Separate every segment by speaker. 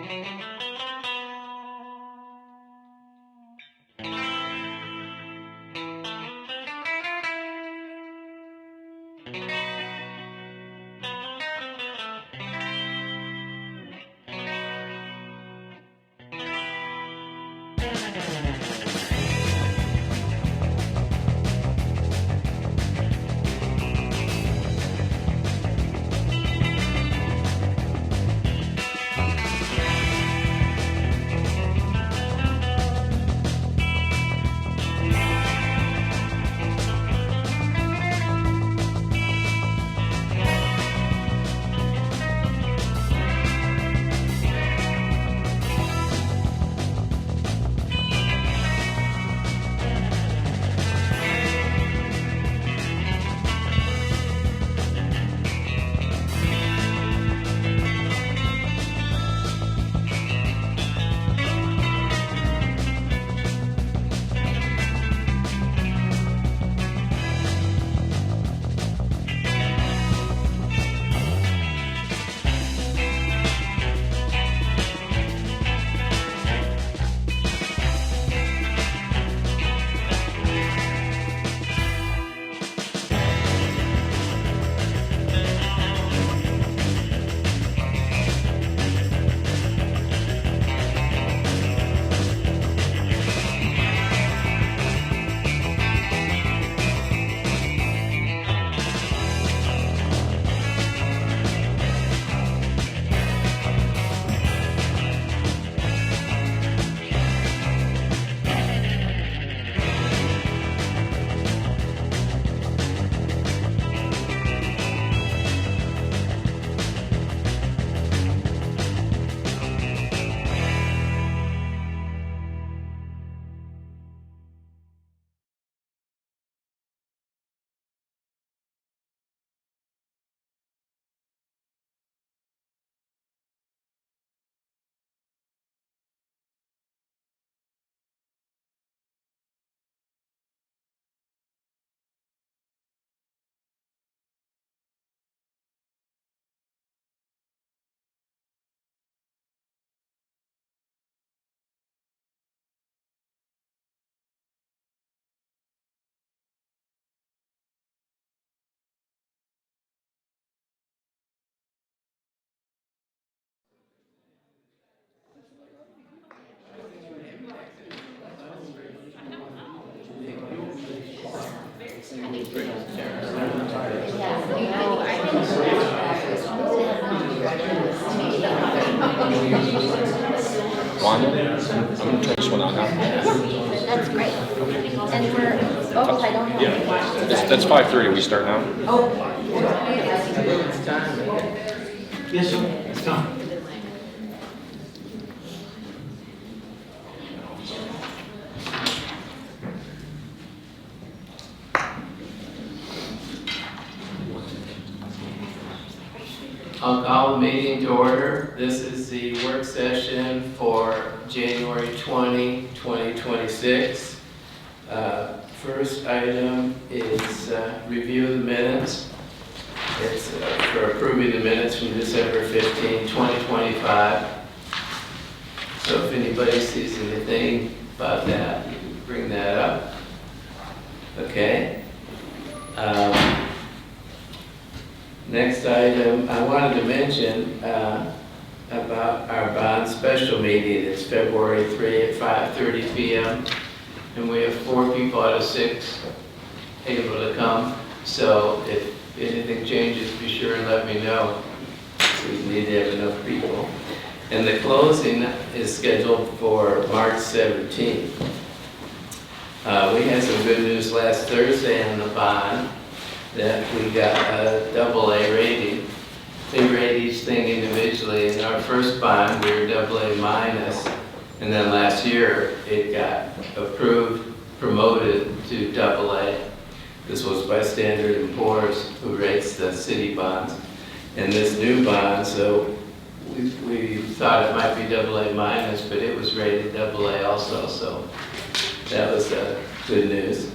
Speaker 1: One. I'm going to turn this one on now.
Speaker 2: That's great. And we're, oh, I don't have any watches.
Speaker 1: That's 5:30. We start now.
Speaker 2: Oh.
Speaker 3: It's time. Yes, sir. It's time. I'll call the meeting to order. This is the work session for January 20, 2026. First item is review of the minutes. It's for approving the minutes from December 15, 2025. So if anybody sees anything about that, you can bring that up. Okay. Next item, I wanted to mention about our bond special meeting. It's February 3 at 5:30 p.m. And we have 4 people out of 6 able to come. So if anything changes, be sure and let me know. We need to have enough people. And the closing is scheduled for March 17th. We had some good news last Thursday on the bond, that we got a AA rating. They rate each thing individually. In our first bond, we were AA minus, and then last year it got approved, promoted to AA. This was by Standard & Poor's, who rates the city bonds. And this new bond, so we thought it might be AA minus, but it was rated AA also, so that was good news.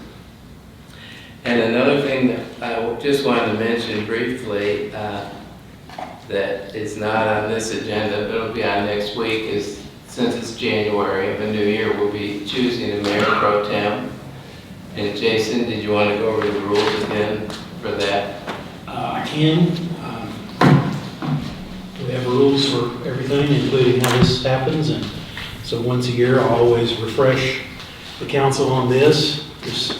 Speaker 3: And another thing that I just wanted to mention briefly, that is not on this agenda, but it'll be on next week, is since it's January of a new year, we'll be choosing a mayor pro tem. And Jason, did you want to go over the rules again for that?
Speaker 4: I can. We have rules for everything, including how this happens, and so once a year, I'll always refresh the council on this. It's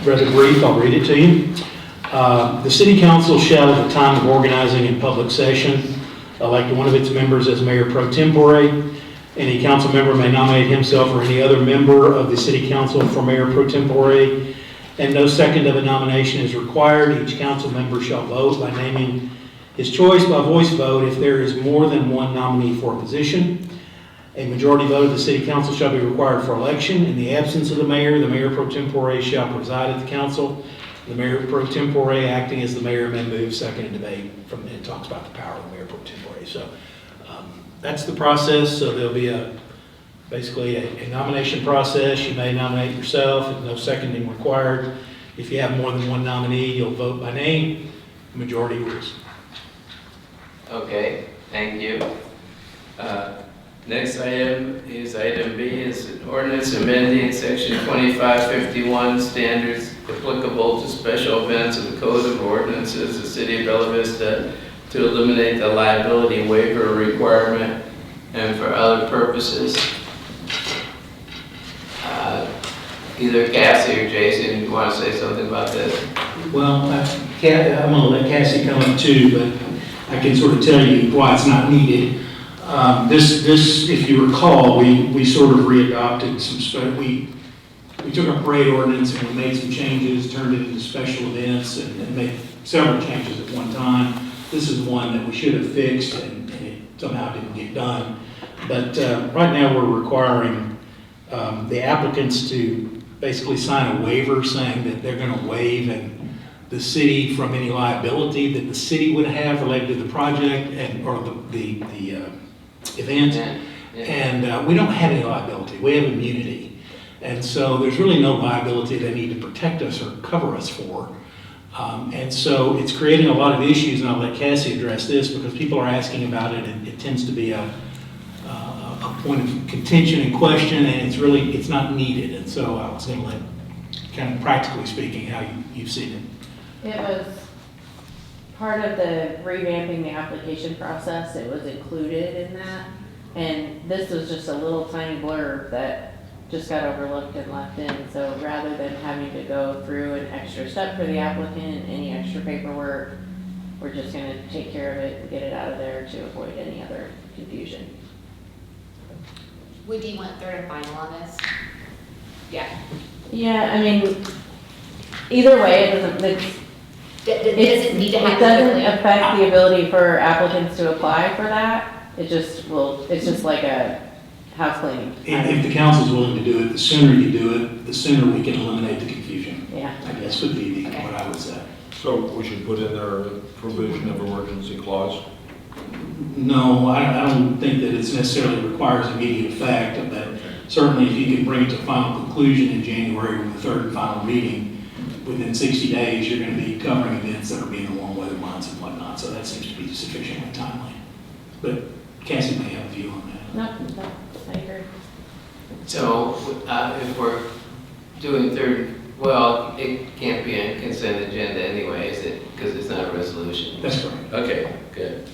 Speaker 4: rather brief, I'll read it to you. The city council shall, at the time of organizing in public session, elect one of its members as mayor pro tempore. Any council member may nominate himself or any other member of the city council for mayor pro tempore, and no second of a nomination is required. Each council member shall vote by naming his choice by voice vote if there is more than one nominee for a position. A majority vote of the city council shall be required for election. In the absence of the mayor pro tempore shall preside at the council. The mayor pro tempore, acting as the mayor, may move, second, and debate. It talks about the power of the mayor pro tempore. So that's the process. So there'll be basically a nomination process. You may nominate yourself, and no seconding required. If you have more than one nominee, you'll vote by name. Majority rules.
Speaker 3: Okay, thank you. Next item is item B, is an ordinance amending section 2551, standards applicable to special events of the Code of Ordinances of the City of Bella Vista to eliminate the liability waiver requirement and for other purposes. Either Cassie or Jason, you want to say something about this?
Speaker 4: Well, I'm going to let Cassie come up too, but I can sort of tell you why it's not needed. This, if you recall, we sort of readopted we took our parade ordinance and we made some changes, turned it into special events, and made several changes at one time. This is one that we should have fixed, and it somehow didn't get done. But right now we're requiring the applicants to basically sign a waiver saying that they're going to waive the city from any liability that the city would have related to the project or the event.
Speaker 3: Yeah.
Speaker 4: And we don't have any liability. We have immunity. And so there's really no liability they need to protect us or cover us for. And so it's creating a lot of issues, and I'll let Cassie address this because people are asking about it, and it tends to be a point of contention and question, and it's not needed. And so I was going to let, kind of practically speaking, how you've seen it.
Speaker 2: It was part of the revamping the application process. It was included in that. And this was just a little tiny blurb that just got overlooked and left in. So rather than having to go through an extra step for the applicant, any extra paperwork, we're just going to take care of it and get it out of there to avoid any other confusion.
Speaker 5: Would you want third and final on this? Yeah.
Speaker 2: Yeah, I mean, either way, it doesn't,
Speaker 5: Does it need to happen
Speaker 2: it doesn't
Speaker 5: quickly?
Speaker 2: affect the ability for applicants to apply for that. It just will, it's just like a house cleaning.
Speaker 4: If the council's willing to do it, the sooner you do it, the sooner we can eliminate the confusion.
Speaker 2: Yeah.
Speaker 4: I guess would be what I would say.
Speaker 1: So we should put in there a provision of emergency clause?
Speaker 4: No, I don't think that it necessarily requires immediate effect, but certainly if you can bring it to final conclusion in January with the third and final reading, within 60 days, you're going to be covering events that are being the warm weather months and whatnot, so that seems to be sufficiently timely. But Cassie may have a view on that.
Speaker 2: No, I agree.
Speaker 3: So if we're doing third, well, it can't be a consent agenda anyway, is it? Because it's not a resolution.
Speaker 4: That's correct.
Speaker 3: Okay, good.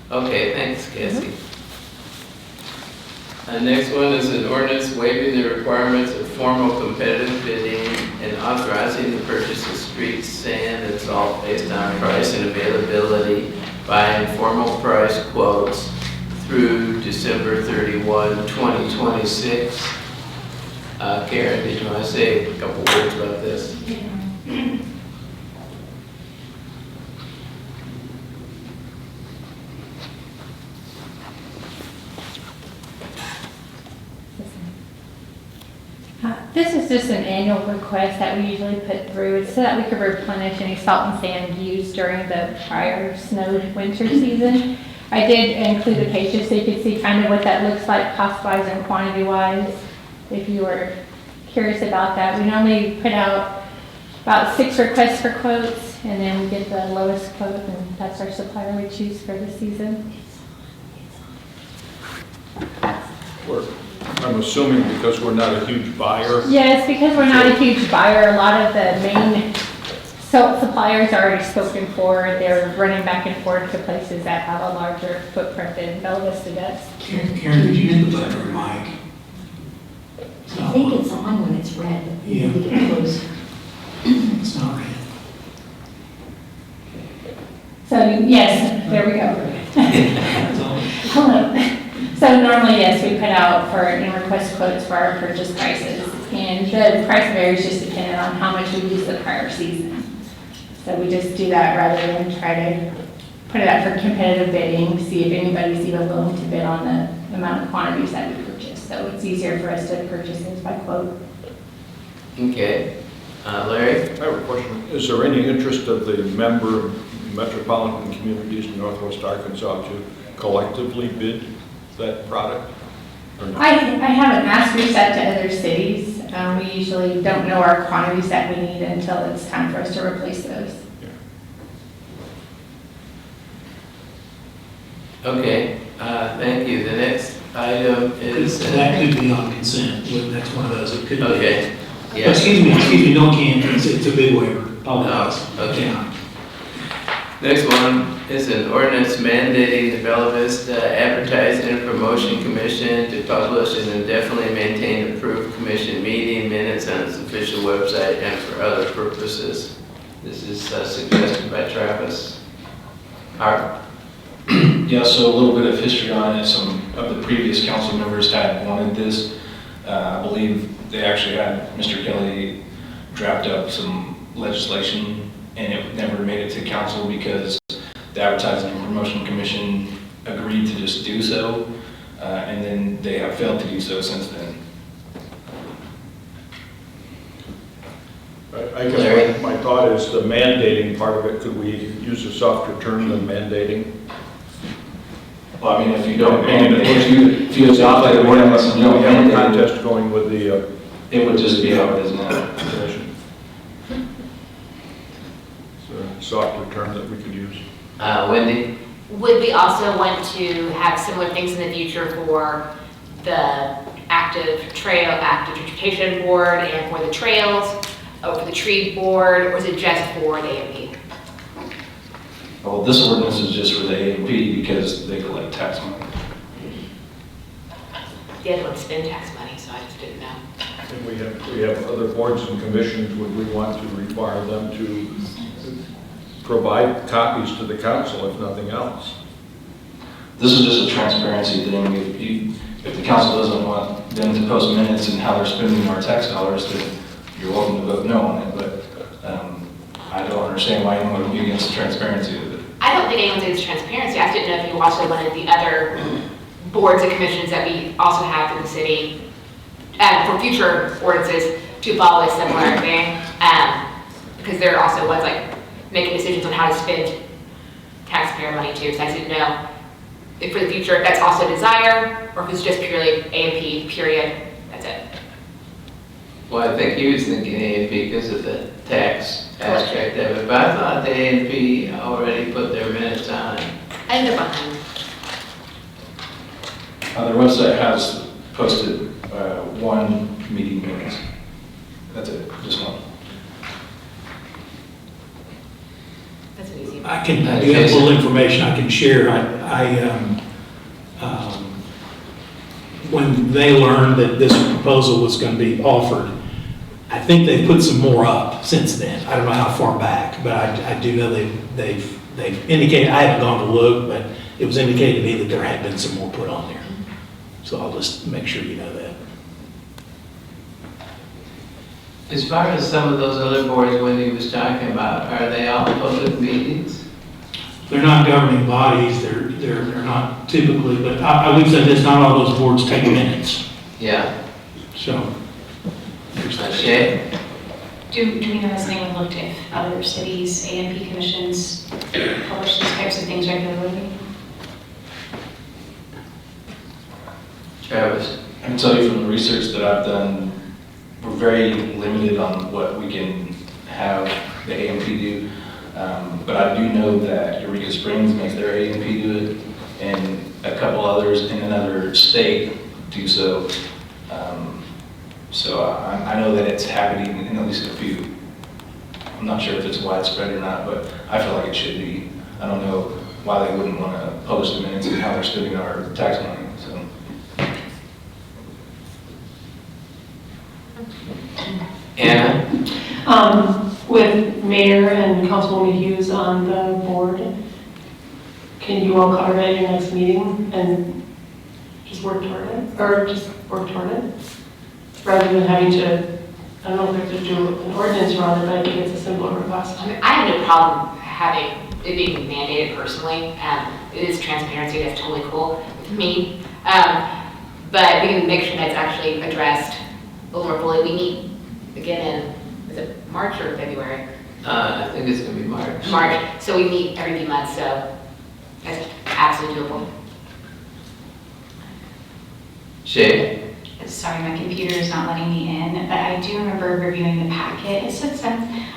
Speaker 3: Okay, thanks, Cassie. Next one is an ordinance waiving the requirements of formal competitive bidding and authorizing the purchase of street sand and salt based on price and availability by informal price quotes through December 31, 2026. Karen, did you want to say a couple words about this?
Speaker 6: This is just an annual request that we usually put through so that we could replenish any salt and sand used during the prior snowed winter season. I did include the pages so you could see kind of what that looks like cost-wise and quantity-wise, if you were curious about that. We normally put out about 6 requests for quotes, and then we get the lowest quote, and that's our supplier we choose for the season.
Speaker 1: I'm assuming because we're not a huge buyer.
Speaker 6: Yes, because we're not a huge buyer, a lot of the main suppliers are already spoken for. They're running back and forth to places that have a larger footprint than Bella Vista does.
Speaker 4: Karen, did you hit the button or Mike?
Speaker 7: I think it's on when it's red.
Speaker 4: Yeah.
Speaker 7: We get close.
Speaker 4: It's not red.
Speaker 6: So, yes, there we go. Hello. So normally, yes, we put out for and request quotes for our purchase prices. And the price varies just depending on how much we use the prior season. So we just do that rather than try to put it out for competitive bidding, see if anybody's even willing to bid on the amount of quantities that we purchase. So it's easier for us to purchase things by quote.
Speaker 3: Okay. Larry?
Speaker 1: I have a question. Is there any interest of the member metropolitan communities in Northwest Arkansas to collectively bid that product? Or not?
Speaker 6: I haven't asked, reached out to other cities. We usually don't know our quantities that we need until it's time for us to replace those.
Speaker 3: Okay, thank you. The next item is.
Speaker 4: That could be on consent, that's one of those, it could be.
Speaker 3: Okay, yeah.
Speaker 4: Excuse me, no can, it's a bid waiver. Apologize.
Speaker 3: Okay.
Speaker 4: Yeah.
Speaker 3: Next one is an ordinance mandating the Bella Vista Advertising and Promotion Commission to publish and indefinitely maintain approved commission meeting minutes on its official website and for other purposes. This is suggested by Travis. Art?
Speaker 8: Yeah, so a little bit of history on it. Some of the previous council members had wanted this. I believe they actually had Mr. Kelly draft up some legislation, and it never made it to council because the Advertising and Promotion Commission agreed to just do so, and then they have failed to do so since then.
Speaker 1: I guess my thought is the mandating part of it, could we use a softer term than mandating?
Speaker 8: Well, I mean, if you don't mandate, if you adopt like a ordinance and you don't
Speaker 1: We have a
Speaker 8: mandate
Speaker 1: contest going with the
Speaker 8: it, it would just be how it is now.
Speaker 1: commission. It's a softer term that we could use.
Speaker 3: Wendy?
Speaker 5: Would we also want to have similar things in the future for the active transportation board and for the trails, or for the tree board, or is it just for the AMP?
Speaker 8: Well, this ordinance is just for the A&P because they collect tax money.
Speaker 5: The other one spend tax money, so I just didn't know.
Speaker 1: And we have other boards and commissions, would we want to require them to provide copies to the council, if nothing else?
Speaker 8: This is just a transparency thing. If the council doesn't want them to post minutes and how they're spending our tax dollars, then you're welcome to vote no on it, but I don't understand why anyone would be against the transparency of it.
Speaker 5: I don't think anyone's against transparency. I just didn't know if you also wanted the other boards and commissions that we also have in the city, for future ordinances to follow a similar thing. Because there are also ones like making decisions on how to spend taxpayer money too. So I just didn't know if for the future, if that's also a desire, or if it's just purely A&P, period, that's it.
Speaker 3: Well, I think he was thinking A&P because of the tax aspect of it, but I thought the A&P already put their minutes on.
Speaker 5: I think they're behind.
Speaker 8: Their website has posted one meeting minutes. That's it, just one.
Speaker 5: That's an easy one.
Speaker 4: I do have a little information I can share. When they learned that this proposal was going to be offered, I think they put some more up since then. I don't know how far back, but I do know they've indicated, I haven't gone to look, but it was indicated to me that there had been some more put on there. So I'll just make sure you know that.
Speaker 3: As far as some of those other boards Wendy was talking about, are they all public meetings?
Speaker 4: They're not governing bodies, they're not typically, but I would say this, not all those boards take minutes,
Speaker 3: Yeah.
Speaker 4: so.
Speaker 3: Shay?
Speaker 9: Do we know, has anyone looked if other cities' A&P commissions publish these types of things regularly?
Speaker 3: Travis?
Speaker 8: I can tell you from the research that I've done, we're very limited on what we can have the AMP do. But I do know that Eureka Springs makes their AMP do it, and a couple others in another state do so. So I know that it's happening in at least a few. I'm not sure if it's widespread or not, but I feel like it should be. I don't know why they wouldn't want to publish the minutes and how they're spending our tax money, so.
Speaker 3: Anna?
Speaker 10: With Mayor and Councilwoman Hughes on the board, can you all cover it at your next meeting and just work toward it? Or just work toward it? Rather than having to, I don't know if we have to do an ordinance around it, but I think it's a simple request.
Speaker 5: I mean, I have no problem having it being mandated personally. It is transparency, that's totally cool with me. But we can make sure that's actually addressed a little more fully. We meet again in, is it March or February?
Speaker 3: I think it's gonna be March.
Speaker 5: March, so we meet every few months, so that's absolutely doable.
Speaker 3: Shay?
Speaker 9: Sorry, my computer is not letting me in, but I do remember reviewing the packet. It said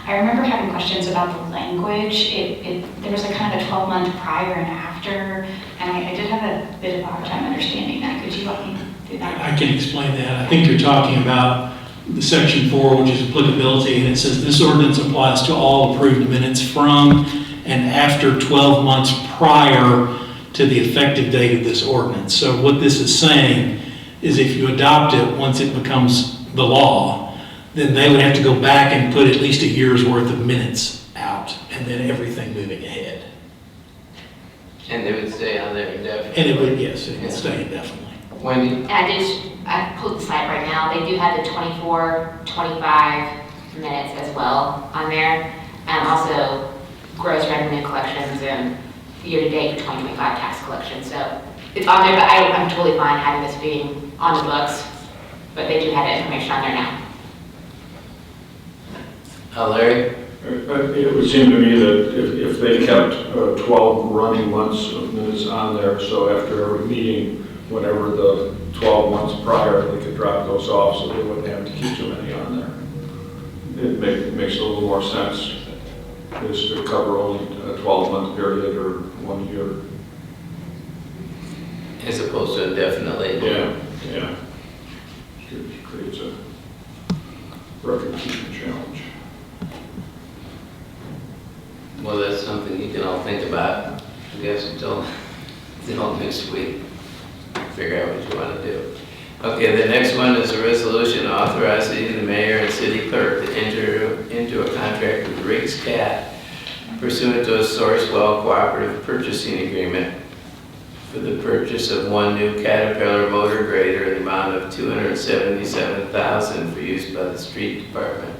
Speaker 9: I remember having questions about the language. There was like kind of a 12-month prior and after, and I did have a bit of a hard time understanding that. Could you walk me through that?
Speaker 4: I can explain that. I think you're talking about the section 4, which is applicability, and it says this ordinance applies to all approved minutes from and after 12 months prior to the effective date of this ordinance. So what this is saying is if you adopt it, once it becomes the law, then they would have to go back and put at least a year's worth of minutes out, and then everything moving ahead.
Speaker 3: And they would stay on there indefinitely.
Speaker 4: And it would, yes, it would stay indefinitely.
Speaker 3: Wendy?
Speaker 5: And I pulled the site right now. They do have the 24, 25 minutes as well on there. And also gross revenue collections and year-to-date for 2025 tax collection. So it's on there, but I'm totally fine having this being on the books. But they do have that information on there now.
Speaker 3: Larry?
Speaker 1: It would seem to me that if they kept 12 running months of minutes on there, so after every meeting, whenever the 12 months prior, they could drop those off so they wouldn't have to keep too many on there. It makes a little more sense is to cover only a 12-month period or 1 year.
Speaker 3: As opposed to indefinitely.
Speaker 1: Yeah. It creates a record-keeping challenge.
Speaker 3: Well, that's something you can all think about, I guess, until next week. Figure out what you want to do. Okay, the next one is a resolution authorizing the mayor and city clerk to enter into a contract with Riggs Cat pursuant to a Sourcewell cooperative purchasing agreement for the purchase of one new Caterpillar motor grader in the amount of $277,000 for use by the street department.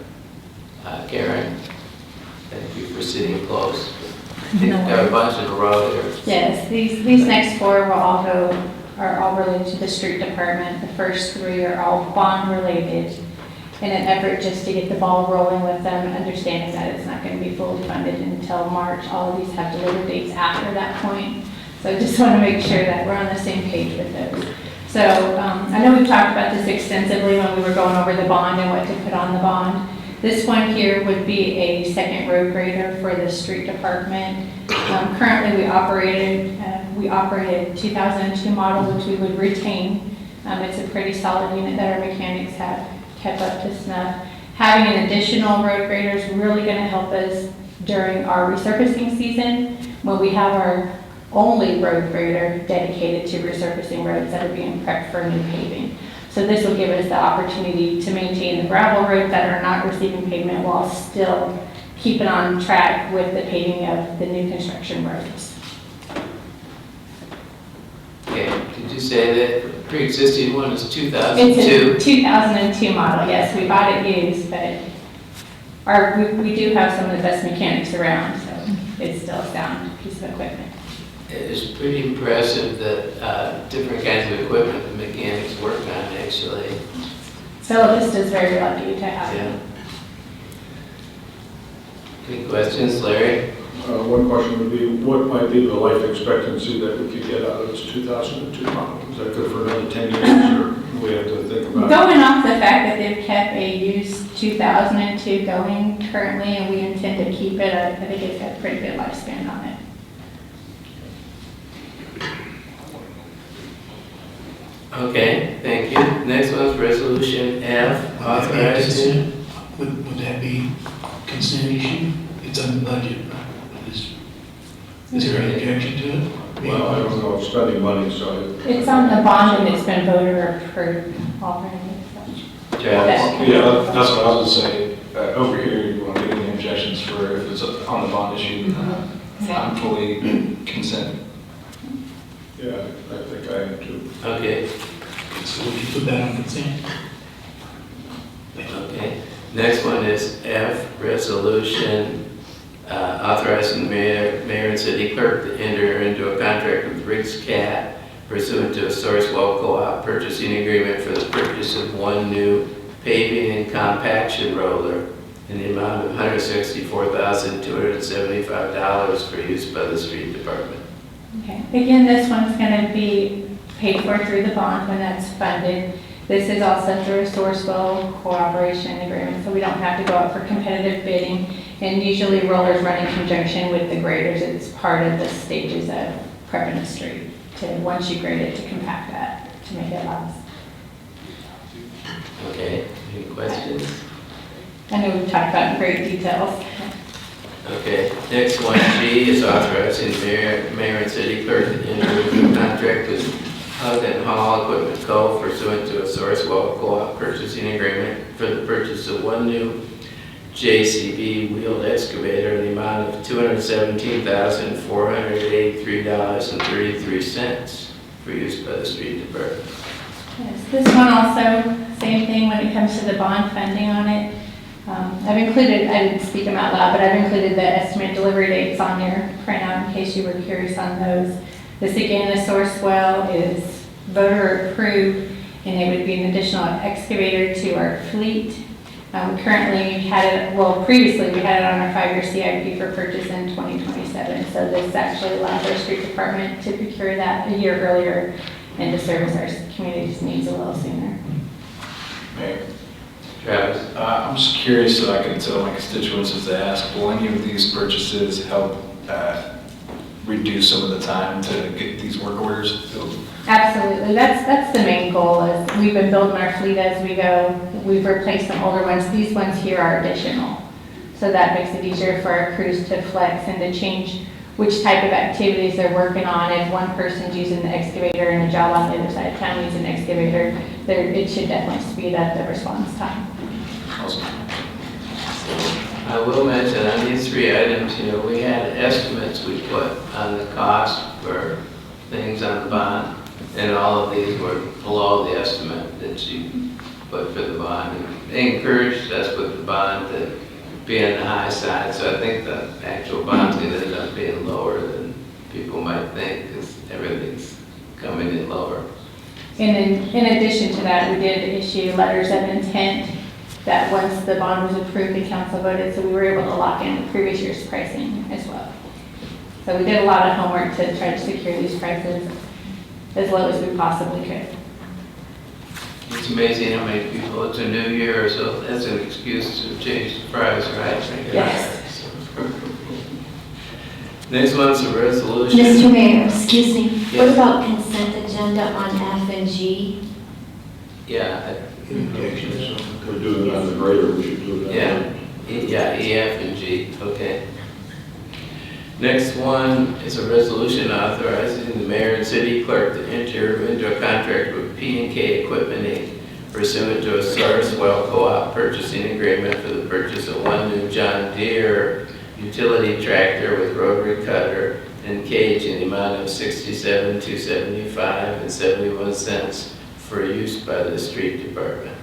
Speaker 3: Karen, thank you for sitting close. You've got a bunch in a row there.
Speaker 6: Yes, these next 4 will all are all related to the street department. The first 3 are all bond related in an effort just to get the ball rolling with them, understanding that it's not going to be fully funded until March. All of these have delivery dates after that point. So I just want to make sure that we're on the same page with those. So I know we've talked about this extensively when we were going over the bond and what to put on the bond. This one here would be a second road grader for the street department. Currently we operated 2002 model, which we would retain. It's a pretty solid unit that our mechanics have kept up to snuff. Having an additional road grader is really going to help us during our resurfacing season when we have our only road grader dedicated to resurfacing roads that are being prepped for new paving. So this will give us the opportunity to maintain the gravel roads that are not receiving pavement while still keeping on track with the paving of the new construction roads.
Speaker 3: Okay, did you say that the pre-existing one is
Speaker 6: It's
Speaker 3: 2002?
Speaker 6: a 2002 model, yes, we bought it used, but we do have some of the best mechanics around, so it's still a sound piece of equipment.
Speaker 3: It's pretty impressive that different kinds of equipment the mechanics work on, actually.
Speaker 6: Bella Vista is very lucky to have
Speaker 3: Yeah.
Speaker 6: it.
Speaker 3: Any questions, Larry?
Speaker 1: One question would be, what might be the life expectancy that we could get out of this 2002 model? Is that good for another 10 years, or do we have to think about it?
Speaker 6: Going off the fact that they've kept a used 2002 going currently, and we intend to keep it. I think it's got a pretty good lifespan on it.
Speaker 3: Okay, thank you. Next one's resolution F, authorizing.
Speaker 4: Would that be consent issue? It's on the budget, right? Is there any objection to it?
Speaker 1: Well, I don't know, spending money, so.
Speaker 6: It's on the bond and it's been voter approved already.
Speaker 3: Travis?
Speaker 8: Yeah, that's what I was gonna say. Over here, you won't get any objections for if it's on the bond issue. I'm fully consent.
Speaker 1: Yeah, I think I am too.
Speaker 3: Okay,
Speaker 4: So would you put that on consent?
Speaker 3: okay. Next one is F, resolution authorizing the mayor and city clerk to enter into a contract with Rick's Cat pursuant to a Sourcewell Co-op purchasing agreement for the purchase of one new paving and compaction roller in the amount of $164,275 for use by the street department.
Speaker 6: Okay, again, this one's gonna be paid for through the bond when that's funded. This is also through a Sourcewell cooperation agreement, so we don't have to go out for competitive bidding. And usually rollers run in conjunction with the graders. It's part of the stages of prepping the street to, once you grade it, to compact that, to make it last.
Speaker 3: Okay, any questions?
Speaker 6: I know we've talked about it in great details.
Speaker 3: Okay, next one, G, is authorizing mayor and city clerk to enter into a contract with Hug and Hall Equipment Co. pursuant to a Sourcewell Co-op purchasing agreement for the purchase of one new JCB wheeled excavator in the amount of $217,483.33 for use by the street department.
Speaker 6: Yes, this one also, same thing when it comes to the bond funding on it. I've included, I didn't speak them out loud, but I've included the estimate delivery dates on your printout in case you were curious on those. This again, the Sourcewell is voter approved, and it would be an additional excavator to our fleet. Currently, previously we had it on our 5-year CIP for purchase in 2027. So this actually allows our street department to procure that a year earlier and to service our community's needs a little sooner.
Speaker 8: Mayor,
Speaker 3: Travis?
Speaker 8: I'm just curious so I can tell my constituents if they ask, will any of these purchases help reduce some of the time to get these work orders filled?
Speaker 6: Absolutely, that's the main goal. Is we've been building our fleet as we go. We've replaced some older ones. These ones here are additional. So that makes it easier for our crews to flex and to change which type of activities they're working on. If one person's using the excavator and a job on the other side of town needs an excavator, it should definitely speed up the response time.
Speaker 8: Awesome.
Speaker 3: I will mention on these three items, we had estimates we put on the cost for things on the bond, and all of these were below the estimate that you put for the bond. And they encouraged us with the bond to be on the high side, so I think the actual bond's going to end up being lower than people might think, because everything's coming in lower.
Speaker 6: And in addition to that, we did issue letters of intent that once the bond was approved, the council voted, so we were able to lock in the previous year's pricing as well. So we did a lot of homework to try to secure these prices as low as we possibly could.
Speaker 3: It's amazing how many people, it's a new year, so that's an excuse to change the price, right?
Speaker 6: Yes.
Speaker 3: Next one's a resolution.
Speaker 7: Mr. Mayor, excuse me, what
Speaker 3: Yes.
Speaker 7: about consent agenda on F and G?
Speaker 3: Yeah,
Speaker 1: We're doing it on the grader, we should do it.
Speaker 3: yeah, E, F, and G, okay. Next one is a resolution authorizing the mayor and city clerk to enter into a contract with P&K Equipment Inc. pursuant to a Sourcewell Co-op purchasing agreement for the purchase of one new John Deere utility tractor with rotary cutter and cage in the amount of $67,275.71 for use by the street department.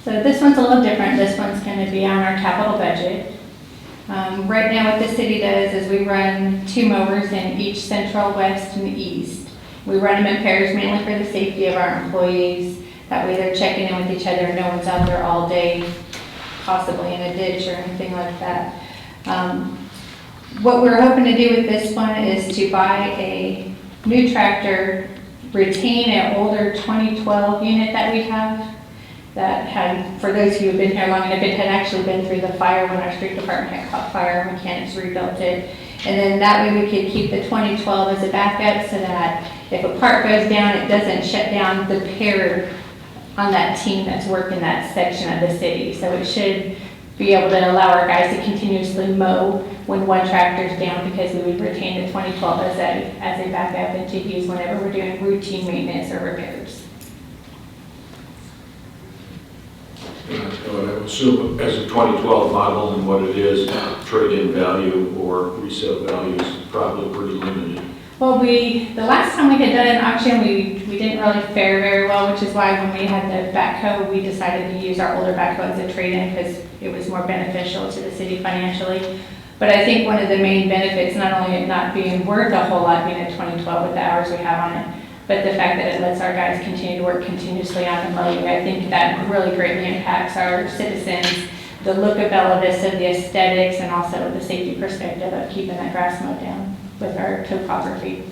Speaker 6: So this one's a little different. This one's going to be on our capital budget. Right now what the city does is we run 2 mowers in each central, west, and east. We run them in pairs mainly for the safety of our employees. That way they're checking in with each other. No one's out there all day, possibly in a ditch or anything like that. What we're hoping to do with this one is to buy a new tractor, retain an older 2012 unit that we have, that had, for those who have been here long enough, it had actually been through the fire when our street department had caught fire, mechanics rebuilt it. And then that way we could keep the 2012 as a backup so that if a part goes down, it doesn't shut down the pair on that team that's working that section of the city. So it should be able to allow our guys to continuously mow when one tractor's down, because we would retain the 2012 as a backup and to use whenever we're doing routine maintenance or repairs.
Speaker 1: I would assume as a 2012 model and what it is, trade-in value or resale value is probably pretty limited.
Speaker 6: Well, the last time we had done an auction, we didn't really fare very well, which is why when we had the backhoe, we decided to use our older backhoe as a trade-in because it was more beneficial to the city financially. But I think one of the main benefits, not only it not being worth a whole lot being a 2012 with the hours we have on it, but the fact that it lets our guys continue to work continuously on the mowing. I think that really greatly impacts our citizens, the look of Bella Vista, the aesthetics, and also the safety perspective of keeping that grass mowed down with our topography.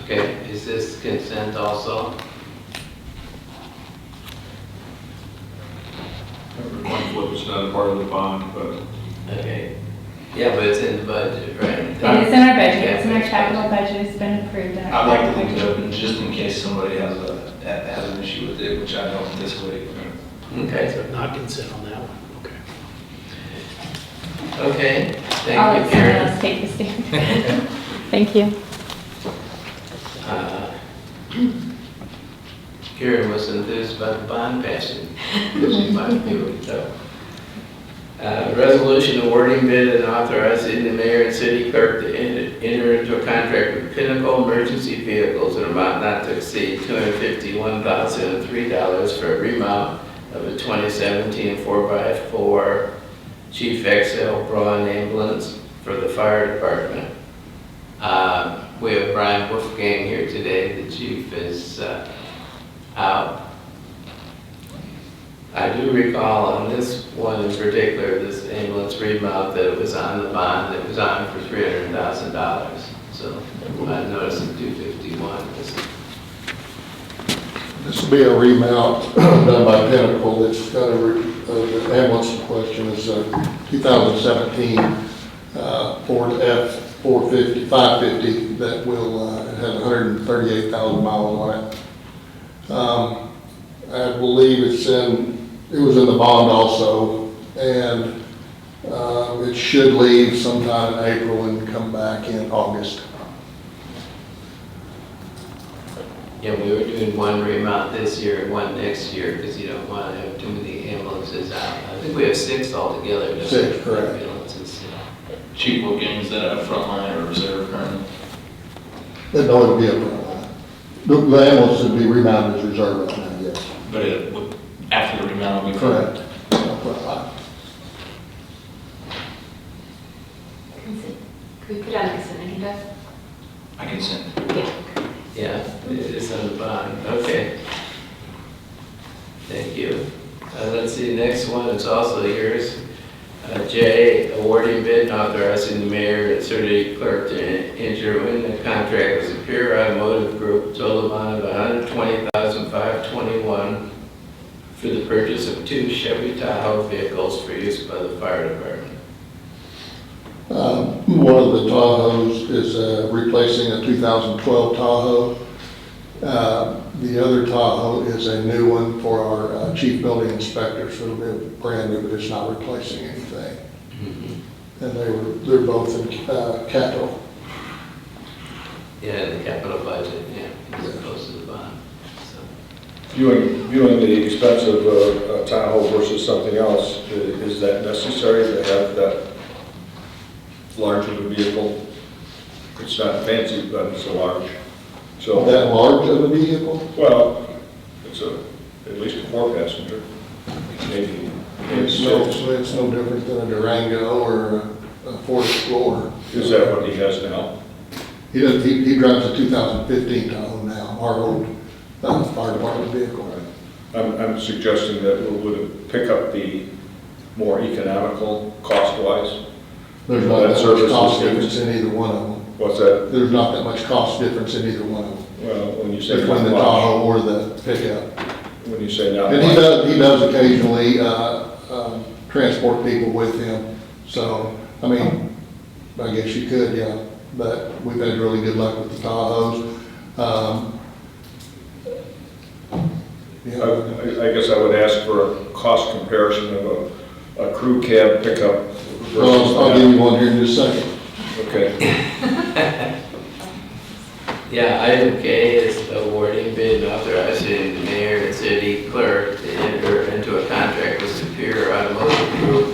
Speaker 3: Okay, is this consent also?
Speaker 1: Coin flip is not a part of the bond, but
Speaker 3: Okay. Yeah, but it's in the budget, right?
Speaker 6: It is in our budget, it's in our capital budget, it's been approved in our
Speaker 8: I'd like to
Speaker 6: capital
Speaker 8: leave it
Speaker 6: budget.
Speaker 8: open just in case somebody has an issue with it, which I don't anticipate.
Speaker 3: Okay,
Speaker 4: So not consent on that one, okay.
Speaker 3: okay,
Speaker 6: I'll
Speaker 3: thank
Speaker 6: let
Speaker 3: you,
Speaker 6: someone
Speaker 3: Karen.
Speaker 6: else take the stand. Thank you.
Speaker 3: Karen was enthused about the bond passing, which is my view, so. Resolution awarding bid and authorizing the mayor and city clerk to enter into a contract with Pinnacle Emergency Vehicles in an amount not to exceed $251,003 for a remount of a 2017 4x4 Chief XL Braun ambulance for the fire department. We have Brian Wolfgang here today. The chief is out. I do recall on this one in particular, this ambulance remount, that it was on the bond, it was on for $300,000. So I noticed in 251.
Speaker 11: This will be a remount done by Pinnacle. It's got the ambulance in question is a 2017 Ford F-450, 550 that will have 138,000 miles on it. I believe it was in the bond also, and it should leave sometime in April and come back in August.
Speaker 3: Yeah, we were doing one remount this year and one next year because you don't want to have too many ambulances out. I think we have 6 altogether. don't we?
Speaker 11: 6, correct.
Speaker 3: Ambulances.
Speaker 8: Chief Wilking, is that a frontline or reserve currently?
Speaker 11: It'd always be a front line. The ambulance would be remounted as reserve right now, yes.
Speaker 8: But after the remount will be
Speaker 11: Correct. Front line.
Speaker 5: Could we put on the consent agenda?
Speaker 8: I consent.
Speaker 5: Yeah.
Speaker 3: Yeah, it's on the bond. Okay. Thank you. Let's see, next one is also yours. J, awarding bid and authorizing the mayor and city clerk to enter in a contract with Superior Automotive Group, total amount of $120,521 for the purchase of 2 Chevy Tahoe vehicles for use by the fire department.
Speaker 11: One of the Tahoes is replacing a 2012 Tahoe. The other Tahoe is a new one for our chief building inspector, so it'll be brand new, but it's not replacing anything. And they're both in capital.
Speaker 3: Yeah, the capital budget, yeah, as opposed to the bond. So,
Speaker 1: viewing the expense of a Tahoe versus something else, is that necessary to have that large of a vehicle? It's not fancy, but it's a large. So
Speaker 11: That large of a vehicle?
Speaker 1: well, it's at least a 4-passenger, maybe.
Speaker 11: It's no different than a Durango or a Ford Explorer.
Speaker 1: Is that what he has now?
Speaker 11: He drives a 2015 Tahoe now, our old fire department vehicle.
Speaker 1: I'm suggesting that would it pick up the more economical cost-wise?
Speaker 11: There's not that much cost difference in either one of them.
Speaker 1: What's that?
Speaker 11: There's not that much cost difference in either one of them.
Speaker 1: Well, when you say
Speaker 11: between the
Speaker 1: not much,
Speaker 11: Tahoe or the pickup.
Speaker 1: when you say not
Speaker 11: And
Speaker 1: much.
Speaker 11: he does occasionally, transport people with him. So, I mean, I guess you could, yeah, but we've had really good luck with the Tahoes.
Speaker 1: I guess I would ask for a cost comparison of a crew cab pickup versus
Speaker 11: Well, I'll give you one here in just a second.
Speaker 1: Okay.
Speaker 3: Yeah, item K is awarding bid and authorizing the mayor and city clerk to enter into a contract with Superior Automotive Group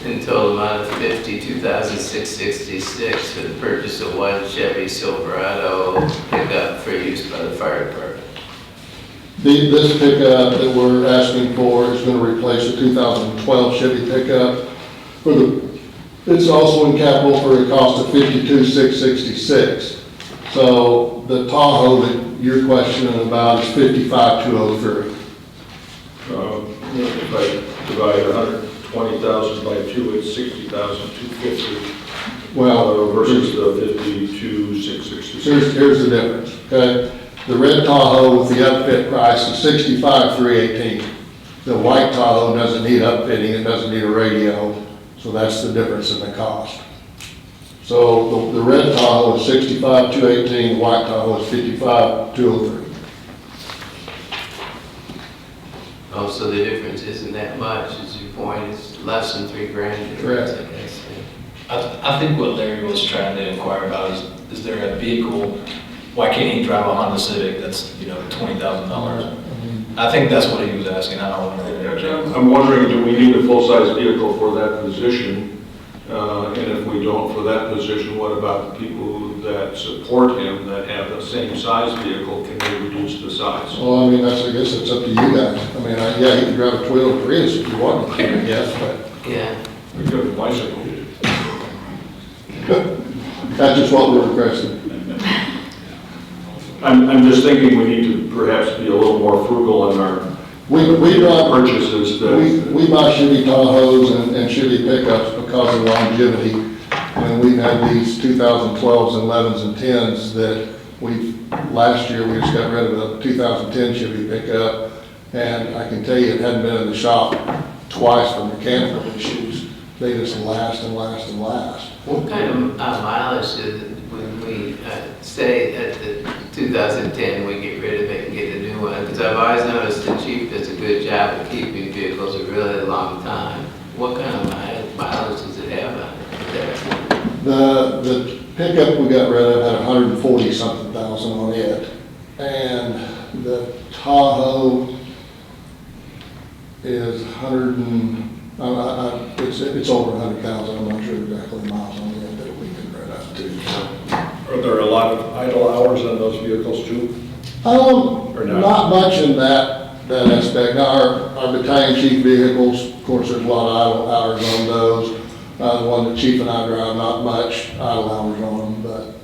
Speaker 3: in total amount of $52,666 for the purchase of one Chevy Silverado pickup for use by the fire department.
Speaker 11: This pickup that we're asking for is going to replace the 2012 Chevy pickup. It's also in capital for a cost of $52,666. So the Tahoe that you're questioning about is $55,203.
Speaker 1: If I divide 120,000 by 2, it's 60,250.
Speaker 11: Well,
Speaker 1: Versus the 52,666.
Speaker 11: here's the difference, okay? The red Tahoe with the upfit price is $65,318. The white Tahoe doesn't need upfitting, it doesn't need a radio, so that's the difference in the cost. So the red Tahoe is $65,218, the white Tahoe is $55,203.
Speaker 3: Oh, so the difference isn't that much, is your point, it's less than $3,000 difference, I guess.
Speaker 8: I think what Larry was trying to inquire about is there a vehicle, why can't he drive a Honda Civic that's, $20,000? I think that's what he was asking, I don't know.
Speaker 1: I'm wondering, do we need a full-size vehicle for that position? And if we don't for that position, what about the people that support him that have the same size vehicle? Can they reduce the size?
Speaker 11: Well, I mean, I guess it's up to you guys. I mean, yeah, you can drive a Toyota Prius if you want to, yes, but
Speaker 3: Yeah.
Speaker 1: We could have a bicycle.
Speaker 11: that's just what we're requesting.
Speaker 1: I'm just thinking we need to perhaps be a little more frugal in our
Speaker 11: We drive,
Speaker 1: purchases.
Speaker 11: we buy Chevy Tahoes and Chevy pickups because of longevity. And we've had these 2012s and 11s and 10s that last year we just got rid of a 2010 Chevy pickup. And I can tell you it hadn't been in the shop twice for mechanical issues. They just last and last and last.
Speaker 3: What kind of mileage is it when we say at the 2010 we get rid of it and get a new one? Because I've always noticed the chief does a good job of keeping vehicles a really long time. What kind of mileage does it have on it there?
Speaker 11: The pickup we got rid of had 140-something thousand on it. And the Tahoe is it's over 100,000. I'm not sure exactly the miles on it that we can run up to.
Speaker 1: Are there a lot of idle hours on those vehicles too? Or not?
Speaker 11: Not much in that aspect. Now, our battalion chief vehicles, of course, there's a lot of idle hours on those. The one that chief and I drive, not much idle hours on them, but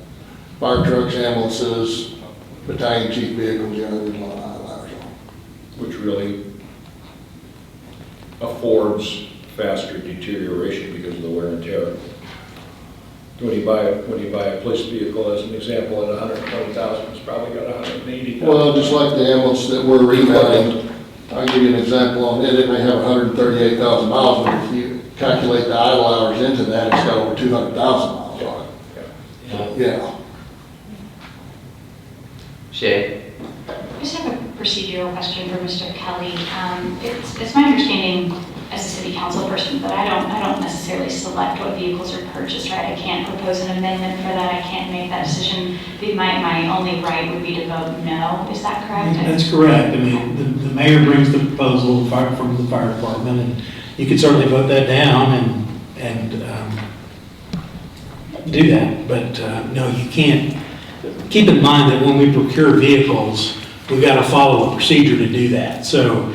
Speaker 11: fire trucks, ambulances, battalion chief vehicles, yeah, there's a lot of idle hours on them.
Speaker 1: Which really affords faster deterioration because of the wear and tear. When you buy a police vehicle, as an example, at 120,000, it's probably got 180,000.
Speaker 11: Well, just like the ambulance that we're remodeling, I'll give you an example on it. It may have 138,000 miles, but if you calculate the idle hours into that, it's got over 200,000 miles on it. Yeah.
Speaker 3: Shay?
Speaker 9: I just have a procedural question for Mr. Kelly. It's my understanding as a city council person that I don't necessarily select what vehicles are purchased, right? I can't propose an amendment for that. I can't make that decision. My only right would be to vote no. Is that correct?
Speaker 4: That's correct. I mean, the mayor brings the proposal from the fire department, and you could certainly vote that down and do that. But no, you can't. Keep in mind that when we procure vehicles, we've got to follow a procedure to do that. So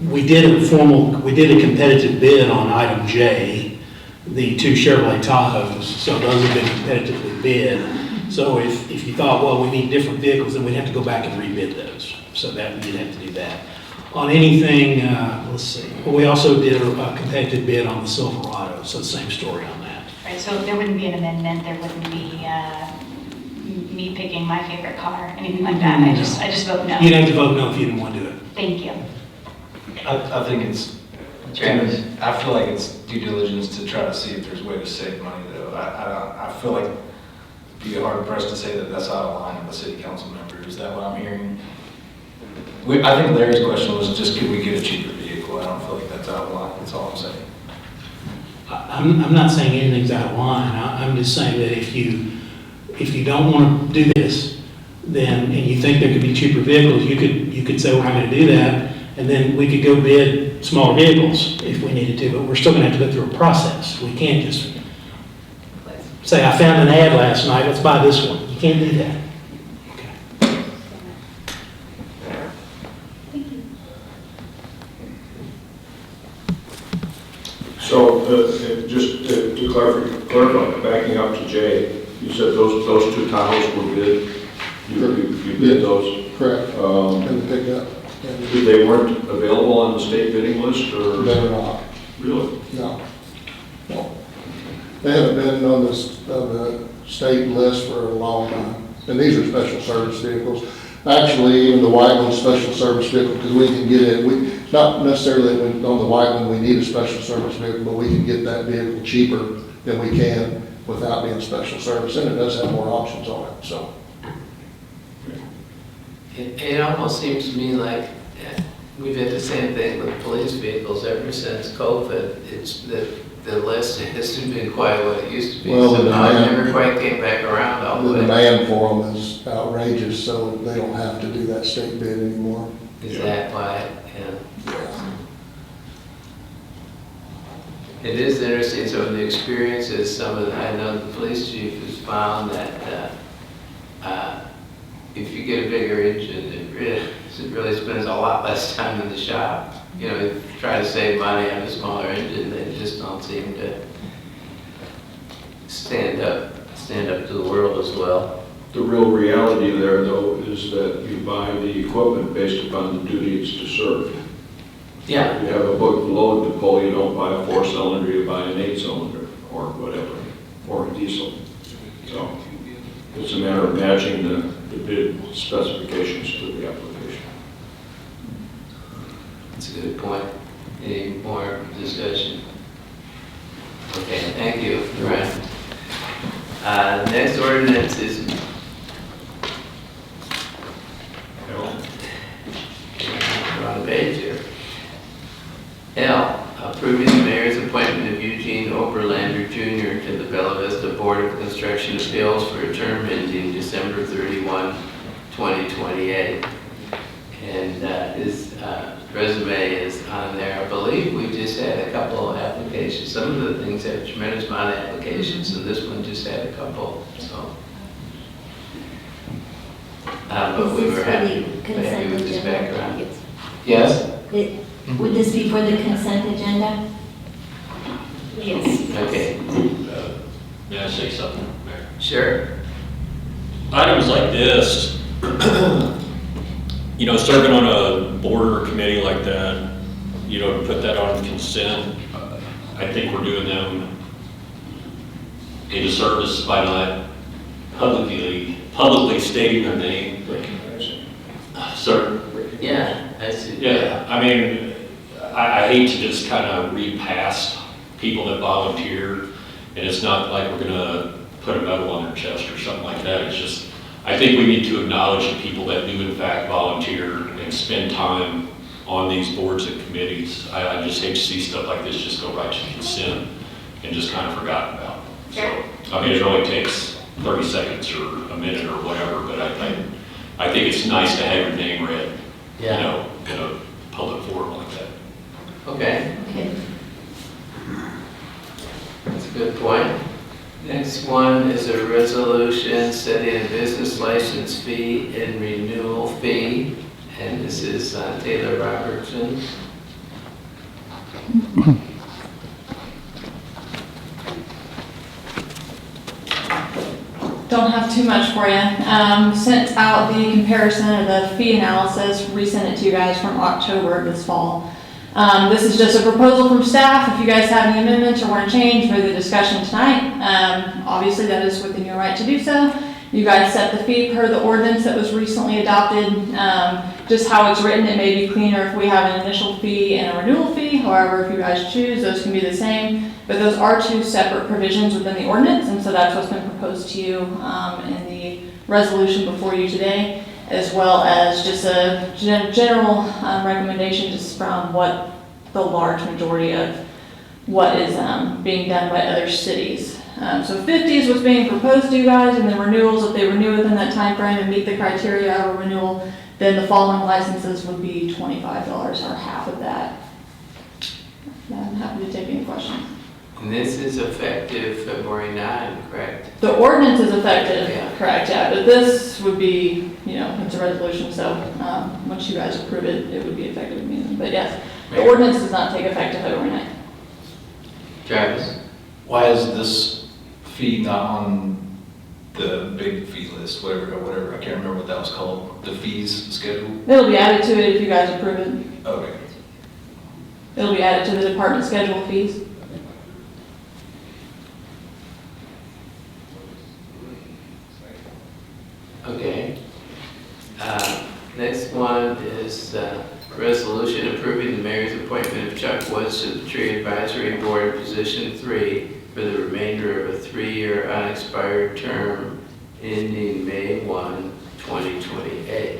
Speaker 4: we did a competitive bid on item J, the two Chevrolet Tahoes, so those have been competitively bid. So if you thought, well, we need different vehicles, then we'd have to go back and rebid those. So that you'd have to do that. On anything, let's see, well, we also did a competitive bid on the Silverado, so the same story on that.
Speaker 9: Right, so there wouldn't be an amendment, there wouldn't be me picking my favorite car, anything like that. I just vote no.
Speaker 4: You'd have to vote no if you didn't want to do it.
Speaker 9: Thank you.
Speaker 8: I think it's, I feel like it's due diligence to try to see if there's a way to save money though. I feel like it'd be hard pressed to say that that's out of line with a city council member. Is that what I'm hearing? I think Larry's question was just, could we get a cheaper vehicle? I don't feel like that's out of line, that's all I'm saying.
Speaker 4: I'm not saying anything's out of line. I'm just saying that if you don't want to do this, then, and you think there could be cheaper vehicles, you could say, we're not going to do that, and then we could go bid smaller vehicles if we needed to, but we're still going to have to go through a process. We can't just say, I found an ad last night, let's buy this one. You can't do that.
Speaker 1: So, just to clarify, backing up to Jay, you said those two Tahoes were bid? You bid those?
Speaker 11: Correct. And the pickup.
Speaker 1: They weren't available on the state bidding list, or?
Speaker 11: They were not.
Speaker 1: Really?
Speaker 11: No. No. They haven't been on the state list for a long time. And these are special service vehicles. Actually, even the white one's special service vehicle, because we can get it, it's not necessarily that on the white one we need a special service vehicle, but we can get that vehicle cheaper than we can without being special service, and it does have more options on it, so.
Speaker 3: It almost seems to me like we've had the same thing with police vehicles ever since COVID. It's the list hasn't been quite what it used to be.
Speaker 11: Well,
Speaker 3: So
Speaker 11: the
Speaker 3: now it
Speaker 11: demand-
Speaker 3: never quite came back around all the
Speaker 11: The
Speaker 3: way.
Speaker 11: demand for them is outrageous, so they don't have to do that state bid anymore.
Speaker 3: Is that why? Yeah. It is interesting, so in the experiences, I know the police chief has found that if you get a bigger engine, it really spends a lot less time in the shop. You know, if you try to save money on a smaller engine, they just don't seem to stand up to the world as well.
Speaker 1: The real reality there, though, is that you buy the equipment based upon the duty it's to serve.
Speaker 3: Yeah.
Speaker 1: If you have a book load to pull, you don't buy a 4-cylinder, you buy an 8-cylinder, or whatever, or a diesel. So it's a matter of matching the bid specifications to the application.
Speaker 3: That's a good point. Any more discussion? Okay, thank you, Ryan. Next ordinance is wrong page here. L, approving the mayor's appointment of Eugene Oberlander Jr. to the Bella Vista Board of Construction Appeals for a term ending December 31, 2028. And his resume is on there. I believe we just had a couple of applications. Some of the things have a tremendous amount of applications, and this one just had a couple, so. But we were happy with his background. Yes?
Speaker 7: Would this be for the consent agenda?
Speaker 9: Yes.
Speaker 3: Okay,
Speaker 12: May I say something, Mayor?
Speaker 3: sure.
Speaker 12: Items like this, serving on a board or committee like that, to put that on consent, I think we're doing them a disservice by not publicly stating their name.
Speaker 1: Recognizing.
Speaker 12: Sir?
Speaker 3: Yeah, I see.
Speaker 12: Yeah, I mean, I hate to just kind of read past people that volunteer, and it's not like we're gonna put a medal on their chest or something like that. It's just, I think we need to acknowledge the people that do in fact volunteer and spend time on these boards and committees. I just hate to see stuff like this just go right to consent and just kind of forgotten about.
Speaker 9: Sure.
Speaker 12: I mean, it only takes 30 seconds or a minute or whatever, but I think it's nice to have your name read, in a public forum like that.
Speaker 3: Okay,
Speaker 7: Okay.
Speaker 3: that's a good point. Next one is a resolution setting a business license fee and renewal fee, and this is Taylor Robertson.
Speaker 13: Don't have too much for you. Sent out the comparison of the fee analysis, resent it to you guys from October of this fall. This is just a proposal from staff. If you guys have any amendments or want to change for the discussion tonight, obviously that is within your right to do so. You guys set the fee per the ordinance that was recently adopted. Just how it's written, it may be cleaner if we have an initial fee and a renewal fee. However, if you guys choose, those can be the same. But those are two separate provisions within the ordinance, and so that's what's been proposed to you in the resolution before you today, as well as just a general recommendation just from what the large majority of what is being done by other cities. So 50 is what's being proposed to you guys, and then renewals, if they renew within that time frame and meet the criteria of a renewal, then the following licenses would be $25 or half of that. I'm happy to take any questions.
Speaker 3: And this is effective February 9, correct?
Speaker 13: The ordinance is effective,
Speaker 3: Yeah.
Speaker 13: correct, yeah, but this would be, it's a resolution, so once you guys approve it, it would be effective immediately. But yes, the ordinance does not take effect until February 9th.
Speaker 3: Travis?
Speaker 8: Why is this fee not on the big fee list, whatever, I can't remember what that was called, the fees schedule?
Speaker 13: It'll be added to it if you guys approve it.
Speaker 8: Okay.
Speaker 13: It'll be added to the department schedule fees.
Speaker 3: Okay. Next one is resolution approving the mayor's appointment of Chuck Woods to the Tree Advisory Board, position 3, for the remainder of a 3-year unexpired term ending May 1, 2028.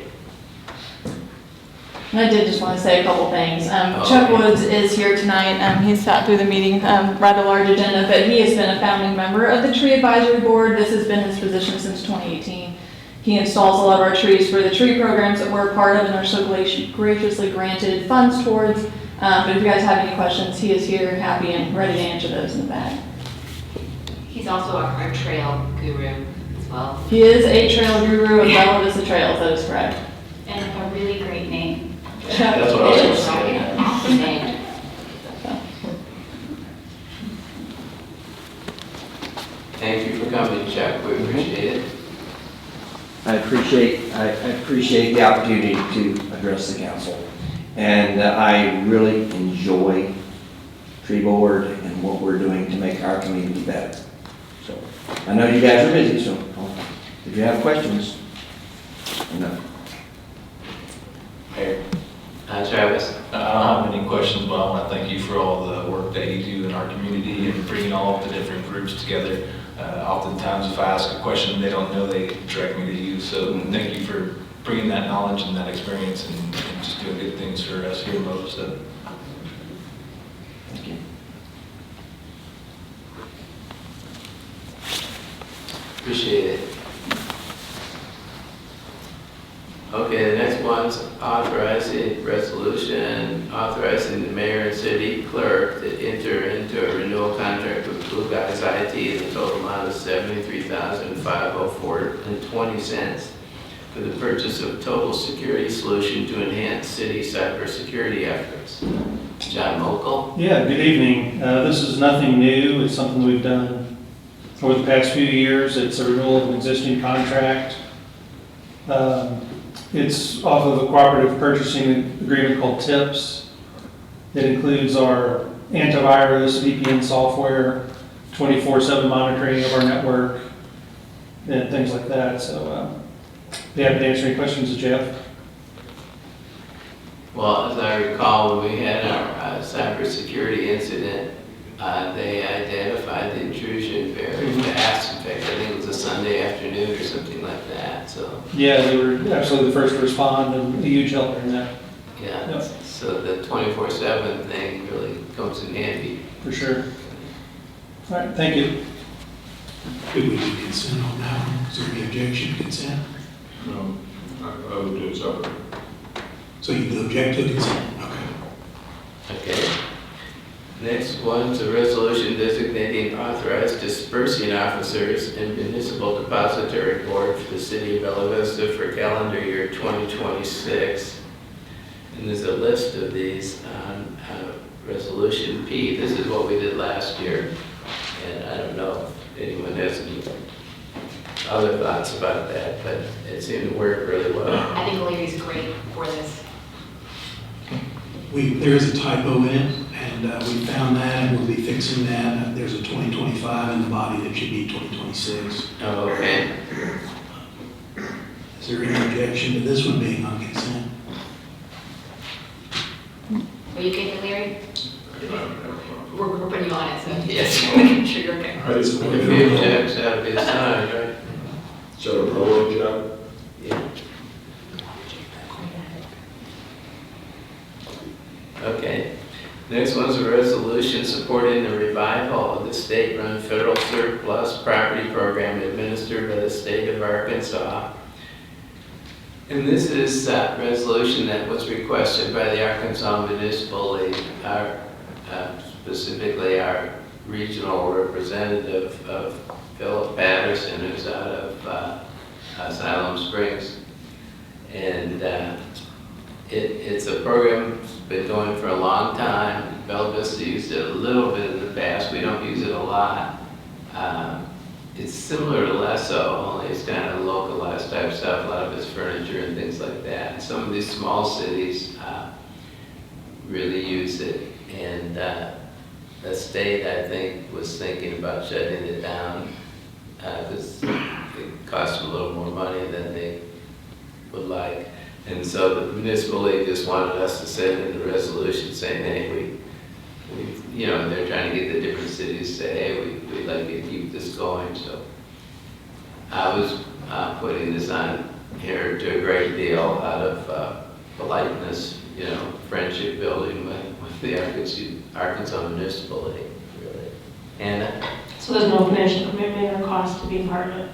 Speaker 13: And I did just want to say a couple things. Chuck Woods is here tonight. He sat through the meeting, rather large agenda, but he has been a founding member of the Tree Advisory Board. This has been his position since 2018. He installs a lot of our trees for the tree programs that we're a part of and are so graciously granted funds towards. But if you guys have any questions, he is here, happy and ready to answer those in the back.
Speaker 5: He's also our trail guru as well.
Speaker 13: He is a trail guru of Bella Vista Trails, that is correct.
Speaker 9: And a really great name.
Speaker 8: That's what I was going to say.
Speaker 5: Awesome name.
Speaker 3: Thank you for coming, Chuck. We appreciate it.
Speaker 14: I appreciate the opportunity to address the council. And I really enjoy Tree Board and what we're doing to make our community better. So I know you guys are busy, so if you have questions, no.
Speaker 8: Mayor.
Speaker 3: Travis?
Speaker 8: I don't have any questions, but I want to thank you for all the work that you do in our community and bringing all of the different groups together. Oftentimes, if I ask a question they don't know, they direct me to you. So thank you for bringing that knowledge and that experience and just doing good things for us here in Vista.
Speaker 14: Thank you.
Speaker 3: Appreciate it. Okay, the next one's authorizing resolution, authorizing the mayor and city clerk to enter into a renewal contract with Blue Guys IT in the total amount of $73,504.20 for the purchase of total security solution to enhance city cybersecurity efforts. John Mokel?
Speaker 15: Yeah, good evening. This is nothing new. It's something we've done over the past few years. It's a renewal of an existing contract. It's off of a cooperative purchasing agreement called TIPS. It includes our antivirus, VPN software, 24/7 monitoring of our network, and things like that. So, be happy to answer any questions, Jeff.
Speaker 3: Well, as I recall, when we had our cybersecurity incident, they identified the intrusion very fast. In fact, I think it was a Sunday afternoon or something like that, so.
Speaker 15: Yeah, they were absolutely the first to respond and a huge help in that.
Speaker 3: Yeah,
Speaker 15: Yep.
Speaker 3: so the 24/7 thing really comes in handy.
Speaker 15: For sure. All right, thank you.
Speaker 4: Could we do consent on that one? Is there any objection to consent?
Speaker 1: I would do it separately.
Speaker 4: So you do object to consent? Okay.
Speaker 3: Okay. Next one's a resolution designating authorized dispersing officers and municipal depository board for the city of Bella Vista for calendar year 2026. And there's a list of these on resolution P. This is what we did last year. And I don't know if anyone has any other thoughts about that, but it seemed to work really well.
Speaker 5: I think Larry's great for this.
Speaker 4: There is a typo in it, and we found that, and we'll be fixing that. There's a 2025 in the body that should be 2026.
Speaker 3: Oh, okay.
Speaker 4: Is there any objection to this one being on consent?
Speaker 5: Are you okay, Larry? We're putting you on it, so.
Speaker 3: Yes.
Speaker 5: Making sure you're okay.
Speaker 1: Right, is
Speaker 3: If you object, that'll be assigned, right?
Speaker 1: that a railroad job?
Speaker 3: Yeah. Okay. Next one's a resolution supporting the revival of the state-run federal surplus property program administered by the state of Arkansas. And this is a resolution that was requested by the Arkansas Municipal League, specifically our regional representative of Philip Patterson, who's out of Asylum Springs. And it's a program that's been going for a long time. Bella Vista used it a little bit in the past. We don't use it a lot. It's similar to Lesso, only it's kind of localized type stuff. A lot of it's furniture and things like that. Some of these small cities really use it. And the state, I think, was thinking about shutting it down because it costs them a little more money than they would like. And so the municipal league just wanted us to send in the resolution saying, hey, you know, they're trying to get the different cities to say, hey, we'd like you to keep this going. So I was putting this on here to a great deal out of politeness, you know, friendship building with the Arkansas Municipal League, really. And
Speaker 10: So there's no financial commitment or cost to be part of it?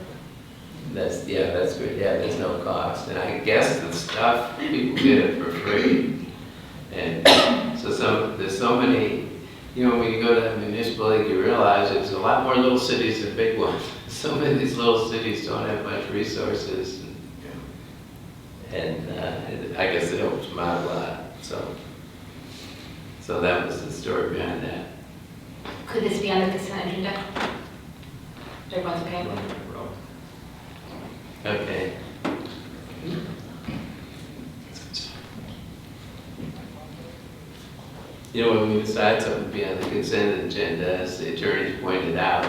Speaker 3: that's good. Yeah, there's no cost. And I guess the stuff, people get it for free. And so there's so many, you know, when you go to the municipal league, you realize there's a lot more little cities than big ones. So many of these little cities don't have much resources. And I guess it helps them out a lot. So that was the story behind that.
Speaker 5: Could this be on the consent agenda? Everyone's okay?
Speaker 3: Okay. You know, when we decide something to be on the consent agenda, as the attorneys pointed out,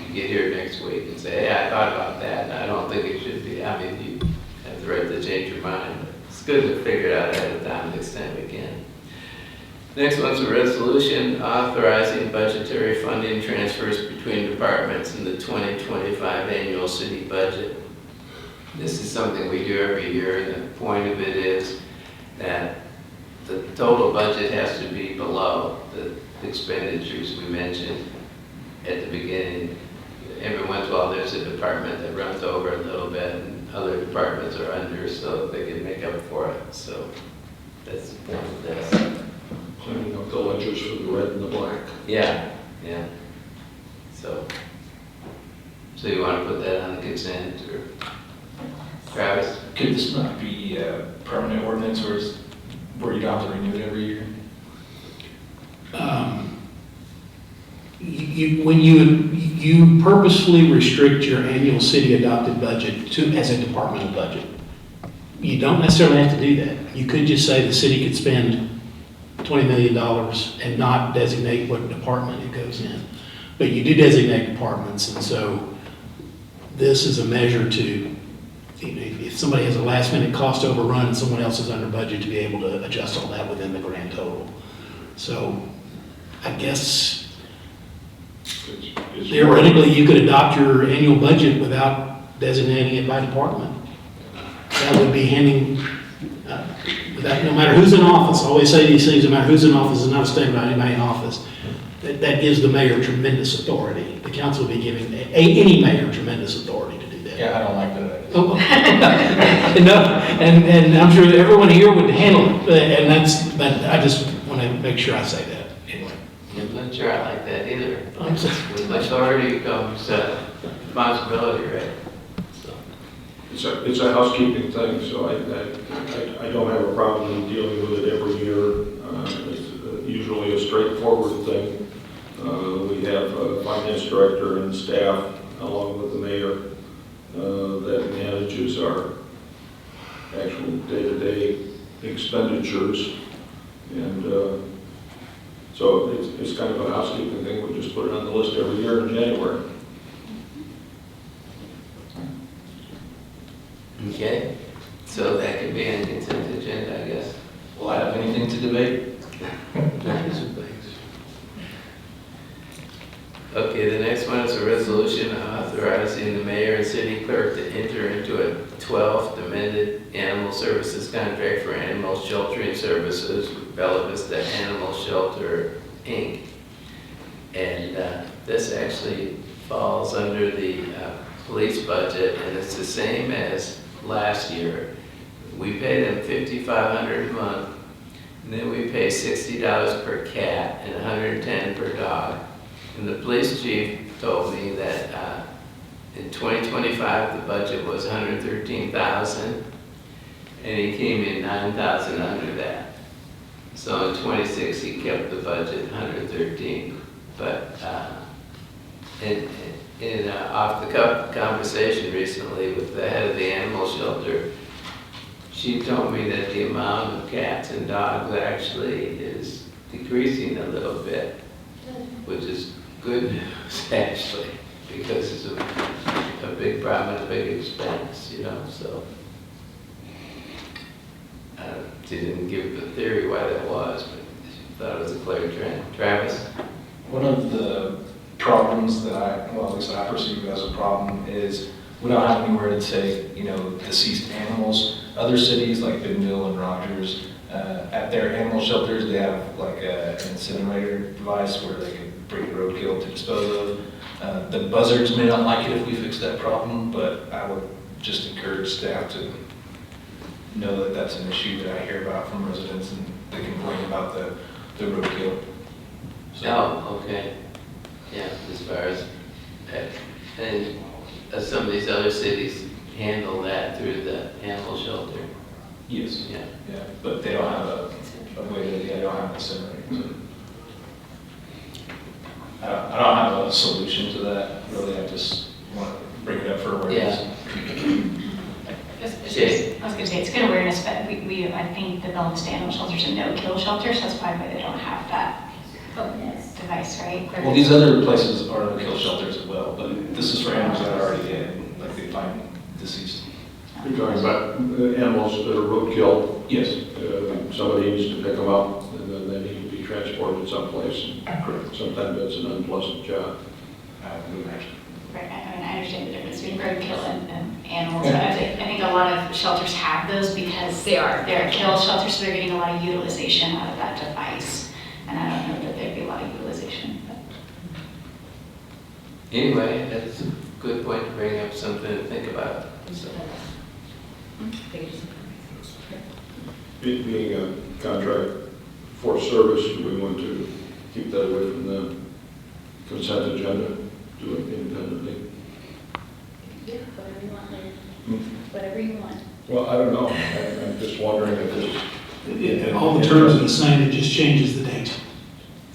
Speaker 3: we get here next week and say, hey, I thought about that, and I don't think it should be. I mean, you have the right to change your mind, but it's good to figure it out ahead of time next time we can. Next one's a resolution authorizing budgetary funding transfers between departments in the 2025 annual city budget. This is something we do every year, and the point of it is that the total budget has to be below the expenditures we mentioned at the beginning. Every once in a while, there's a department that runs over a little bit, and other departments are under, so they can make up for it. So that's the point of this.
Speaker 1: Cleaning up the ledgers for the red and the black.
Speaker 3: Yeah. So you want to put that on the consent, or Travis?
Speaker 8: Could this not be a permanent ordinance, or where you don't have to renew it every year?
Speaker 4: When you purposefully restrict your annual city adopted budget as a departmental budget, you don't necessarily have to do that. You could just say the city could spend $20 million and not designate what department it goes in. But you do designate departments, and so this is a measure to, if somebody has a last minute cost overrun and someone else is under budget, to be able to adjust all that within the grand total. So I guess theoretically you could adopt your annual budget without designating it by department. That would be handing, no matter who's in office, I always say these things, no matter who's in office, is not a statement about anybody in office. That gives the mayor tremendous authority. The council would be giving any mayor tremendous authority to do that.
Speaker 8: Yeah, I don't like that.
Speaker 4: Oh. No, and I'm sure everyone here would handle it, but I just want to make sure I say that anyway.
Speaker 3: I'm not sure I like that either. With authority comes responsibility, right?
Speaker 1: It's a housekeeping thing, so I don't have a problem in dealing with it every year. It's usually a straightforward thing. We have a finance director and staff, along with the mayor, that manages our actual day-to-day expenditures. And so it's kind of a housekeeping thing. We just put it on the list every year in January.
Speaker 3: Okay, so that could be on consent agenda, I guess.
Speaker 8: Will I have anything to debate?
Speaker 3: Okay, the next one is a resolution authorizing the mayor and city clerk to enter into a 12th amended animal services contract for animal sheltering services with Bella Vista Animal Shelter, Inc. And this actually falls under the police budget, and it's the same as last year. We pay them $5,500 a month, and then we pay $60 per cat and $110 per dog. And the police chief told me that in 2025, the budget was $113,000, and he came in $9,000 under that. So in 26, he kept the budget $113. But in off-the-cuff conversation recently with the head of the animal shelter, she told me that the amount of cats and dogs actually is decreasing a little bit, which is good news, actually, because it's a big problem, a big expense, you know, so. She didn't give the theory why that was, but she thought it was a clear trend. Travis?
Speaker 8: One of the problems that at least I perceive as a problem is we don't have anywhere to take, deceased animals. Other cities like Bentonville and Rogers, at their animal shelters, they have like an incinerator device where they can bring roadkill to dispose of. The buzzards may not like it if we fix that problem, but I would just encourage staff to know that that's an issue that I hear about from residents, and they complain about the roadkill.
Speaker 3: Oh, okay. Yeah, as far as, and some of these other cities handle that through the animal shelter.
Speaker 8: Yes.
Speaker 3: Yeah.
Speaker 8: Yeah, but they don't have a way to, they don't have an incinerator. So. I don't have a solution to that, really. I just want to bring it up for awareness.
Speaker 9: I was going to say, it's good awareness, but I think the Bella Vista Animal Shelters are no-kill shelters, that's probably why they don't have that device, right?
Speaker 8: Well, these other places are no-kill shelters as well, but this is for animals that are already dead, like they find deceased.
Speaker 1: You're talking about animals that are roadkill.
Speaker 8: Yes.
Speaker 1: Somebody needs to pick them up, and then they need to be transported someplace. Correct. Sometimes that's an unpleasant job.
Speaker 8: I would imagine.
Speaker 9: Right, I mean, I understand the difference between roadkill and animals, but I think a lot of shelters have those because they're kill shelters, so they're getting a lot of utilization out of that device. And I don't know that there'd be a lot of utilization, but.
Speaker 3: Anyway, that's a good point to bring up, something to think about. So.
Speaker 1: Being a contract for service, do we want to keep that away from the consent agenda, do it independently?
Speaker 6: Yeah, whatever you want, Larry. Whatever you want.
Speaker 1: Well, I don't know. I'm just wondering if it's...
Speaker 4: All the terms are the same, it just changes the date.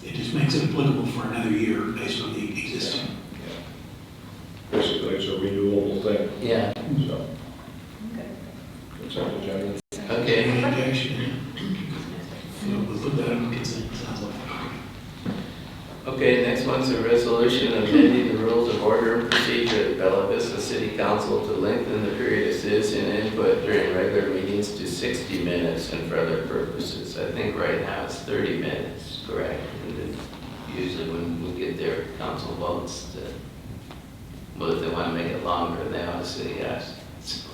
Speaker 4: It just makes it applicable for another year based on the existing.
Speaker 1: Yeah. Basically, it's a renewable thing.
Speaker 3: Yeah.
Speaker 1: So, consent agenda.
Speaker 3: Okay.
Speaker 4: Any objection? We'll put that on consent, sounds like.
Speaker 3: Okay, next one's a resolution amending the rules of order and procedure of Bella Vista City Council to lengthen the period of citizen input during regular meetings to 60 minutes and for other purposes. I think right now it's 30 minutes, correct? And then usually when we get their council votes, well, if they want to make it longer, they obviously yes. So,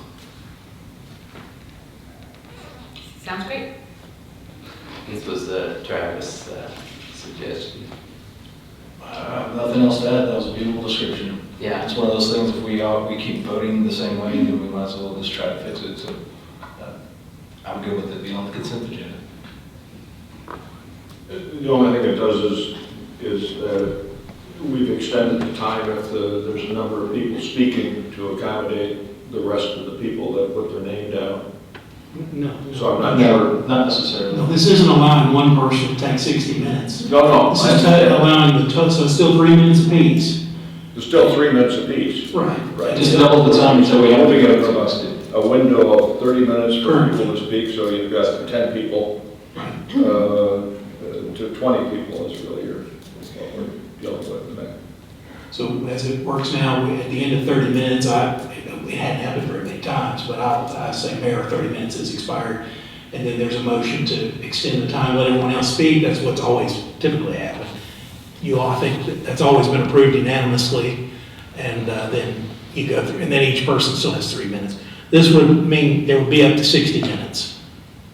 Speaker 5: Sounds great.
Speaker 3: this was Travis' suggestion.
Speaker 8: Nothing else to add. That was a beautiful description.
Speaker 3: Yeah.
Speaker 8: It's one of those things, if we keep voting the same way, then we might as well just try to fix it. So I'm good with it being on the consent agenda.
Speaker 1: The only thing it does is that we've extended the time if there's a number of people speaking to accommodate the rest of the people that put their name down.
Speaker 4: No.
Speaker 1: So I'm not sure.
Speaker 8: Not necessarily.
Speaker 4: No, this isn't allowing one person to take 60 minutes.
Speaker 1: No.
Speaker 4: This is allowing so it's still 3 minutes apiece.
Speaker 1: There's still 3 minutes apiece.
Speaker 4: Right.
Speaker 8: Just double the time until we have to get
Speaker 1: a window of 30 minutes for people to speak, so you've got 10 people.
Speaker 4: Right.
Speaker 1: to 20 people is really what we're dealing with today.
Speaker 4: So as it works now, at the end of 30 minutes, it hadn't happened very many times, but I say, Mayor, 30 minutes has expired. And then there's a motion to extend the time, let everyone else speak. That's what's always typically happened. You all, I think that's always been approved unanimously. And then you go through, and then each person still has 3 minutes. This would mean there would be up to 60 minutes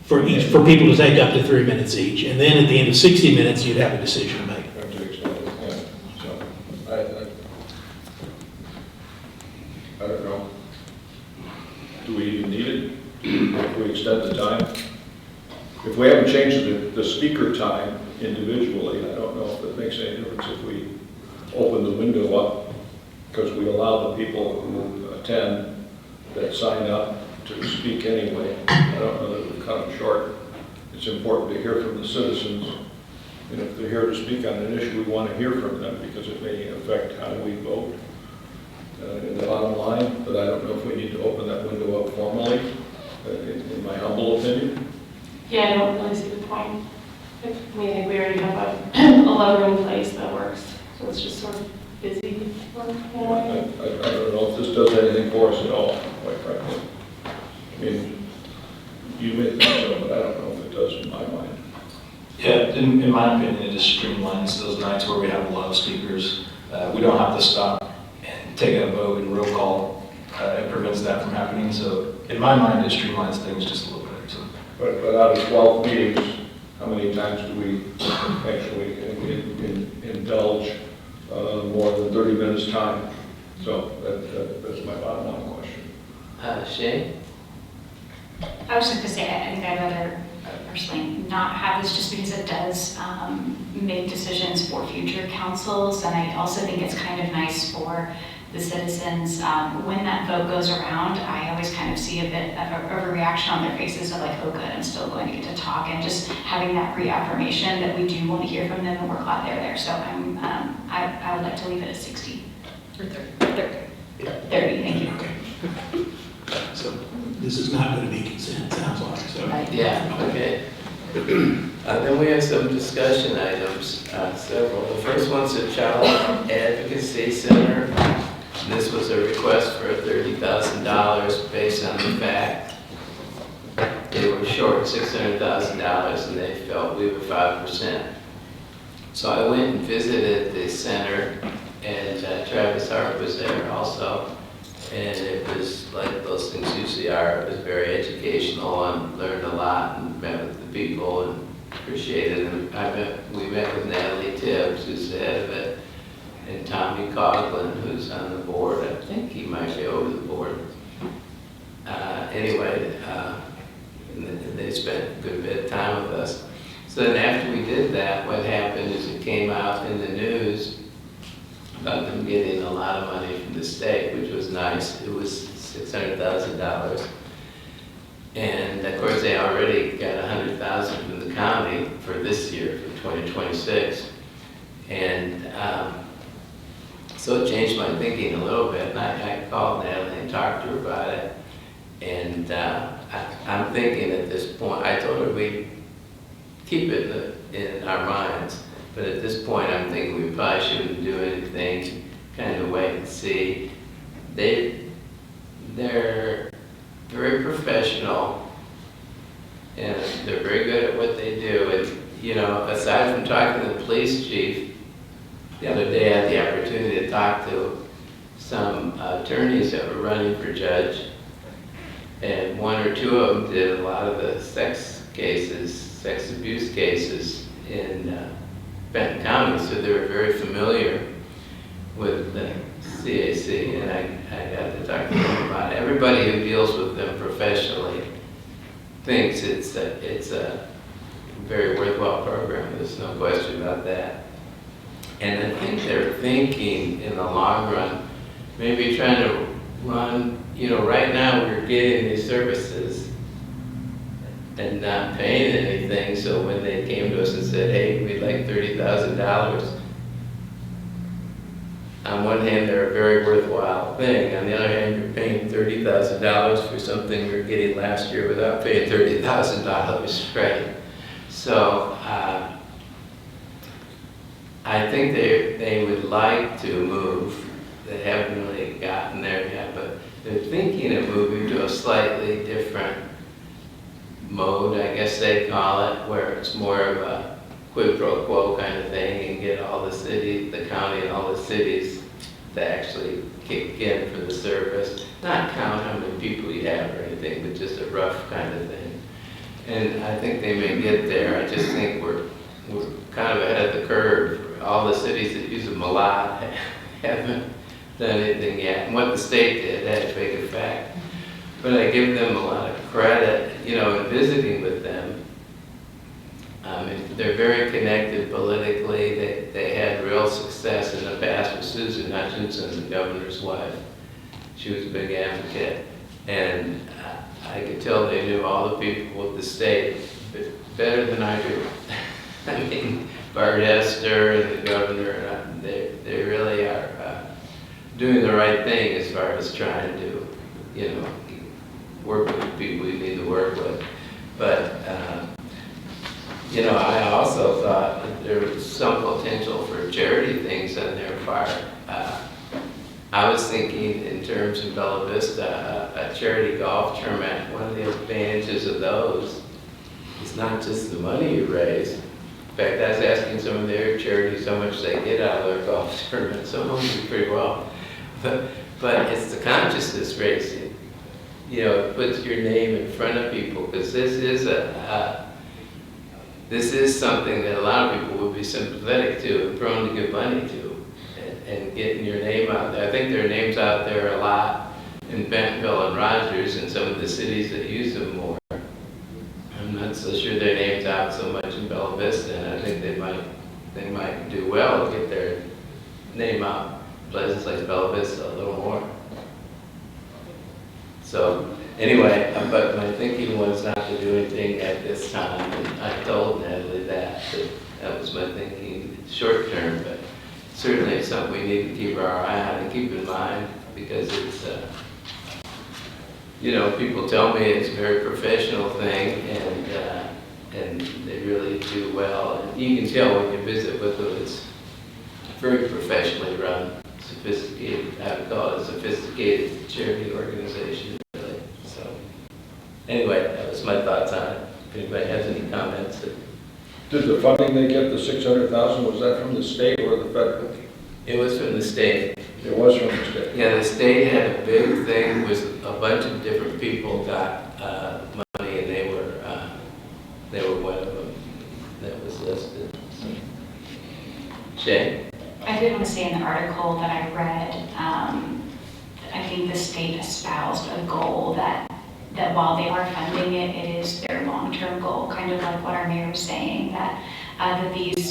Speaker 4: for people to take up to 3 minutes each. And then at the end of 60 minutes, you'd have a decision to make.
Speaker 1: I don't know. Do we even need it? If we extend the time? If we haven't changed the speaker time individually, I don't know if it makes any difference if we open the window up, because we allow the people who attend that sign up to speak anyway. I don't know that we cut them short. It's important to hear from the citizens. And if they're here to speak on an issue, we want to hear from them because it may affect how we vote in the bottom line. But I don't know if we need to open that window up formally, in my humble opinion.
Speaker 10: Yeah, I don't really see the point. I mean, I think we already have a lever in place that works, so it's just sort of busy work.
Speaker 1: I don't know if this does anything for us at all, quite frankly. I mean, you may think so, but I don't know if it does in my mind.
Speaker 8: Yeah, in my opinion, it just streamlines those nights where we have a lot of speakers. We don't have to stop and take a vote and roll call. It prevents that from happening. So in my mind, it streamlines things just a little bit. So.
Speaker 1: But out of 12 meetings, how many times do we actually indulge more than 30 minutes time? So that's my bottom line question.
Speaker 3: Shane?
Speaker 9: I was just going to say, I think I'd rather personally not have this just because it does make decisions for future councils. And I also think it's kind of nice for the citizens. When that vote goes around, I always kind of see a bit of a reaction on their faces of like, oh good, I'm still going to get to talk. And just having that reaffirmation that we do want to hear from them and we're glad they're there. So I would like to leave it at 60. Or 30. 30, thank you.
Speaker 4: Okay. So this is not going to be consent, sounds like. So.
Speaker 3: Yeah, okay. Then we have some discussion items, several. The first one's the Child Advocacy Center. This was a request for $30,000 based on the fact they were short $600,000 and they felt we were 5%. So I went and visited the center, and Travis Hart was there also. And it was like those things usually are. It was very educational and learned a lot and met with the people and appreciated it. We met with Natalie Tibbs, who's the head of it, and Tommy Coughlin, who's on the board. I think he might be over the board. Anyway, they spent a good bit of time with us. So then after we did that, what happened is it came out in the news about them getting a lot of money from the state, which was nice. It was $600,000. And of course, they already got $100,000 from the county for this year, for 2026. And so it changed my thinking a little bit. And I called Natalie and talked to her about it. And I'm thinking at this point, I told her we'd keep it in our minds. But at this point, I'm thinking we probably shouldn't do anything, kind of wait and see. They're very professional, and they're very good at what they do. And, you know, aside from talking to the police chief, the other day I had the opportunity to talk to some attorneys that were running for judge, and one or two of them did a lot of the sex abuse cases in Benton County, so they were very familiar with the CAC, and I got to talk to them about it. Everybody who deals with them professionally thinks it's a very worthwhile program. There's no question about that. And I think they're thinking in the long run, maybe trying to run, you know, right now we're getting these services and not paying anything. So when they came to us and said, hey, we'd like $30,000, on one hand, they're a very worthwhile thing. On the other hand, you're paying $30,000 for something we were getting last year without paying $30,000, right? So I think they would like to move. They haven't really gotten there yet, but they're thinking of moving to a slightly different mode, I guess they call it, where it's more of a quid pro quo kind of thing and get all the cities, the county and all the cities to actually kick in for the service. Not count how many people you have or anything, but just a rough kind of thing. And I think they may get there. I just think we're kind of ahead of the curve. All the cities that use them a lot haven't done anything yet. And what the state did had a big effect. But I give them a lot of credit, you know, in visiting with them. They're very connected politically. They had real success in the past with Susan Hutchinson, the governor's wife. She was a big advocate. And I could tell they knew all the people with the state better than I do. I mean, Bart Hester and the governor, they really are doing the right thing as far as trying to, you know, work with the people we need to work with. But, you know, I also thought that there was some potential for charity things on their part. I was thinking in terms of Bella Vista, a charity golf tournament. One of the advantages of those is not just the money you raise. In fact, I was asking some of their charities how much they get out of their golf tournament. Some of them do pretty well. But it's the consciousness raising. You know, it puts your name in front of people, because this is something that a lot of people would be sympathetic to and prone to give money to. And getting your name out there. I think their name's out there a lot in Bentonville and Rogers and some of the cities that use them more. I'm not so sure their name's out so much in Bella Vista, and I think they might do well to get their name out places like Bella Vista a little more. So anyway, but my thinking was not to do anything at this time, and I told Natalie that was my thinking short term, but certainly it's something we need to keep our eye on and keep in mind, because it's, you know, people tell me it's a very professional thing, and they really do well. And you can tell when you visit with them, it's very professionally run, sophisticated, I would call it a sophisticated charity organization, really. So anyway, that was my thoughts on it. If anybody has any comments.
Speaker 1: Did the funding they get, the 600,000, was that from the state or the federal?
Speaker 3: It was from the state.
Speaker 1: It was from the state.
Speaker 3: Yeah, the state had a big thing with a bunch of different people got money, and they were one of them that was listed. So. Shay?
Speaker 9: I did want to say in the article that I read, I think the state espoused a goal that while they are funding it, it is their long-term goal, kind of like what our mayor was saying, that these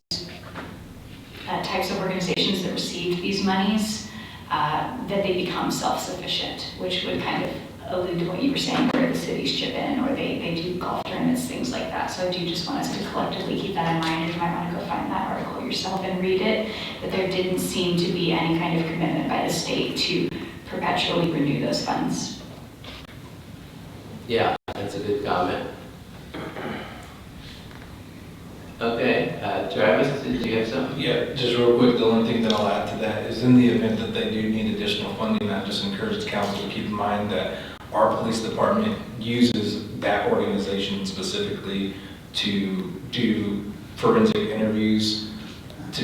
Speaker 9: types of organizations that receive these monies, that they become self-sufficient, which would kind of allude to what you were saying, where the cities chip in, or they do golf tournaments, things like that. So I do just want us to collectively keep that in mind, and you might want to go find that article yourself and read it, that there didn't seem to be any kind of commitment by the state to perpetually renew those funds.
Speaker 3: Yeah, that's a good comment. Okay, Travis, did you have something?
Speaker 8: Yeah, just real quick, the only thing that I'll add to that is in the event that they do need additional funding, I just encourage the council to keep in mind that our police department uses that organization specifically to do forensic interviews, to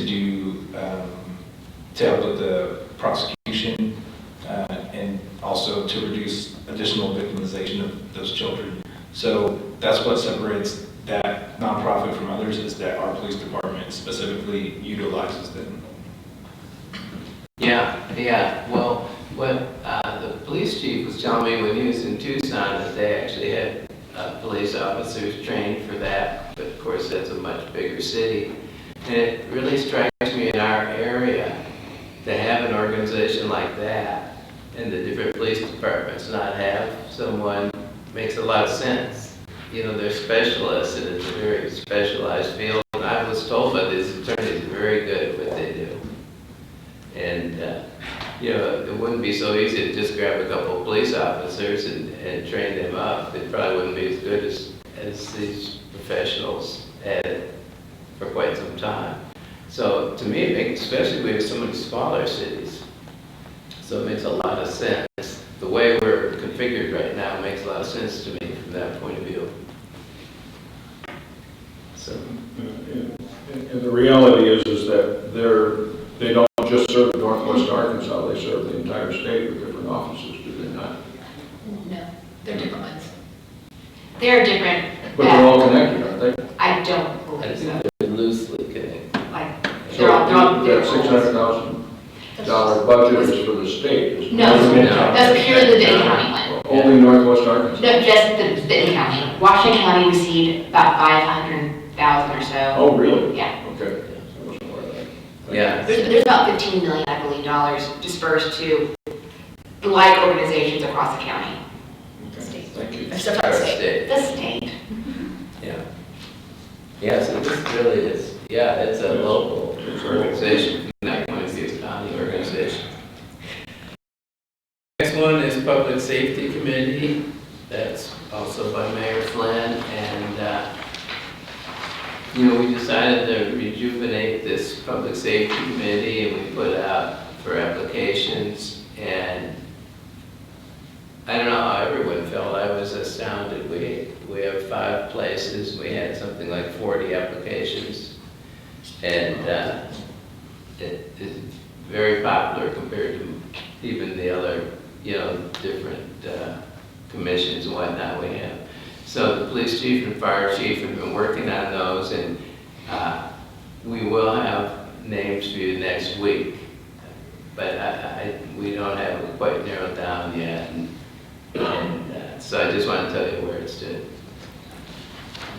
Speaker 8: help with the prosecution, and also to reduce additional victimization of those children. So that's what separates that nonprofit from others, is that our police department specifically utilizes them.
Speaker 3: Yeah. Well, what the police chief was telling me when he was in Tucson, that they actually had police officers trained for that, but of course that's a much bigger city. And it really strikes me in our area to have an organization like that and the different police departments not have someone makes a lot of sense. You know, they're specialists, and it's a very specialized field. And I was told by these attorneys they're very good at what they do. And, you know, it wouldn't be so easy to just grab a couple of police officers and train them up. They probably wouldn't be as good as these professionals at it for quite some time. So to me, it makes, especially we have so many smaller cities, so it makes a lot of sense. The way we're configured right now makes a lot of sense to me from that point of view. So,
Speaker 1: And the reality is that they don't just serve Northwest Arkansas, they serve the entire state with different offices, do they not?
Speaker 5: No, they're different ones. They're different.
Speaker 1: But they're all connected, aren't they?
Speaker 5: I don't
Speaker 3: I
Speaker 5: believe so.
Speaker 3: think they're loosely connected.
Speaker 5: Like,
Speaker 1: So
Speaker 5: they're all
Speaker 1: that
Speaker 5: different ones.
Speaker 1: $600,000 budget is for the state? isn't it?
Speaker 5: No,
Speaker 3: No.
Speaker 5: that's purely the Benton County one.
Speaker 1: Only Northwest Arkansas?
Speaker 5: No, just the Benton County. Washington County received about 500,000 or so.
Speaker 1: Oh, really?
Speaker 5: Yeah.
Speaker 1: Okay. I wasn't aware of that.
Speaker 3: Yeah.
Speaker 5: There's about 15 million, I believe, dollars dispersed to the like organizations across the county.
Speaker 1: Okay. Thank you.
Speaker 5: Or sorry,
Speaker 3: Our
Speaker 5: the
Speaker 3: state.
Speaker 5: state. The state.
Speaker 3: Yeah. Yeah, so this really is, yeah, it's a local organization, from that point of view, it's a county organization. Next one is Public Safety Committee. That's also by Mayor Flynn. And, we decided to rejuvenate this Public Safety Committee, and we put out for applications. And I don't know how everyone felt. I was astounded. We have 5 places. We had something like 40 applications. And it is very popular compared to even the other, different commissions and whatnot we have. So the police chief and fire chief have been working on those, and we will have names for you next week. But we don't have it quite narrowed down yet. And so I just want to tell you where it stood.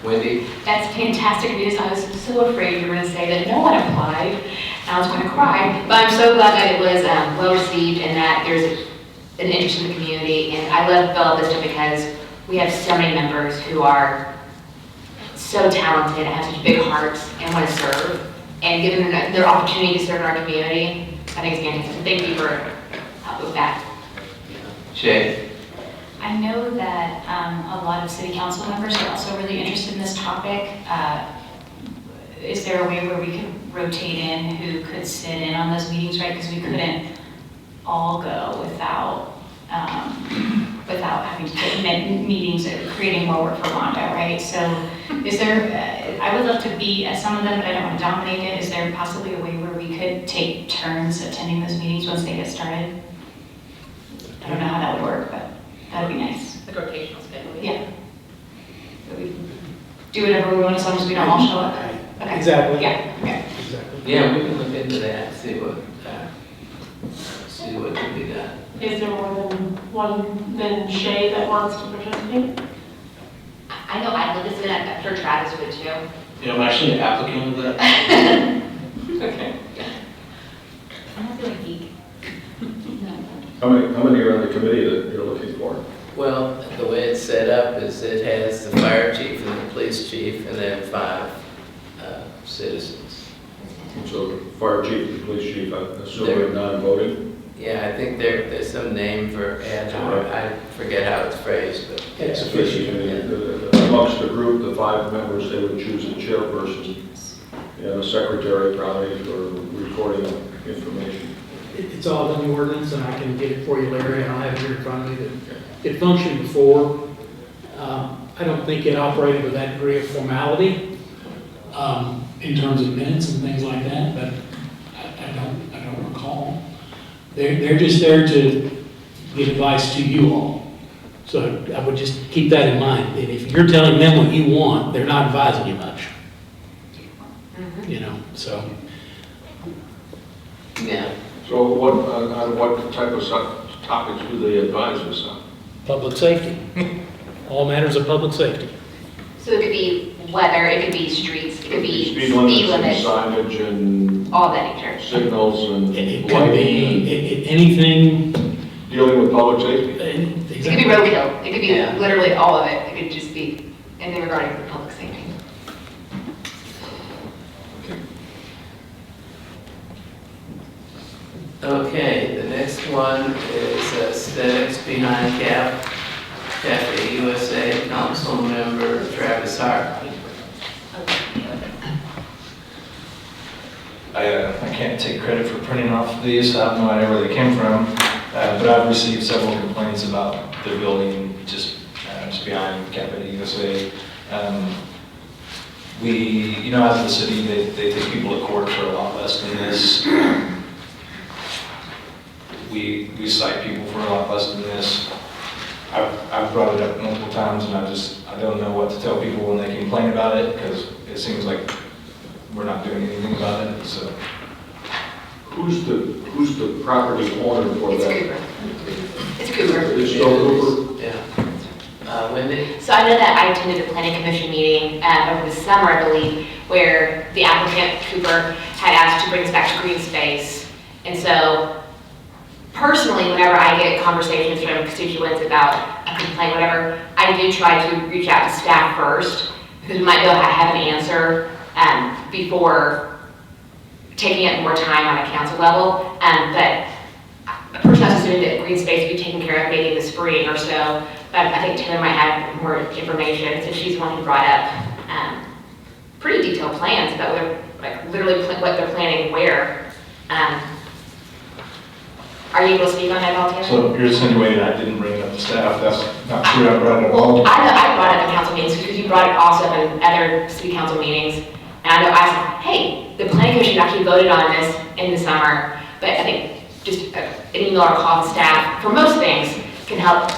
Speaker 3: Wendy?
Speaker 9: That's fantastic news. I was so afraid you were going to say that no one applied, and I was going to cry.
Speaker 5: But I'm so glad that it was well received and that there's an interest in the community. And I love Bella Vista because we have so many members who are so talented and have such big hearts and want to serve. And given their opportunity to serve in our community, I think it's fantastic. Thank you for helping with that.
Speaker 3: Shay?
Speaker 9: I know that a lot of city council members are also really interested in this topic. Is there a way where we could rotate in who could sit in on those meetings, right? Because we couldn't all go without having to take meetings or creating more work for Wanda, right? So is there, I would love to be at some of them, but I don't want to dominate it. Is there possibly a way where we could take turns attending those meetings once they get started? I don't know how that would work, but that'd be nice.
Speaker 5: The rotational schedule.
Speaker 9: Yeah. So we do whatever we want as long as we don't all show up. Okay.
Speaker 4: Exactly.
Speaker 9: Yeah, okay.
Speaker 4: Exactly.
Speaker 3: Yeah, we can look into that, see what can be done.
Speaker 10: Is there more than one than Shay that wants to participate?
Speaker 5: I know I'd listen to I'm sure Travis would too.
Speaker 8: Yeah, I'm actually an applicant of that.
Speaker 10: Okay.
Speaker 5: I'm not feeling geek.
Speaker 1: How many are on the committee that you're looking for?
Speaker 3: Well, the way it's set up is it has the fire chief and the police chief and then 5 citizens.
Speaker 1: So the fire chief, the police chief, I assume
Speaker 3: They're-
Speaker 1: they're non-voting?
Speaker 3: Yeah, I think there's some name for adjunct, I forget how it's phrased, but.
Speaker 4: Ex
Speaker 3: yeah.
Speaker 4: officio.
Speaker 1: Amongst the group, the 5 members, they would choose a chairperson and a secretary probably for recording of information.
Speaker 4: It's all in the ordinance, and I can get it for you, Larry. I don't have it here in front of me. It functioned before. I don't think it operated with that degree of formality in terms of minutes and things like that, but I don't recall. They're just there to give advice to you all. So I would just keep that in mind. And if you're telling them what you want, they're not advising you much. So.
Speaker 3: Yeah.
Speaker 1: So on what type of topics do they advise us on?
Speaker 4: Public safety. All matters of public safety.
Speaker 5: So it could be weather, it could be streets, it could be
Speaker 1: Speed limits and
Speaker 5: limits,
Speaker 1: signage and
Speaker 5: all that nature.
Speaker 1: signals and
Speaker 4: It could
Speaker 1: lighting
Speaker 4: be anything.
Speaker 1: and dealing with public safety?
Speaker 5: It could be roadkill, it could be literally all of it. It could just be anything regarding public safety.
Speaker 3: Okay, the next one is aesthetics behind Cafe USA, council member Travis Hart.
Speaker 8: I can't take credit for printing off these, I have no idea where they came from, but I've received several complaints about their building just behind Cafe USA. We, as the city, they take people to court for a lot less than this. We cite people for a lot less than this. I've brought it up multiple times, and I don't know what to tell people when they complain about it, because it seems like we're not doing anything about it, so.
Speaker 1: Who's the property owner for
Speaker 5: It's
Speaker 1: that?
Speaker 5: Cooper. It's Cooper.
Speaker 1: It's still Cooper?
Speaker 3: Yeah. Wendy?
Speaker 5: So I know that I attended the planning commission meeting over the summer, I believe, where the applicant, Cooper, had asked to bring us back to green space. And so personally, whenever I get conversations from constituents about a complaint, whatever, I do try to reach out to staff first, because we might be able to have an answer before taking up more time on a council level. But personally, I was assuming that green space would be taken care of maybe in the spring or so. But I think Taylor might have more information, since she's the one who brought up pretty detailed plans about literally what they're planning where. Are you able to speak on that at all, Taylor?
Speaker 8: So you're insinuating I didn't bring it up to staff, that's not true, I brought it up.
Speaker 5: Well, I brought it up in council meetings because you brought it also up in other city council meetings. And I know I said, hey, the planning commission actually voted on this in the summer, but I think just an email or call to staff for most things can help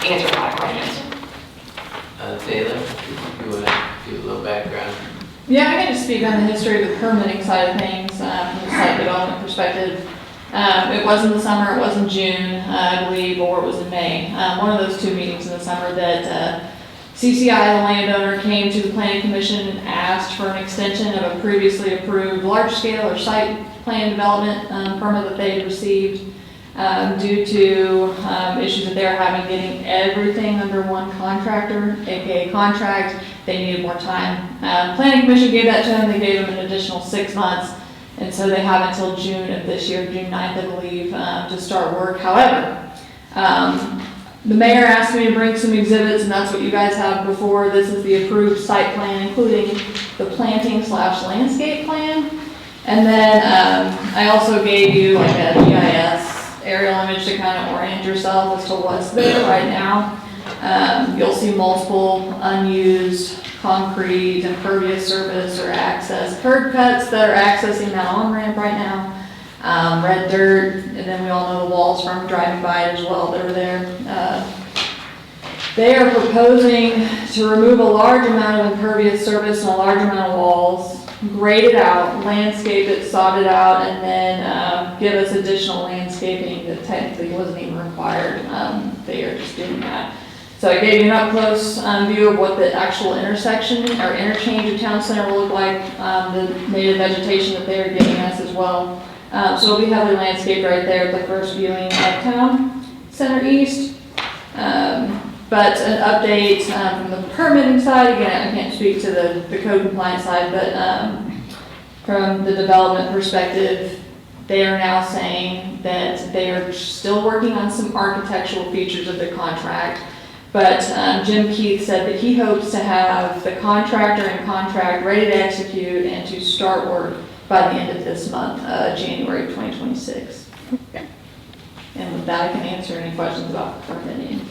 Speaker 5: answer a lot of questions.
Speaker 3: Taylor, you want to give a little background?
Speaker 13: Yeah, I can just speak on the history of the permitting side of things, from the site development perspective. It was in the summer, it was in June, I believe, or it was in May. One of those two meetings in the summer that CCI, the landowner, came to the planning commission and asked for an extension of a previously approved large-scale or site plan development permit that they had received due to issues that they were having getting everything under one contractor, aka contract. They needed more time. Planning commission gave that to them. They gave them an additional 6 months. And so they have until June of this year, June 9th, I believe, to start work. However, the mayor asked me to bring some exhibits, and that's what you guys have before. This is the approved site plan, including the planting/landscape plan. And then I also gave you like a GIS aerial image to kind of orient yourself as to what's there right now. You'll see multiple unused concrete, impervious surface or access curb cuts that are accessing that on-ramp right now. Red dirt, and then we all know the walls from driving by it as well that are there. They are proposing to remove a large amount of impervious surface and a large amount of walls, grade it out, landscape it, sod it out, and then give us additional landscaping that technically wasn't even required. They are just doing that. So I gave you an up-close view of what the actual intersection or interchange of town center will look like, the native vegetation that they're giving us as well. So it'll be heavily landscaped right there at the first viewing of town center east. But an update from the permitting side, again, I can't speak to the code compliance side, but from the development perspective, they are now saying that they are still working on some architectural features of the contract. But Jim Keith said that he hopes to have the contractor and contract ready to execute and to start work by the end of this month, January 2026. Okay. And with that, I can answer any questions about permitting.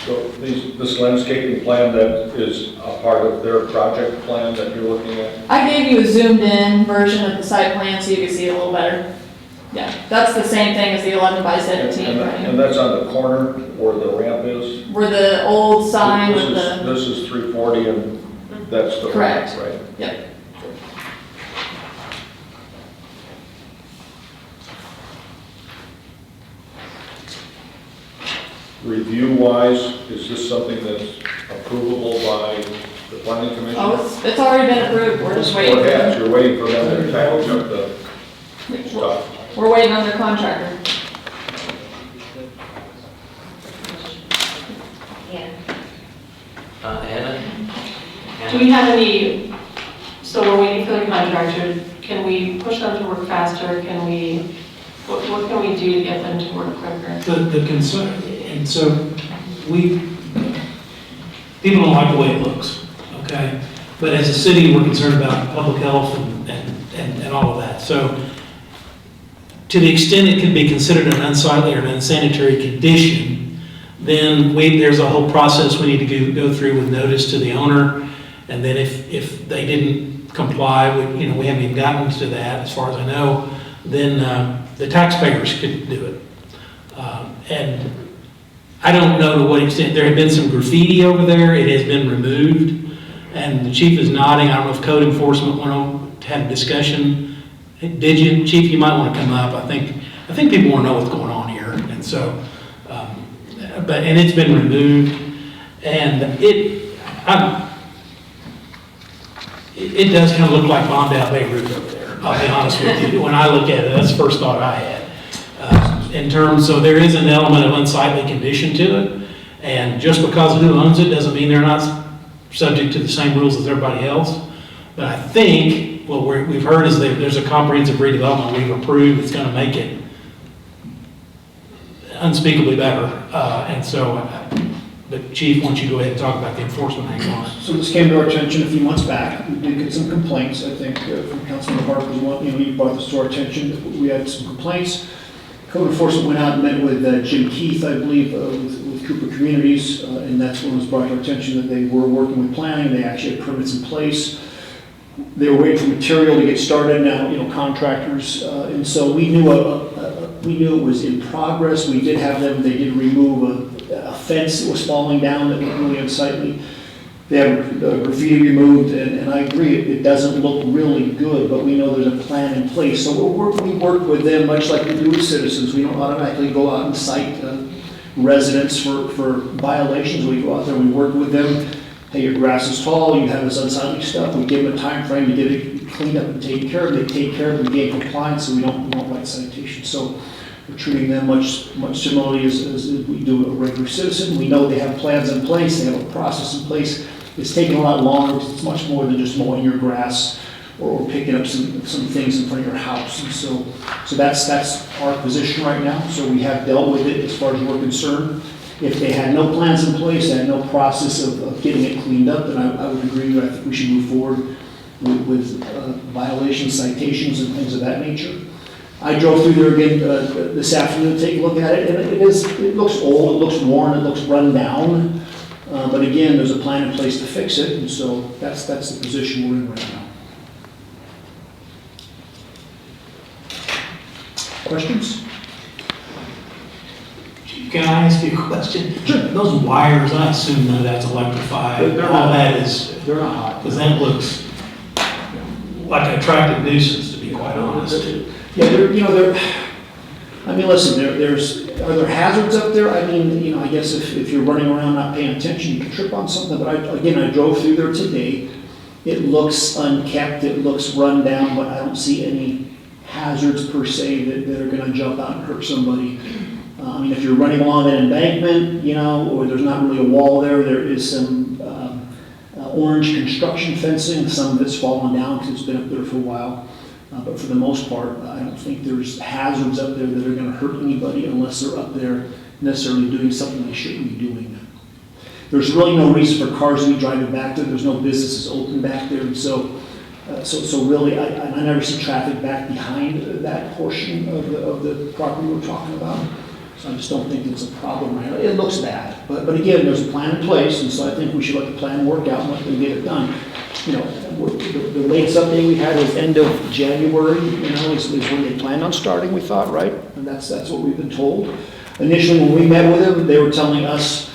Speaker 1: So this landscaping plan that is a part of their project plan that you're looking at?
Speaker 13: I gave you a zoomed in version of the site plan so you can see it a little better. Yeah, that's the same thing as the 11 by 17, right?
Speaker 1: And that's on the corner where the ramp is?
Speaker 13: Where the old sign with the...
Speaker 1: This is 340 and that's the
Speaker 13: Correct.
Speaker 1: ramp, right?
Speaker 13: Yep.
Speaker 1: Review-wise, is this something that's approvable by the planning commission?
Speaker 13: Oh, it's already been approved, we're just waiting.
Speaker 1: Perhaps you're waiting for them to package up the stuff.
Speaker 13: We're waiting on their contractor.
Speaker 5: Yeah.
Speaker 3: Anna?
Speaker 10: Do we have any, so we're waiting for the contractor, can we push them to work faster? Can we, what can we do to get them to work quicker?
Speaker 4: The concern, and so people don't like the way it looks, okay? But as a city, we're concerned about public health and and all of that. So to the extent it can be considered an unsightly or an unsanitary condition, then there's a whole process we need to go through with notice to the owner. And then if they didn't comply, we haven't even gotten to that as far as I know, then the taxpayers could do it. And I don't know to what extent, there had been some graffiti over there, it has been removed, and the chief is nodding. I don't know if code enforcement went on, had a discussion. Did you, chief, you might want to come up. I think people want to know what's going on here, and so, and it's been removed, and it does kind of look like bombed out Beirut over there, I'll be honest with you. When I look at it, that's the first thought I had. So there is an element of unsightly condition to it, and just because of who owns it doesn't mean they're not subject to the same rules as everybody else. But I think what we've heard is that there's a comprehensive redevelopment we've approved that's going to make it unspeakably better. And so, but Chief, why don't you go ahead and talk about the enforcement angle on it?
Speaker 16: So this came to our attention a few months back. We did get some complaints, I think, from Councilman Harper's one. He brought this to our attention. We had some complaints. Code enforcement went out and met with Jim Keith, I believe, with Cooper Communities, and that's when it was brought to our attention that they were working with planning. They actually had permits in place. They were waiting for material to get started now, contractors, and so we knew it was in progress. We did have them, they did remove a fence that was falling down that was really unsightly. They have graffiti removed, and I agree, it doesn't look really good, but we know there's a plan in place. So we work with them much like we do with citizens. We don't automatically go out and cite residents for violations. We go out there, we work with them. Hey, your grass is tall, you have this unsightly stuff. We give them a time frame to get it cleaned up and taken care of. They take care of it, we gain compliance, so we don't write citations. So we're treating them much similarly as we do a regular citizen. We know they have plans in place, they have a process in place. It's taking a lot longer because it's much more than just mowing your grass or picking up some things in front of your house. And so that's our position right now. So we have dealt with it as far as we're concerned. If they had no plans in place, they had no process of getting it cleaned up, then I would agree that I think we should move forward with violations, citations, and things of that nature. I drove through there again this afternoon to take a look at it, and it looks old, it looks worn, it looks run down. But again, there's a plan in place to fix it, and so that's the position we're in right now. Questions?
Speaker 4: Can I ask you a question? Sure. Those wires, I assume none of that's electrified.
Speaker 16: They're
Speaker 4: All
Speaker 16: not.
Speaker 4: that is,
Speaker 16: They're not hot.
Speaker 4: because that looks like an attractive nuisance, to be quite honest.
Speaker 16: Yeah, listen, are there hazards up there? I guess if you're running around not paying attention, you can trip on something, but I drove through there today. It looks unkept, it looks run down, but I don't see any hazards per se that are gonna jump out and hurt somebody. If you're running along that embankment, or there's not really a wall there is some orange construction fencing. Some of it's fallen down because it's been up there for a while. But for the most part, I don't think there's hazards up there that are going to hurt anybody unless they're up there necessarily doing something they shouldn't be doing. There's really no reason for cars to be driving back there. There's no businesses open back there. And so really, I never see traffic back behind that portion of the property we're talking about. So I just don't think it's a problem right now. It looks bad. But again, there's a plan in place, and so I think we should let the plan work out and let them get it done. The latest update we had was end of January, is when they planned on starting, we thought, right? And that's what we've been told. Initially, when we met with them, they were telling us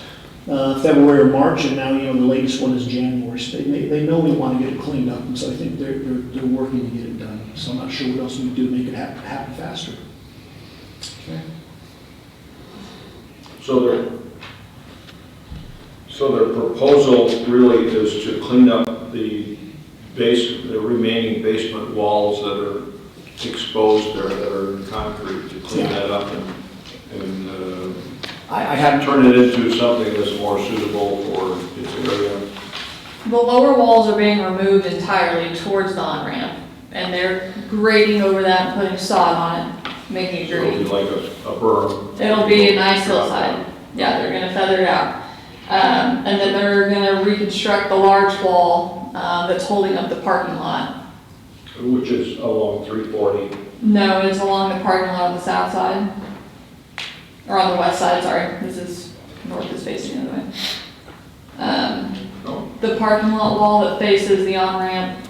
Speaker 16: February or March, and now, the latest one is January. So they know we want to get it cleaned up, and so I think they're working to get it done. So I'm not sure what else we can do to make it happen faster. Okay.
Speaker 1: So their proposal really is to clean up the remaining basement walls that are exposed there, that are in concrete, to clean that up and
Speaker 16: I haven't
Speaker 1: turn it into something that's more suitable for its area.
Speaker 13: The lower walls are being removed entirely towards the on-ramp, and they're grading over that and putting sod on it, making it
Speaker 1: So it'll be
Speaker 13: green.
Speaker 1: like a berm.
Speaker 13: It'll be a nice hillside. Yeah, they're gonna feather it out. And then they're gonna reconstruct the large wall that's holding up the parking lot.
Speaker 1: Which is along 340.
Speaker 13: No, it's along the parking lot on the south side. Or on the west side, sorry. This is, north is facing the other way. The parking lot wall that faces the on-ramp,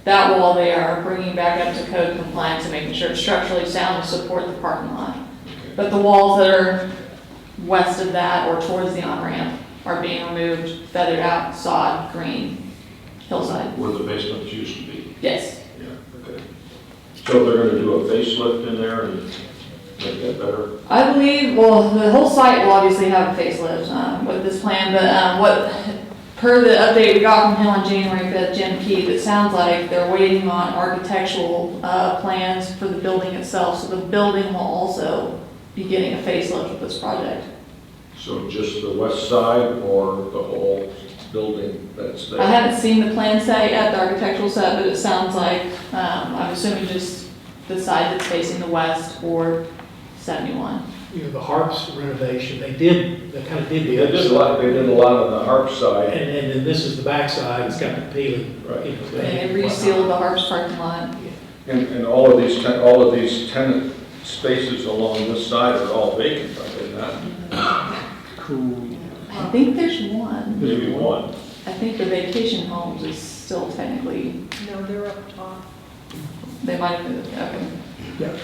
Speaker 13: that wall they are bringing back up to code compliance and making sure it's structurally sound to support the parking lot. But the walls that are west of that or towards the on-ramp are being removed, feathered out, sod, green, hillside.
Speaker 1: Where the basements used to be.
Speaker 13: Yes.
Speaker 1: Yeah, okay. So they're gonna do a facelift in there and make that better?
Speaker 13: I believe, well, the whole site will obviously have a facelift with this plan, but per the update we got from him on January 5th, Jim Keith, it sounds like they're waiting on architectural plans for the building itself, so the building will also be getting a facelift with this project.
Speaker 1: So just the west side or the whole building that's there?
Speaker 13: I haven't seen the plan set yet, the architectural set, but it sounds like, I'm assuming just the side that's facing the west or 71.
Speaker 4: You know, the Harps renovation, they kind of did the
Speaker 1: They
Speaker 4: other
Speaker 1: did a lot, they did a lot on the harp side.
Speaker 4: And then this is the backside, it's got the peeling.
Speaker 1: Right.
Speaker 4: You know,
Speaker 13: And they resealed the Harps parking lot.
Speaker 1: And all of these tenant spaces along this side are all vacant, are they not?
Speaker 4: Cool.
Speaker 13: I think there's one.
Speaker 1: Maybe one.
Speaker 13: I think the vacation homes is still technically,
Speaker 2: No, they're up top.
Speaker 13: they might have moved, okay.
Speaker 16: Yeah.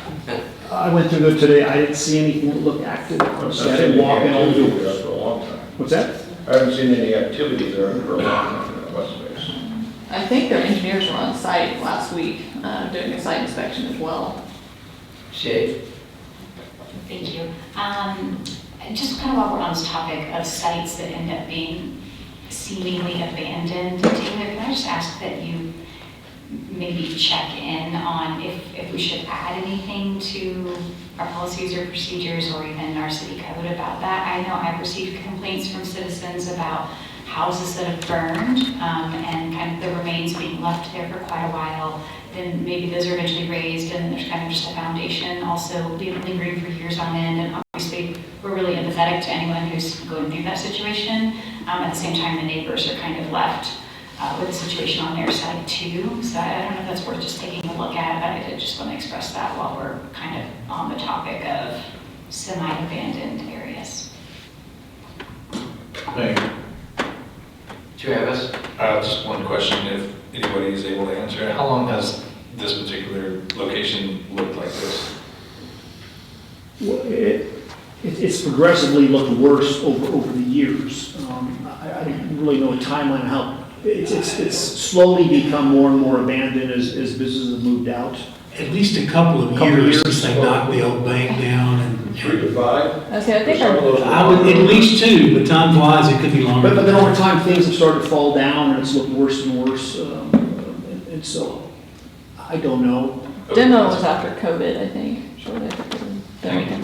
Speaker 16: I went through it today, I didn't see anything that looked active. I didn't walk in all
Speaker 1: Activity
Speaker 16: the
Speaker 1: there for a long time.
Speaker 16: What's that?
Speaker 1: I haven't seen any activity there for a long time in the west space.
Speaker 13: I think their engineers were on site last week, doing a site inspection as well.
Speaker 3: Shay?
Speaker 9: Thank you. Just kind of while we're on this topic of sites that end up being seemingly abandoned, Taylor, can I just ask that you maybe check in on if we should add anything to our policies or procedures or even our city code about that? I know I've received complaints from citizens about houses that have burned and kind of the remains being left there for quite a while. Then maybe those are eventually raised and there's kind of just a foundation also lingering for years on end. And obviously we're really empathetic to anyone who's going through that situation. At the same time, the neighbors are kind of left with a situation on their side too. So I don't know if that's worth just taking a look at, but I did just want to express that while we're kind of on the topic of semi-abandoned areas.
Speaker 8: Mayor,
Speaker 3: Travis?
Speaker 8: just one question, if anybody is able to answer. How long has this particular location looked like this?
Speaker 16: Well, it's progressively looked worse over the years. I don't really know a timeline how, it's slowly become more and more abandoned as businesses have moved out.
Speaker 4: At least a couple of years since they knocked the old bank down and.
Speaker 1: 3 to 5?
Speaker 13: Okay, I think
Speaker 1: Some of those-
Speaker 4: I would, at least 2, but time flies, it could be longer.
Speaker 16: But then over time, things have started to fall down and it's looked worse and worse. And so, I don't know.
Speaker 13: Demo was after COVID, I think, shortly after COVID.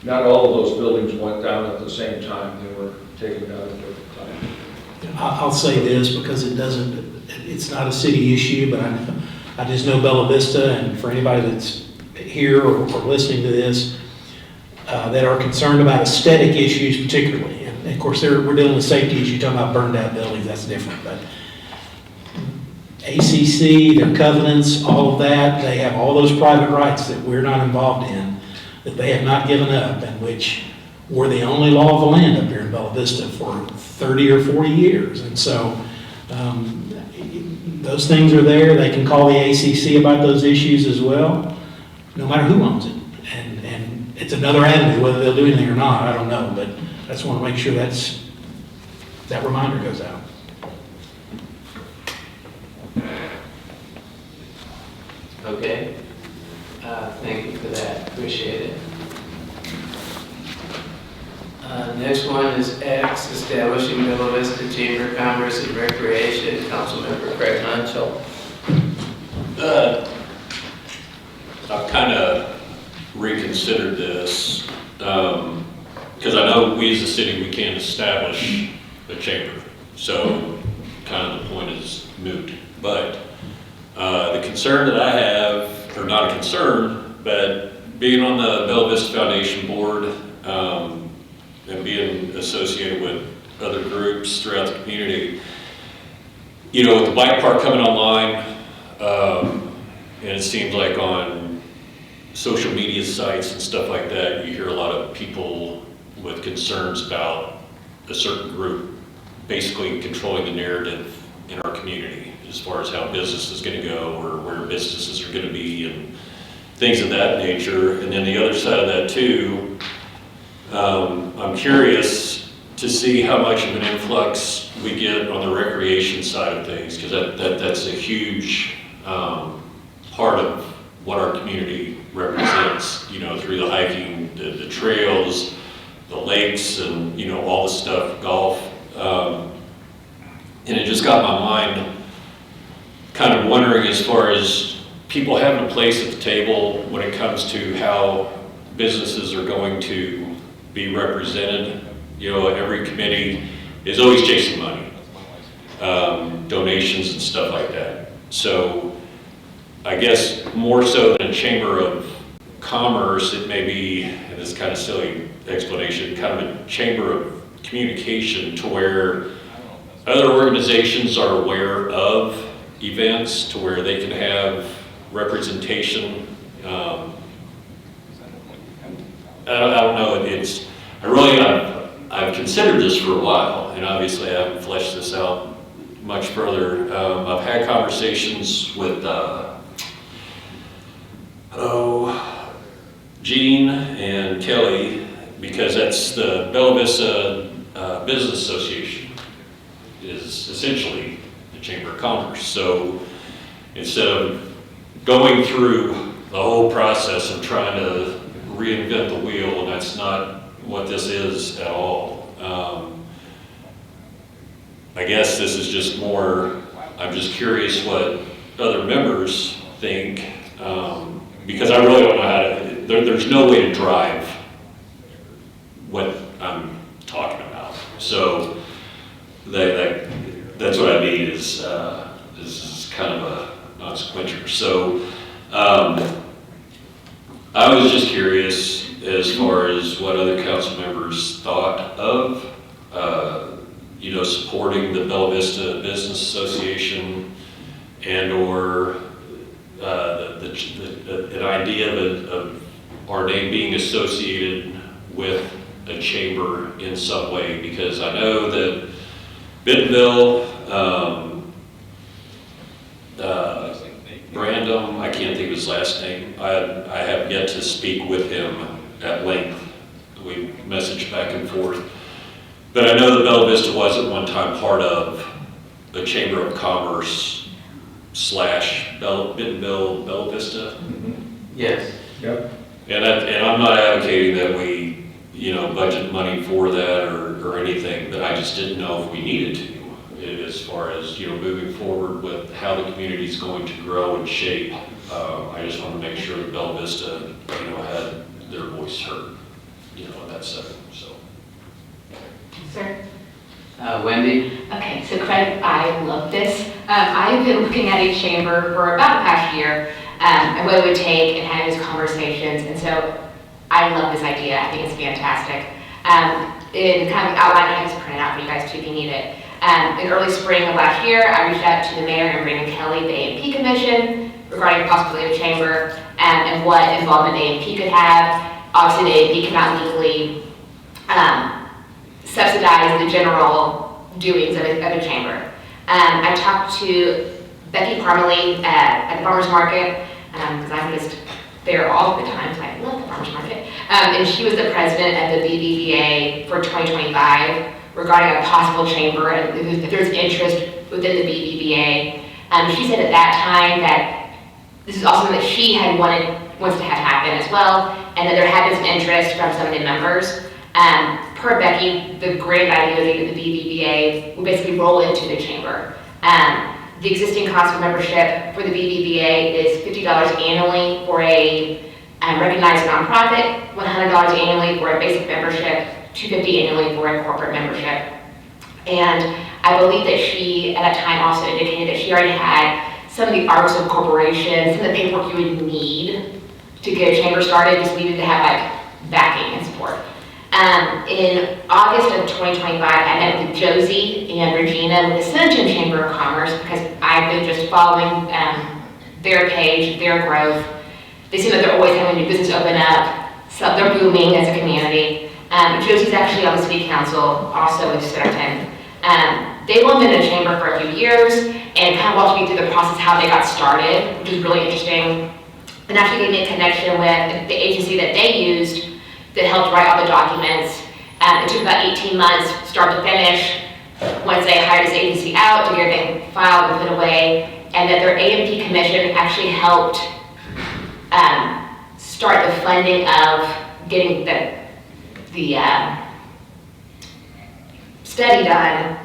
Speaker 1: Not all of those buildings went down at the same time. They were taken down at different times.
Speaker 4: I'll say this because it's not a city issue, but I just know Bella Vista, and for anybody that's here or listening to this, that are concerned about aesthetic issues particularly. And of course, we're dealing with safety issues, talking about burned out buildings, that's different. But ACC, their covenants, all of that, they have all those private rights that we're not involved in, that they have not given up, and which were the only law of the land up here in Bella Vista for 30 or 40 years. And so those things are there. They can call the ACC about those issues as well, no matter who owns it. And it's another avenue, whether they'll do anything or not, I don't know. But I just want to make sure that reminder goes out.
Speaker 3: Okay. Thank you for that. Appreciate it. Next one is X, establishing Bella Vista Chamber of Commerce and Recreation. Councilmember Craig Hunchel.
Speaker 12: I've kind of reconsidered this, because I know we as a city, we can't establish a chamber. So kind of the point is moot. But the concern that I have, or not a concern, but being on the Bella Vista Foundation board, and being associated with other groups throughout the community, you know, with the bike park coming online, And it seems like on social media sites and stuff like that, you hear a lot of people with concerns about a certain group basically controlling the narrative in our community as far as how business is going to go or where businesses are going to be and things of that nature. And then the other side of that too, I'm curious to see how much of an influx we get on the recreation side of things, because that's a huge part of what our community represents, you know, through the hiking, the trails, the lakes, and, you know, all the stuff, golf. And it just got my mind kind of wondering, as far as people having a place at the table when it comes to how businesses are going to be represented. You know, every committee is always chasing money, donations and stuff like that. So I guess more so than a chamber of commerce, it may be, and it's kind of silly explanation, kind of a chamber of communication to where other organizations are aware of events, to where they can have representation. I don't know, I've considered this for a while, and obviously I haven't fleshed this out much further. I've had conversations with Gene and Kelly, because that's the Bella Vista Business Association, is essentially the Chamber of Commerce. So instead of going through the whole process of trying to reinvent the wheel, and that's not what this is at all. I guess this is just more, I'm just curious what other members think, because I really don't know how to, there's no way to drive what I'm talking about. So that's what I mean is kind of a non-sequitur. So I was just curious as far as what other council members thought of, you know, supporting the Bella Vista Business Association, and or an idea of our name being associated with a chamber in some way, because I know that Bentonville, Brandon, I can't think of his last name. I have yet to speak with him at length. We messaged back and forth. But I know that Bella Vista was at one time part of the Chamber of Commerce / Bentonville Bella Vista.
Speaker 3: Mm-hmm. Yes.
Speaker 1: Yep.
Speaker 12: And I'm not advocating that we, you know, budget money for that or anything, but I just didn't know if we needed to, as far as, you know, moving forward with how the community is going to grow and shape. I just want to make sure that Bella Vista, you know, had their voice heard, you know, in that setting. So.
Speaker 5: Sir?
Speaker 3: Wendy?
Speaker 5: Okay, so Craig, I love this. I've been looking at a chamber for about the past year, and what it would take and having these conversations, and so I love this idea. I think it's fantastic. In kind of outline, I have this printed out for you guys too if you need it. In early spring of last year, I reached out to the mayor and Brandon Kelly, the A&P Commission, regarding the possibility of chamber and what involvement the A&P could have. Obviously, the A&P cannot legally subsidize the general doings of a chamber. I talked to Becky Parmalee at the farmer's market, because I'm just there all the time, so I love the farmer's market. And she was the president of the BBVA for 2025 regarding a possible chamber and if there's interest within the BBVA. She said at that time that this is also something that she had wants to have happen as well, and that there had been some interest from some of the members. Per Becky, the grand idea is that the BBVA will basically roll into the chamber. The existing cost of membership for the BBVA is $50 annually for a recognized nonprofit, $100 annually for a basic membership, $250 annually for a corporate membership. And I believe that she, at that time, also indicated that she already had some of the arts of corporations, some of the paperwork you would need to get a chamber started, just needed to have like backing and support. In August of 2025, I met with Josie and Regina with the Centerton Chamber of Commerce because I've been just following their page, their growth. They seem like they're always having new business open up, so they're booming as a community. Josie's actually on the city council, also with Centerton. They've only been in the chamber for a few years, and kind of walked me through the process, how they got started, which is really interesting. And actually gave me a connection with the agency that they used that helped write all the documents. It took about 18 months, start to finish, once they hired this agency out to get everything filed and put away, and that their AMP commission actually helped start the funding of getting the study done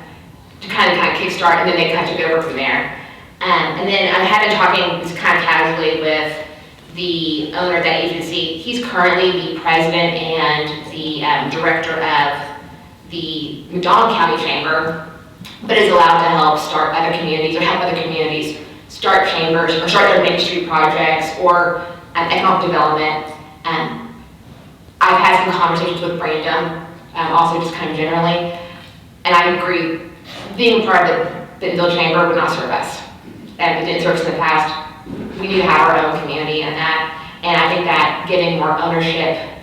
Speaker 5: to kind of kickstart, and then they kind of took it over from there. And then I had been talking just kind of casually with the owner of that agency. He's currently the president and the director of the McDonald County Chamber, but is allowed to help start other communities or help other communities start chambers or start their Main Street projects or economic development. I've had some conversations with Brandon, also just kind of generally, and I agree, being part of the Bentonville Chamber would not serve us. It didn't serve us in the past. We need to have our own community in that, and I think that giving more ownership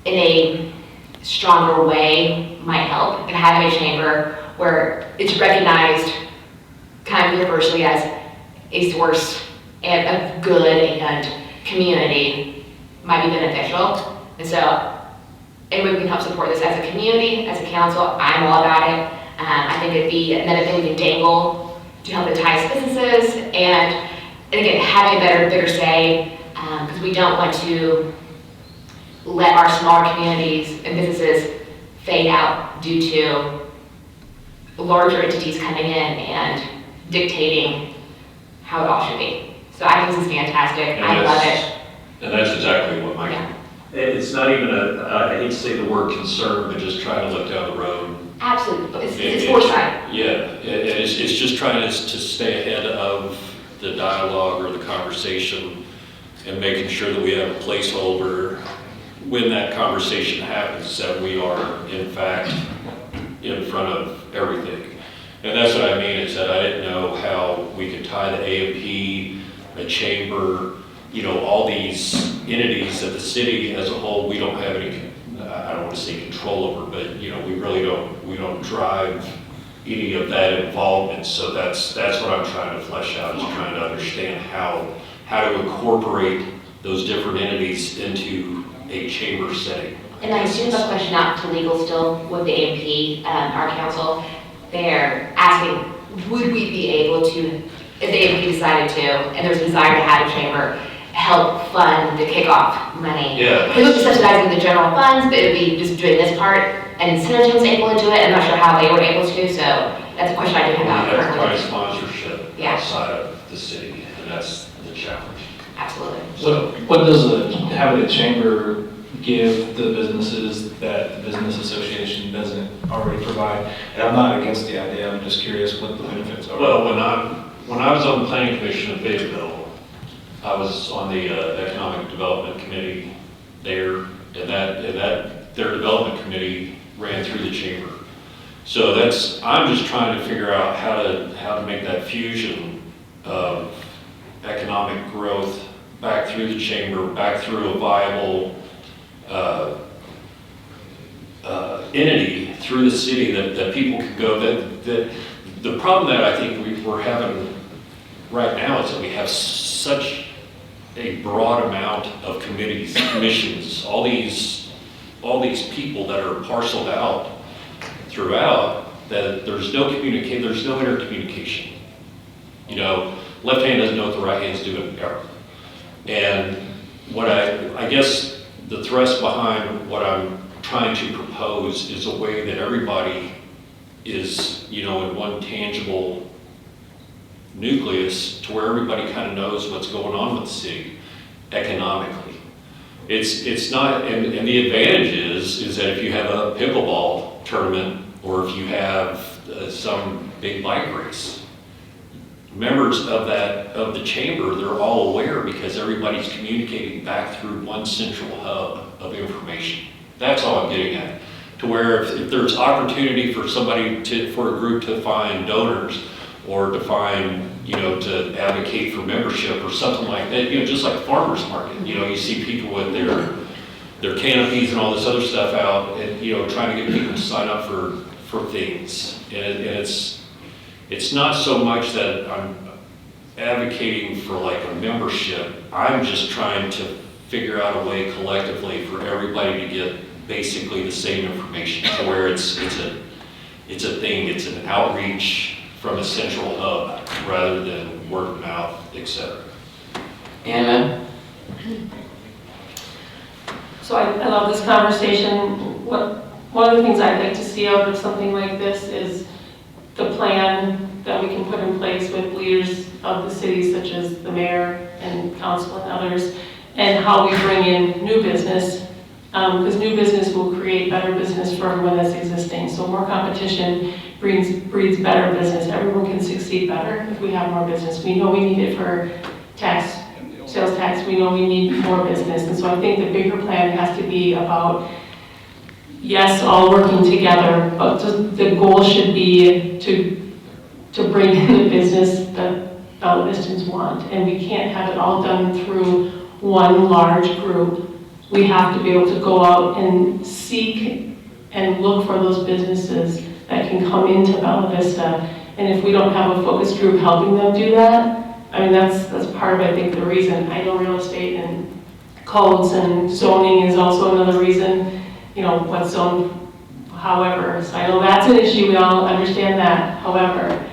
Speaker 5: in a stronger way might help, and having a chamber where it's recognized kind of universally as a source of good and community might be beneficial. And so anyway we can help support this as a community, as a council, I'm all about it. I think it'd be another thing we can dangle to help entice businesses, and again, having a bigger say, because we don't want to let our smaller communities and businesses fade out due to larger entities coming in and dictating how it all should be. So I think this is fantastic. I love it.
Speaker 12: And that's exactly what it's not even I hate to say the word concern, but just trying to look down the road.
Speaker 5: Absolutely, it's foresight.
Speaker 12: Yeah, it's just trying to stay ahead of the dialogue or the conversation and making sure that we have a placeholder when that conversation happens, that we are in fact in front of everything. And that's what I mean, is that I didn't know how we could tie the AMP, the chamber, all these entities that the city as a whole, we don't have any, I don't want to say control over, but we really don't drive any of that involvement. So that's what I'm trying to flesh out, is trying to understand how to incorporate those different entities into a chamber setting.
Speaker 5: And I assume the question out to legal still with the AMP, our council, they're asking, would we be able to, if the AMP decided to, and there's a desire to have a chamber, help fund the kickoff money?
Speaker 12: Yeah.
Speaker 5: It would be subsidizing the general funds, but it would be just doing this part, and Centerton was able to do it. I'm not sure how they were able to, so that's a question I do have out
Speaker 12: We have to
Speaker 5: currently.
Speaker 12: find sponsorship outside of the city, and that's the challenge.
Speaker 5: Absolutely.
Speaker 8: So what does having a chamber give the businesses that the business association doesn't already provide? And I'm not against the idea, I'm just curious what the benefits are.
Speaker 12: Well, when I was on the planning commission of Fayetteville, I was on the economic development committee there, and their development committee ran through the chamber. So I'm just trying to figure out how to make that fusion of economic growth back through the chamber, back through a viable entity through the city that people can go. That the problem that I think we're having right now is that we have such a broad amount of committees, commissions, all these people that are parceled out throughout, that there's no intercommunication. Left hand doesn't know what the right hand's doing ever. And what I guess the thrust behind what I'm trying to propose is a way that everybody is, in one tangible nucleus, to where everybody kind of knows what's going on with the city economically. It's not, and the advantage is that if you have a pickleball tournament, or if you have some big bike race, members of the chamber, they're all aware because everybody's communicating back through one central hub of information. That's all I'm getting at. To where if there's opportunity for for a group to find donors, or to find to advocate for membership or something like that, just like farmer's market. You see people with their canopies and all this other stuff out and, trying to get people to sign up for things. And it's not so much that I'm advocating for like a membership. I'm just trying to figure out a way collectively for everybody to get basically the same information to where it's a thing, it's an outreach from a central hub rather than word of mouth, etc.
Speaker 3: Anna?
Speaker 10: So I love this conversation. One of the things I'd like to see out of something like this is the plan that we can put in place with leaders of the city, such as the mayor and council and others, and how we bring in new business, because new business will create better business for everyone that's existing. So more competition breeds better business. Everyone can succeed better if we have more business. We know we need it for sales tax. We know we need more business. And so I think the bigger plan has to be about, yes, all working together, but the goal should be to bring in the business that Bella Vistans want. And we can't have it all done through one large group. We have to be able to go out and seek and look for those businesses that can come into Bella Vista. And if we don't have a focus group helping them do that, I mean, that's part of, I think, the reason. I know real estate and codes and zoning is also another reason, what zone, however. So I know that's an issue, we all understand that. However,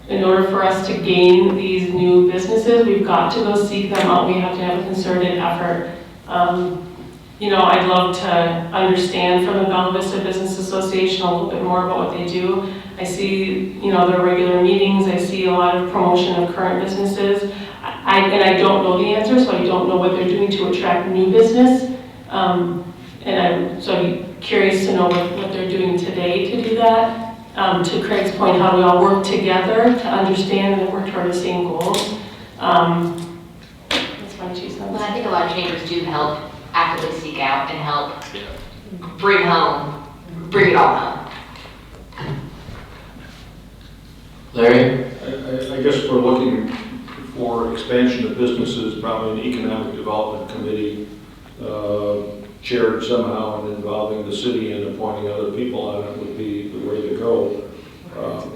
Speaker 10: in order for us to gain these new businesses, we've got to go seek them out. We have to have a concerted effort. I'd love to understand from the Bella Vista Business Association a little bit more about what they do. I see, their regular meetings. I see a lot of promotion of current businesses. And I don't know the answer, so I don't know what they're doing to attract new business. And I'm curious to know what they're doing today to do that. To Craig's point, how do we all work together to understand and work toward the same goals? That's my 2 cents.
Speaker 5: Well, I think a lot of chambers do help actively seek out and help bring it all home.
Speaker 3: Larry?
Speaker 1: I guess we're looking for expansion of businesses, probably an economic development committee chaired somehow and involving the city and appointing other people on it would be the way to go.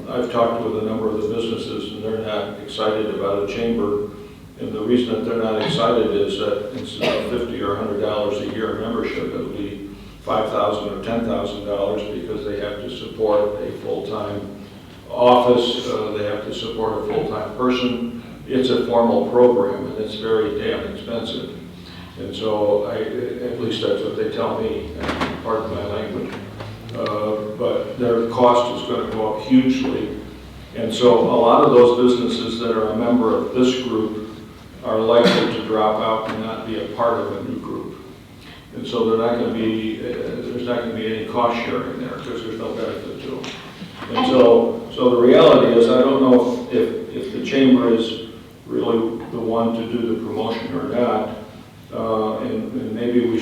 Speaker 1: I've talked with a number of the businesses and they're not excited about a chamber. And the reason that they're not excited is that instead of $50 or $100 a year membership, it'll be $5,000 or $10,000 because they have to support a full-time office, they have to support a full-time person. It's a formal program and it's very damn expensive. And so, at least that's what they tell me, pardon my language. But their cost is going to go up hugely. And so a lot of those businesses that are a member of this group are likely to drop out and not be a part of a new group. And so they're not going to be, there's not going to be any cost sharing there because there's no benefit to them. And so the reality is, I don't know if the chamber is really the one to do the promotion or not. And maybe we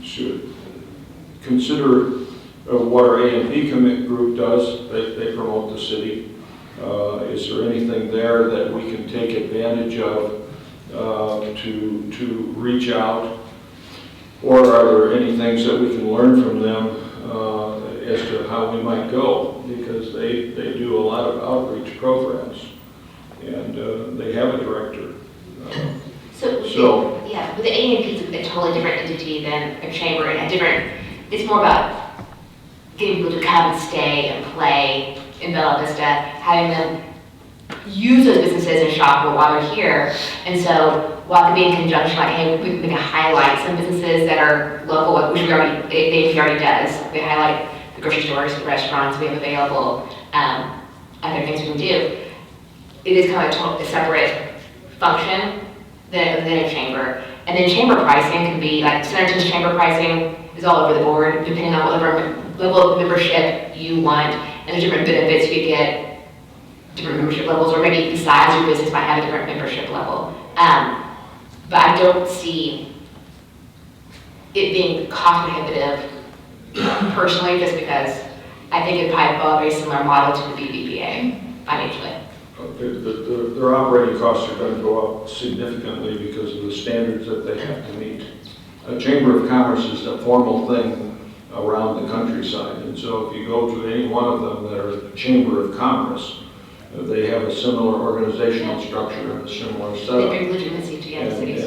Speaker 1: should consider what our A&P commit group does. They promote the city. Is there anything there that we can take advantage of to reach out? Or are there any things that we can learn from them as to how we might go? Because they do a lot of outreach programs and they have a director.
Speaker 5: With the A&P, it's a totally different entity than a chamber and it's more about getting people to come and stay and play in Bella Vista, having them use those businesses and shop while they're here. And so while it could be in conjunction, like, hey, we can highlight some businesses that are local, which AMP already does. We highlight the grocery stores, the restaurants we have available, other things we can do. It is kind of a separate function than a chamber. And then chamber pricing can be, like Centerton's chamber pricing is all over the board, depending on whatever level of membership you want. And there's different benefits you get, different membership levels, or maybe the size of your business might have a different membership level. But I don't see it being cost prohibitive personally, just because I think it'd probably follow a very similar model to the BBPA financially.
Speaker 1: their operating costs are going to go up significantly because of the standards that they have to meet. A Chamber of Commerce is a formal thing around the countryside, and so if you go to any one of them that are a Chamber of Commerce, they have a similar organizational structure and a similar
Speaker 5: They
Speaker 1: setup.
Speaker 5: bring legitimacy to the cities.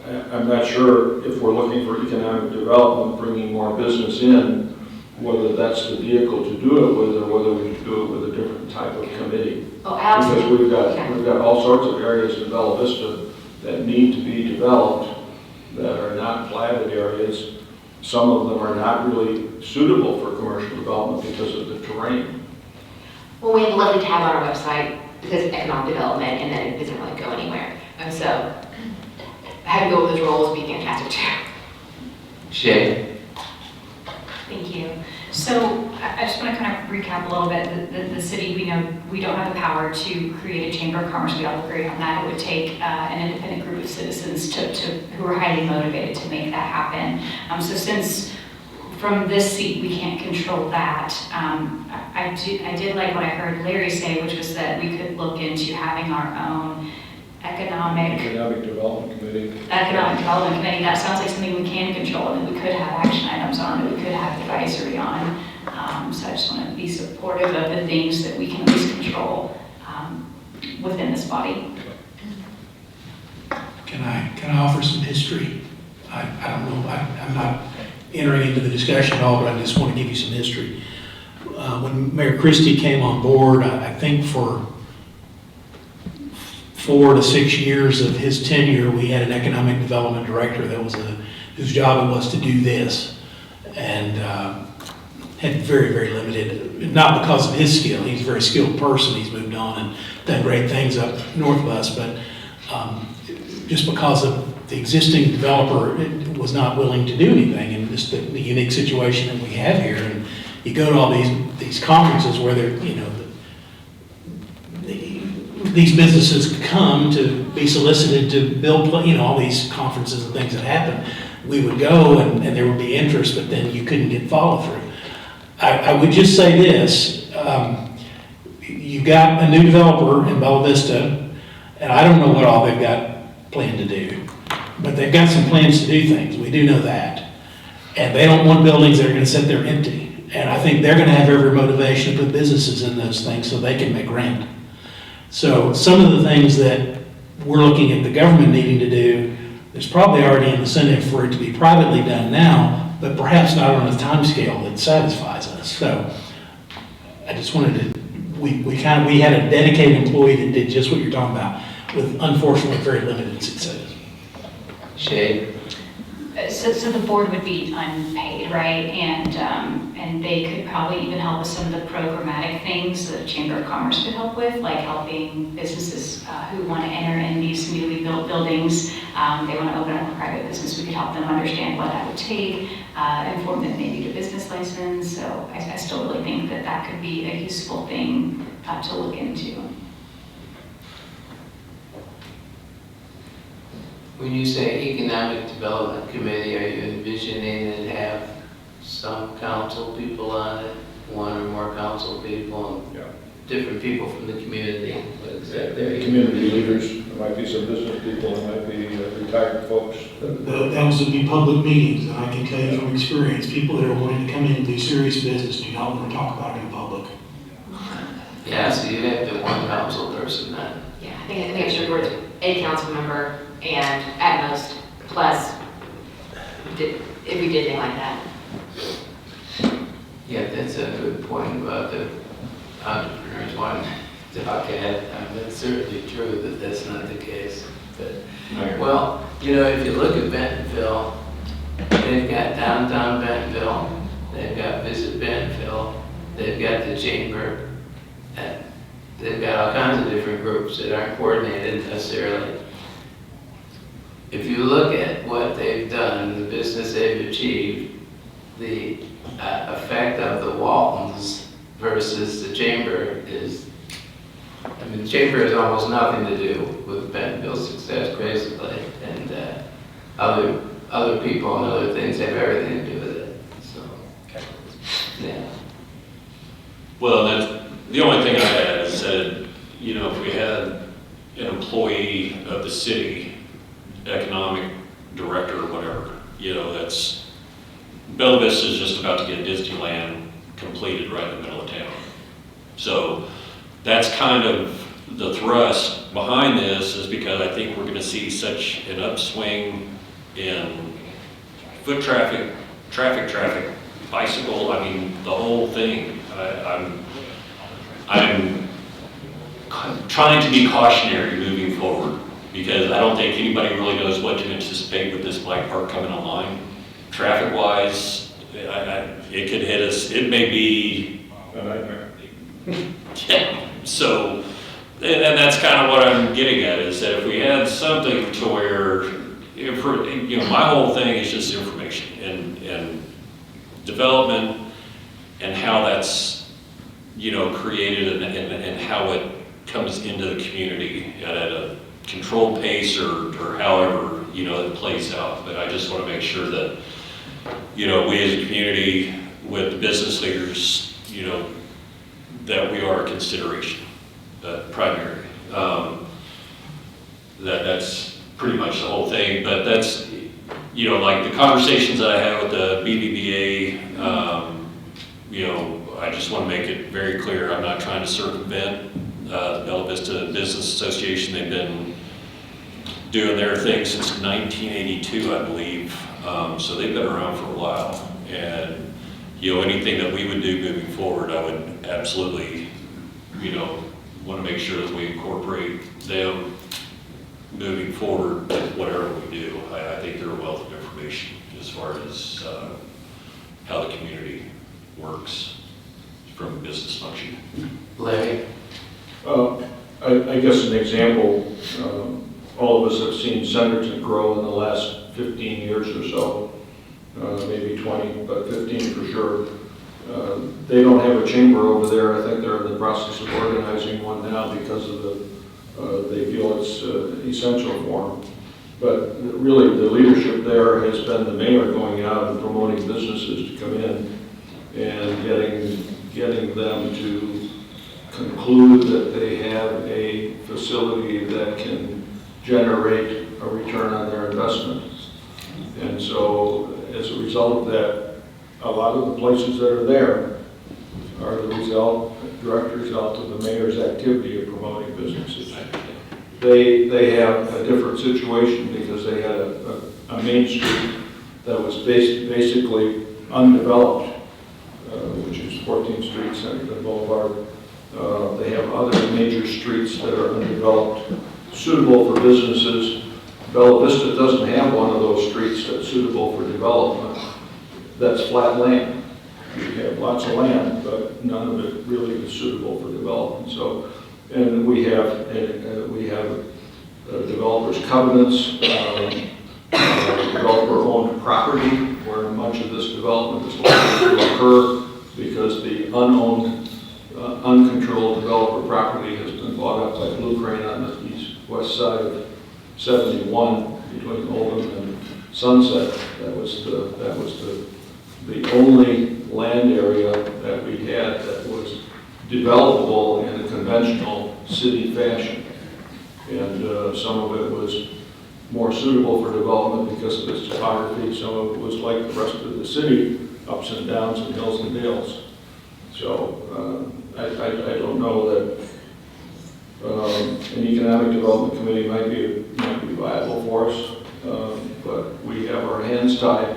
Speaker 1: And I'm not sure if we're looking for economic development, bringing more business in, whether that's the vehicle to do it with, or whether we should do it with a different type of committee.
Speaker 5: Oh, absolutely.
Speaker 1: Because we've got all sorts of areas in Bella Vista that need to be developed that are not platted areas. Some of them are not really suitable for commercial development because of the terrain.
Speaker 5: Well, we have a lovely tab on our website that says economic development, and then it doesn't really go anywhere. And so having to go with those roles would be fantastic too.
Speaker 3: Shay?
Speaker 9: Thank you. So I just want to kind of recap a little bit. The city, we know we don't have the power to create a chamber of commerce. We all agree on that. It would take an independent group of citizens who are highly motivated to make that happen. So since from this seat we can't control that, I did like what I heard Larry say, which was that we could look into having our own economic
Speaker 1: development committee.
Speaker 9: Economic Development Committee. That sounds like something we can control and that we could have action items on, that we could have advisory on. So I just want to be supportive of the things that we can at least control within this body.
Speaker 4: Can I offer some history? I don't know, I'm not entering into the discussion at all, but I just want to give you some history. When Mayor Christie came on board, I think for 4 to 6 years of his tenure, we had an economic development director that was whose job it was to do this, and had very, very limited, not because of his skill, he's a very skilled person, he's moved on and done great things up north of us, but just because of the existing developer was not willing to do anything, and just the unique situation that we have here, and you go to all these conferences where they're, you know, these businesses come to be solicited to build, you know, all these conferences and things that happen. We would go and there would be interest, but then you couldn't get follow through. I would just say this, you've got a new developer in Bella Vista, and I don't know what all they've got planned to do, but they've got some plans to do things, we do know that. And they don't want buildings that are gonna sit there empty. And I think they're gonna have every motivation to put businesses in those things so they can make rent. So some of the things that we're looking at the government needing to do, there's probably already an incentive for it to be privately done now, but perhaps not on a time scale that satisfies us. So I just wanted to, we had a dedicated employee that did just what you're talking about, with unfortunately very limited success.
Speaker 3: Shay?
Speaker 9: So the board would be unpaid, right? And they could probably even help with some of the programmatic things that the Chamber of Commerce could help with, like helping businesses who want to enter in these newly built buildings. They want to open up a private business. We could help them understand what that would take, inform them they need a business license. So I still really think that that could be a useful thing to look into.
Speaker 3: When you say Economic Development Committee, are you envisioning it have some council people on it, one or more council people, and different people from the community?
Speaker 1: Community leaders, there might be some business people, there might be retired folks.
Speaker 4: Those would be public meetings, and I can tell you from experience, people that are wanting to come in and do serious business do not want to talk about it in public.
Speaker 3: Yeah, so you have the one council person then.
Speaker 5: Yeah, I think I should word a council member and at most plus if we did anything like that.
Speaker 3: Yeah, that's a good point about the entrepreneurs wanting to talk ahead. I mean, it's certainly true that that's not the case. But, well, you know, if you look at Bentonville, they've got downtown Bentonville, they've got Visit Bentonville, they've got the Chamber, and they've got all kinds of different groups that aren't coordinated necessarily. If you look at what they've done, the business they've achieved, the effect of the Waltons versus the Chamber is, I mean, the Chamber has almost nothing to do with Bentonville's success, basically, and other people and other things have everything to do with it. So, yeah.
Speaker 12: Well, that's the only thing I had to say an employee of the city, economic director or whatever. You know, that's, Bella Vista is just about to get Disneyland completed right in the middle of town. So that's kind of the thrust behind this, is because I think we're gonna see such an upswing in foot traffic, bicycle, I mean, the whole thing. I'm trying to be cautionary moving forward, because I don't think anybody really knows what to anticipate with this bike park coming online. Traffic-wise, it could hit us, it may be
Speaker 1: A nightmare.
Speaker 12: yeah, so, and that's kind of what I'm getting at, is that if we had something to where, you know, my whole thing is just information and development and how that's, you know, created and how it comes into the community at a controlled pace or however, you know, it plays out. But I just want to make sure that, you know, we as a community with the business leaders, you know, that we are a consideration, primary. That's pretty much the whole thing, but that's, you know, like the conversations that I have with the BBVA, you know, I just want to make it very clear, I'm not trying to circumvent the Bella Vista Business Association. They've been doing their thing since 1982, I believe, so they've been around for a while. And, you know, anything that we would do moving forward, I would absolutely, you know, want to make sure that we incorporate them moving forward with whatever we do. I think they're a wealth of information as far as how the community works from a business function.
Speaker 3: Larry?
Speaker 1: I guess an example, all of us have seen Centerton grow in the last 15 years or so, maybe 20, but 15 for sure. They don't have a chamber over there. I think they're in the process of organizing one now because of they feel it's essential for them. But really, the leadership there has been the mayor going out and promoting businesses to come in and getting them to conclude that they have a facility that can generate a return on their investment. And so, as a result of that, a lot of the places that are there are the direct result of the mayor's activity of promoting businesses. They have a different situation because they had a main street that was basically undeveloped, which is 14th Street, Centerton Boulevard. They have other major streets that are undeveloped, suitable for businesses. Bella Vista doesn't have one of those streets that's suitable for development. That's flat land. We have lots of land, but none of it really is suitable for development. So, and we have developers' covenants, developer-owned property, where much of this development is likely to occur because the uncontrolled developer property has been bought up by Blue Crane on the west side of 71 between Oldham and Sunset. That was the only land area that we had that was developable in a conventional city fashion. And some of it was more suitable for development because of its topography. Some of it was like the rest of the city, ups and downs and hills and dales. So I don't know that an economic development committee might be viable for us, but we have our hands tied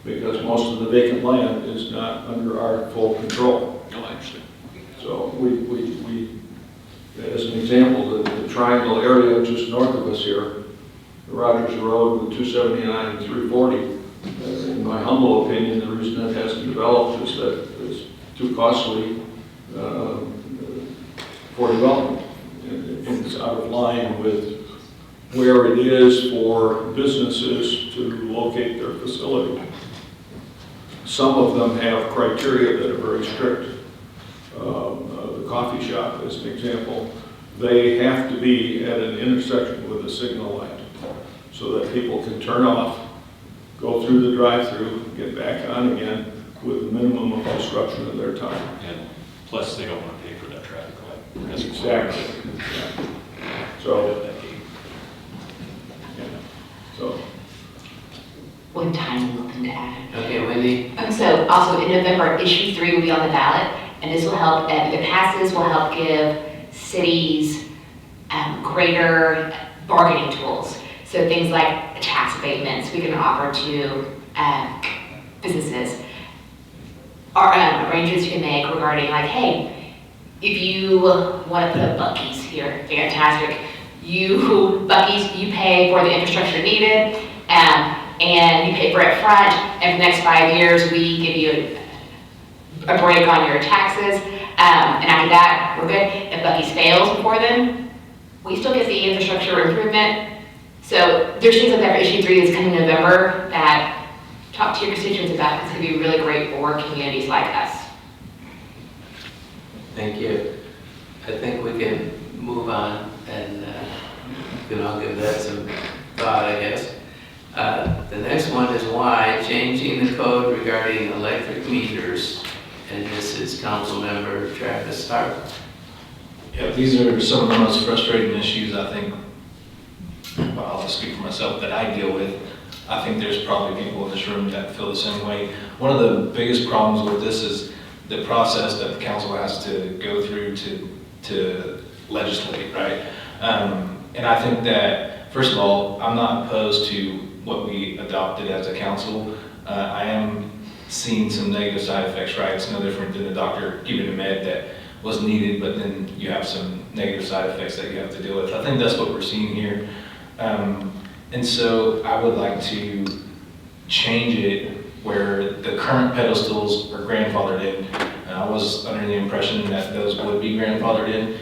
Speaker 1: because most of the vacant land is not under our full control.
Speaker 12: No, actually.
Speaker 1: So we as an example, the triangle area just north of us here, Rogers Road with 279 and 340, in my humble opinion, the reason it hasn't developed is that it's too costly for development. It's out of line with where it is for businesses to locate their facility. Some of them have criteria that are very strict. The coffee shop, as an example, they have to be at an intersection with a signal light so that people can turn off, go through the drive-through, get back on again with a minimum of disruption of their time.
Speaker 12: And plus, they don't want to pay for that traffic light.
Speaker 1: Exactly. So, yeah, so.
Speaker 5: One tiny little thing to add.
Speaker 3: Okay, Wendy?
Speaker 5: So also in November, issue 3 will be on the ballot, and this will help, if it passes, will help give cities greater bargaining tools. So things like tax abatements we can offer to businesses. Or arrangements you can make regarding like, hey, if you want to put up Buc-ee's here, fantastic. Buc-ee's, you pay for the infrastructure needed, and you pay for it front, and for the next 5 years, we give you a break on your taxes, and after that, we're good. If Buc-ee's fails before then, we still get the infrastructure improvement. So there's things like that for issue 3 that's coming in November that talk to your constituents about. It's going to be really great for communities like us.
Speaker 3: Thank you. I think we can move on and we can all give that some thought, I guess. The next one is why changing the code regarding electric meters. And this is Councilmember Travis Stark.
Speaker 8: Yeah, these are some of the most frustrating issues I think, well, I'll just speak for myself, that I deal with. I think there's probably people in this room that feel the same way. One of the biggest problems with this is the process that the council has to go through to legislate, right? And I think that, first of all, I'm not opposed to what we adopted as a council. I am seeing some negative side effects, right? It's no different than a doctor giving a med that was needed, but then you have some negative side effects that you have to deal with. I think that's what we're seeing here. And so I would like to change it where the current pedestals are grandfathered in. I was under the impression that those would be grandfathered in.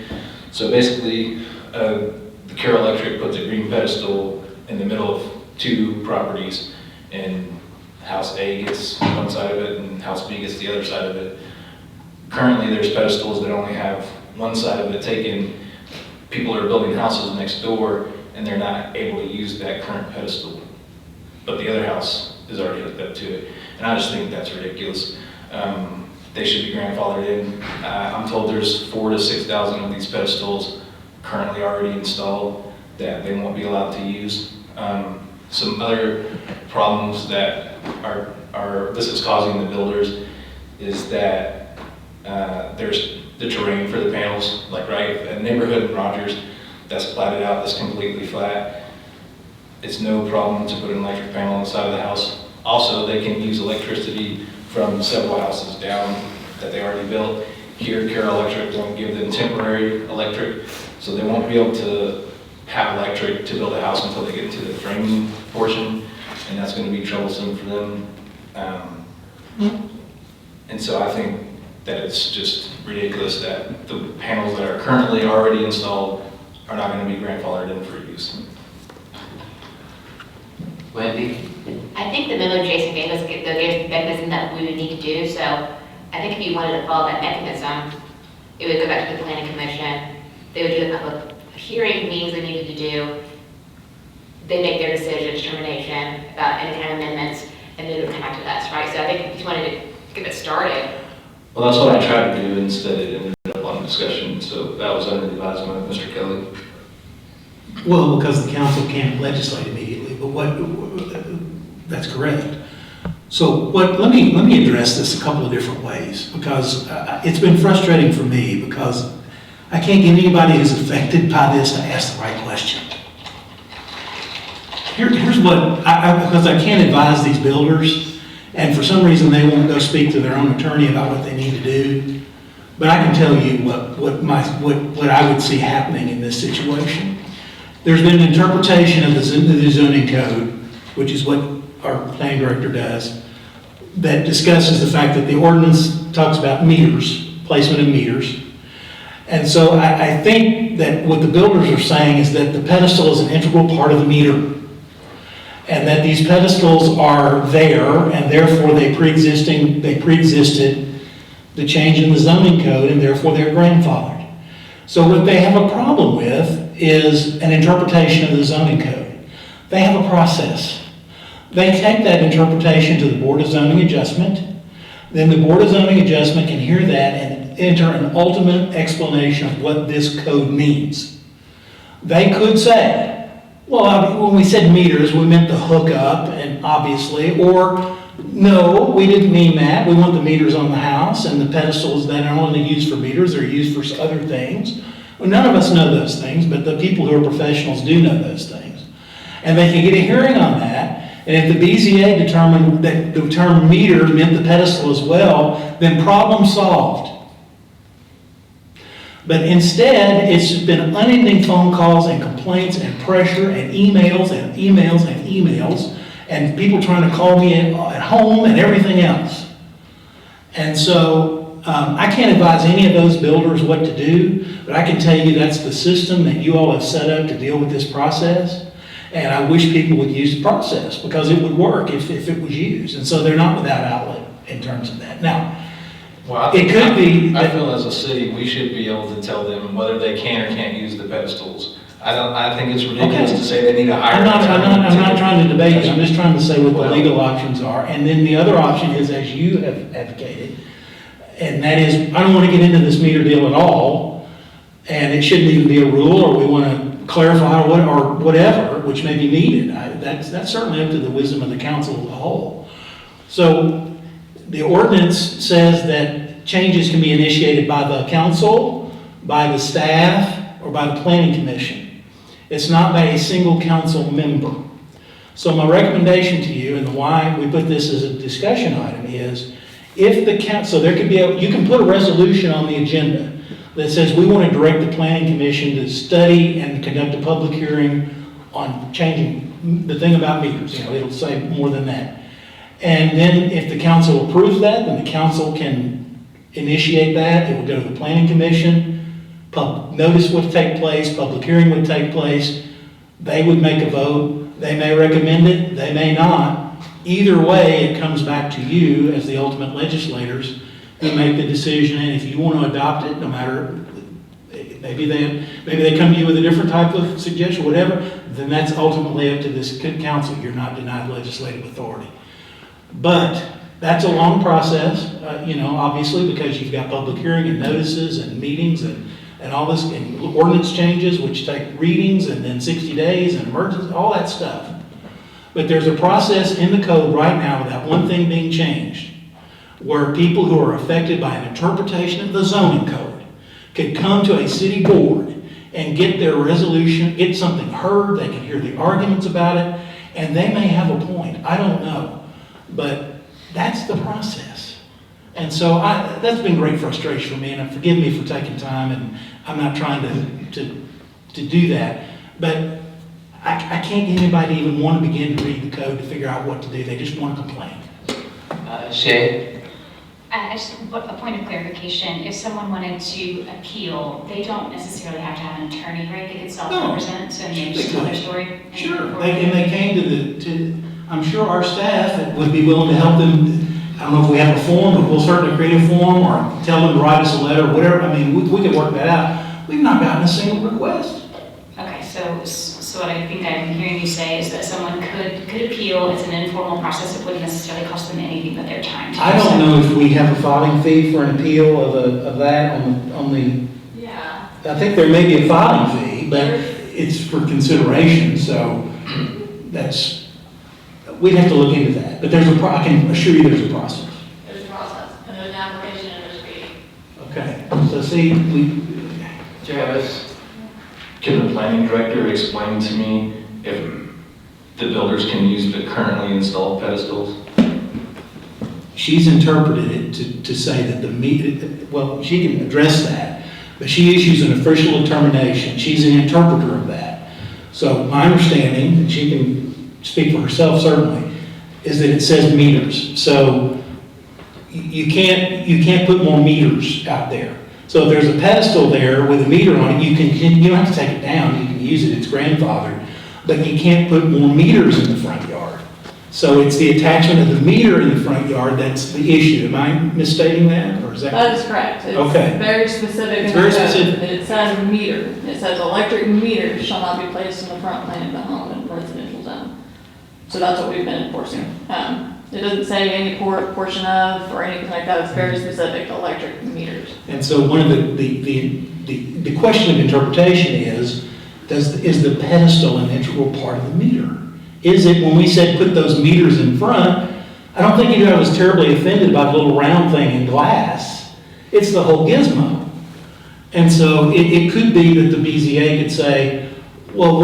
Speaker 8: So basically, the Carroll Electric puts a green pedestal in the middle of 2 properties, and House A gets one side of it and House B gets the other side of it. Currently, there's pedestals that only have one side of it taken. People are building houses next door and they're not able to use that current pedestal, but the other house is already hooked up to it. And I just think that's ridiculous. They should be grandfathered in. I'm told there's 4,000 to 6,000 of these pedestals currently already installed that they won't be allowed to use. Some other problems that this is causing the builders is that there's the terrain for the panels, like right, a neighborhood in Rogers that's platted out, that's completely flat. It's no problem to put an electric panel on the side of the house. Also, they can use electricity from several houses down that they already built. Here, Carroll Electric won't give them temporary electric, so they won't be able to have electric to build a house until they get to the framing portion, and that's going to be troublesome for them. And so I think that it's just ridiculous that the panels that are currently already installed are not going to be grandfathered in for use.
Speaker 3: Wendy?
Speaker 5: I think the memo Jason gave us, the mechanism that we would need to do, so I think if you wanted to follow that mechanism, it would go back to the planning commission, they would do the public hearing meetings they needed to do, they make their decision, determination about any kind of amendments, and then it would come back to us, right? So I think if you wanted to get it started.
Speaker 8: Well, that's what I tried to do, instead it ended up on discussion, so that was under the advisement of Mr. Kelly.
Speaker 4: Well, because the council can't legislate immediately, but that's correct. So let me address this a couple of different ways, because it's been frustrating for me, because I can't get anybody who's affected by this to ask the right question. Here's what, because I can't advise these builders, and for some reason they won't go speak to their own attorney about what they need to do, but I can tell you what I would see happening in this situation. There's been an interpretation of the zoning code, which is what our planning director does, that discusses the fact that the ordinance talks about meters, placement of meters. And so I think that what the builders are saying is that the pedestal is an integral part of the meter, and that these pedestals are there, and therefore they preexisted the change in the zoning code, and therefore they're grandfathered. So what they have a problem with is an interpretation of the zoning code. They have a process. They take that interpretation to the Board of Zoning Adjustment. Then the Board of Zoning Adjustment can hear that and enter an ultimate explanation of what this code means. they could say, well, when we said meters, we meant the hookup, and obviously, or no, we didn't mean that. We want the meters on the house, and the pedestals that are only used for meters, they're used for other things. Well, none of us know those things, but the people who are professionals do know those things. And they can get a hearing on that, and if the BZA determined that the term meter meant the pedestal as well, then problem solved. But instead, it's just been unending phone calls and complaints and pressure and emails and emails and emails, and people trying to call me at home and everything else. And so I can't advise any of those builders what to do, but I can tell you that's the system that you all have set up to deal with this process. And I wish people would use the process because it would work if it was used. And so they're not without outlet in terms of that. Now,
Speaker 8: Well,
Speaker 4: it could be.
Speaker 8: I feel as a city, we should be able to tell them whether they can or can't use the pedestals. I think it's ridiculous to say they need to hire.
Speaker 4: I'm not trying to debate you, I'm just trying to say what the legal options are. And then the other option is, as you have advocated, and that is, I don't want to get into this meter deal at all, and it shouldn't even be a rule, or we want to clarify or whatever, which may be needed. That's certainly up to the wisdom of the council as a whole. So the ordinance says that changes can be initiated by the council, by the staff, or by the planning commission. It's not by a single council member. So my recommendation to you, and why we put this as a discussion item, is if the council, so there could be you can put a resolution on the agenda that says we want to direct the planning commission to study and conduct a public hearing on changing the thing about meters. It'll say more than that. And then if the council approves that, then the council can initiate that. It will go to the planning commission. Notice would take place, public hearing would take place. They would make a vote. They may recommend it, they may not. Either way, it comes back to you as the ultimate legislators who make the decision. And if you want to adopt it, no matter, maybe they come to you with a different type of suggestion, whatever, then that's ultimately up to this council. You're not denied legislative authority. But that's a long process, obviously, because you've got public hearing and notices and meetings and all this, and ordinance changes, which take readings and then 60 days and emergency, all that stuff. But there's a process in the code right now, without one thing being changed, where people who are affected by an interpretation of the zoning code could come to a city board and get their resolution, get something heard, they can hear the arguments about it, and they may have a point, I don't know. But that's the process. And so that's been great frustration for me, and forgive me for taking time, and I'm not trying to do that. But I can't get anybody to even want to begin to read the code to figure out what to do. They just want to complain.
Speaker 3: Shay?
Speaker 9: Just a point of clarification, if someone wanted to appeal, they don't necessarily have to have an attorney, right? They could self-represent, so they just tell their story.
Speaker 4: Sure, they came to I'm sure our staff would be willing to help them. I don't know if we have a form, but we'll certainly create a form or tell them to write us a letter, whatever. I mean, we could work that out. We've not gotten a single request.
Speaker 9: Okay, so what I think I'm hearing you say is that someone could appeal. It's an informal process. It wouldn't necessarily cost them anything but their time.
Speaker 4: I don't know if we have a filing fee for an appeal of that on the.
Speaker 13: Yeah.
Speaker 4: I think there may be a filing fee, but it's for consideration. So we'd have to look into that. But I can assure you there's a process.
Speaker 13: There's a process, and there's an application and there's a fee.
Speaker 4: Okay. So see,
Speaker 3: Travis?
Speaker 8: Can the planning director explain to me if the builders can use the currently installed pedestals?
Speaker 4: she's interpreted it to say that well, she can address that, but she issues an official determination. She's an interpreter of that. So my understanding, and she can speak for herself certainly, is that it says meters. So you can't put more meters out there. So if there's a pedestal there with a meter on it, you don't have to take it down. You can use it. It's grandfathered, but you can't put more meters in the front yard. So it's the attachment of the meter in the front yard that's the issue. Am I misstating that, or is that?
Speaker 13: That is correct. It's
Speaker 4: okay.
Speaker 13: Very specific.
Speaker 4: It's very specific.
Speaker 13: It says meter. It says electric meters shall not be placed in the front plane of the home in residential zone. So that's what we've been enforcing. It doesn't say any portion of or anything like that. It's very specific, electric meters.
Speaker 4: And so one of the question of interpretation is, is the pedestal an integral part of the meter? Is it, when we said put those meters in front, I don't think anybody was terribly offended about the little round thing in glass. It's the whole gizmo. And so it could be that the BZA could say, well,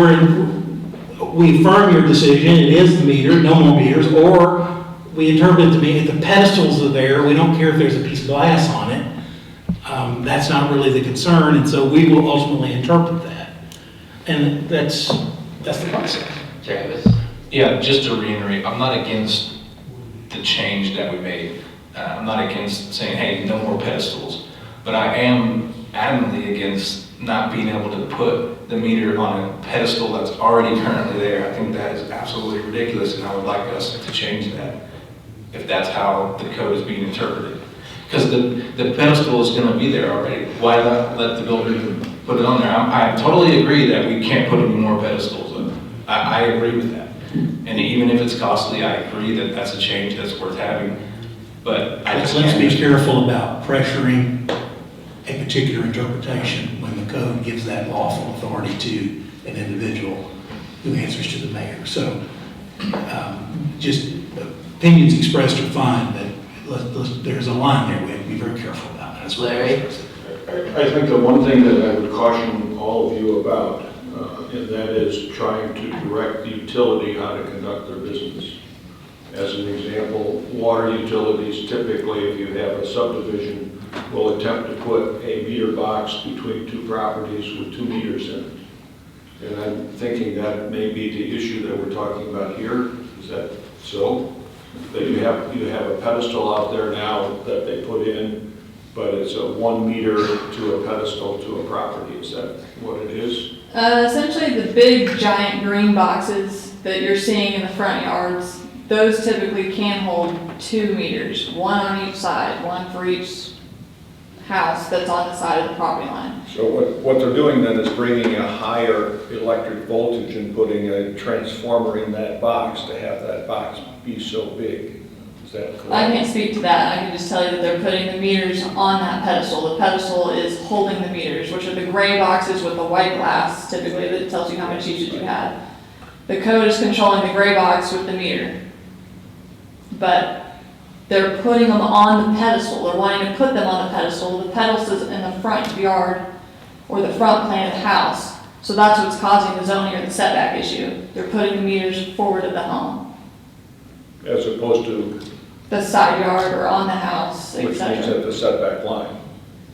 Speaker 4: we affirm your decision, it is the meter, no more meters, or we interpret it to mean if the pedestals are there, we don't care if there's a piece of glass on it. That's not really the concern, and so we will ultimately interpret that. And that's the process.
Speaker 3: Travis?
Speaker 8: Yeah, just to reiterate, I'm not against the change that we made. I'm not against saying, hey, no more pedestals. But I am adamantly against not being able to put the meter on a pedestal that's already currently there. I think that is absolutely ridiculous, and I would like us to change that if that's how the code is being interpreted. Because the pedestal is going to be there already. Why not let the builder put it on there? I totally agree that we can't put any more pedestals up. I agree with that. And even if it's costly, I agree that that's a change that's worth having. But I just
Speaker 4: Let's
Speaker 8: can't
Speaker 4: be careful about pressuring a particular interpretation when the code gives that lawful authority to an individual who answers to the mayor. So just opinions expressed are fine, but there's a line there we have to be very careful about. That's
Speaker 3: Larry?
Speaker 1: I think the one thing that I would caution all of you about, and that is trying to direct the utility how to conduct their business. As an example, water utilities typically, if you have a subdivision, will attempt to put a meter box between two properties with 2 meters in it. And I'm thinking that may be the issue that we're talking about here. Is that so? That you have a pedestal out there now that they put in, but it's a 1 meter to a pedestal to a property. Is that what it is?
Speaker 13: Essentially, the big giant green boxes that you're seeing in the front yards, those typically can hold 2 meters, 1 on each side, 1 for each house that's on the side of the property line.
Speaker 1: So what they're doing then is bringing a higher electric voltage and putting a transformer in that box to have that box be so big. Is that correct?
Speaker 13: I can't speak to that. I can just tell you that they're putting the meters on that pedestal. The pedestal is holding the meters, which are the gray boxes with the white glass typically that tells you how much usage you had. The code is controlling the gray box with the meter. But they're putting them on the pedestal. They're wanting to put them on the pedestal. The pedestal is in the front yard or the front plan of the house. So that's what's causing the zoning or the setback issue. They're putting the meters forward of the home.
Speaker 1: As opposed to,
Speaker 13: The side yard or on the house,
Speaker 1: which means
Speaker 13: etc.
Speaker 1: at the setback line.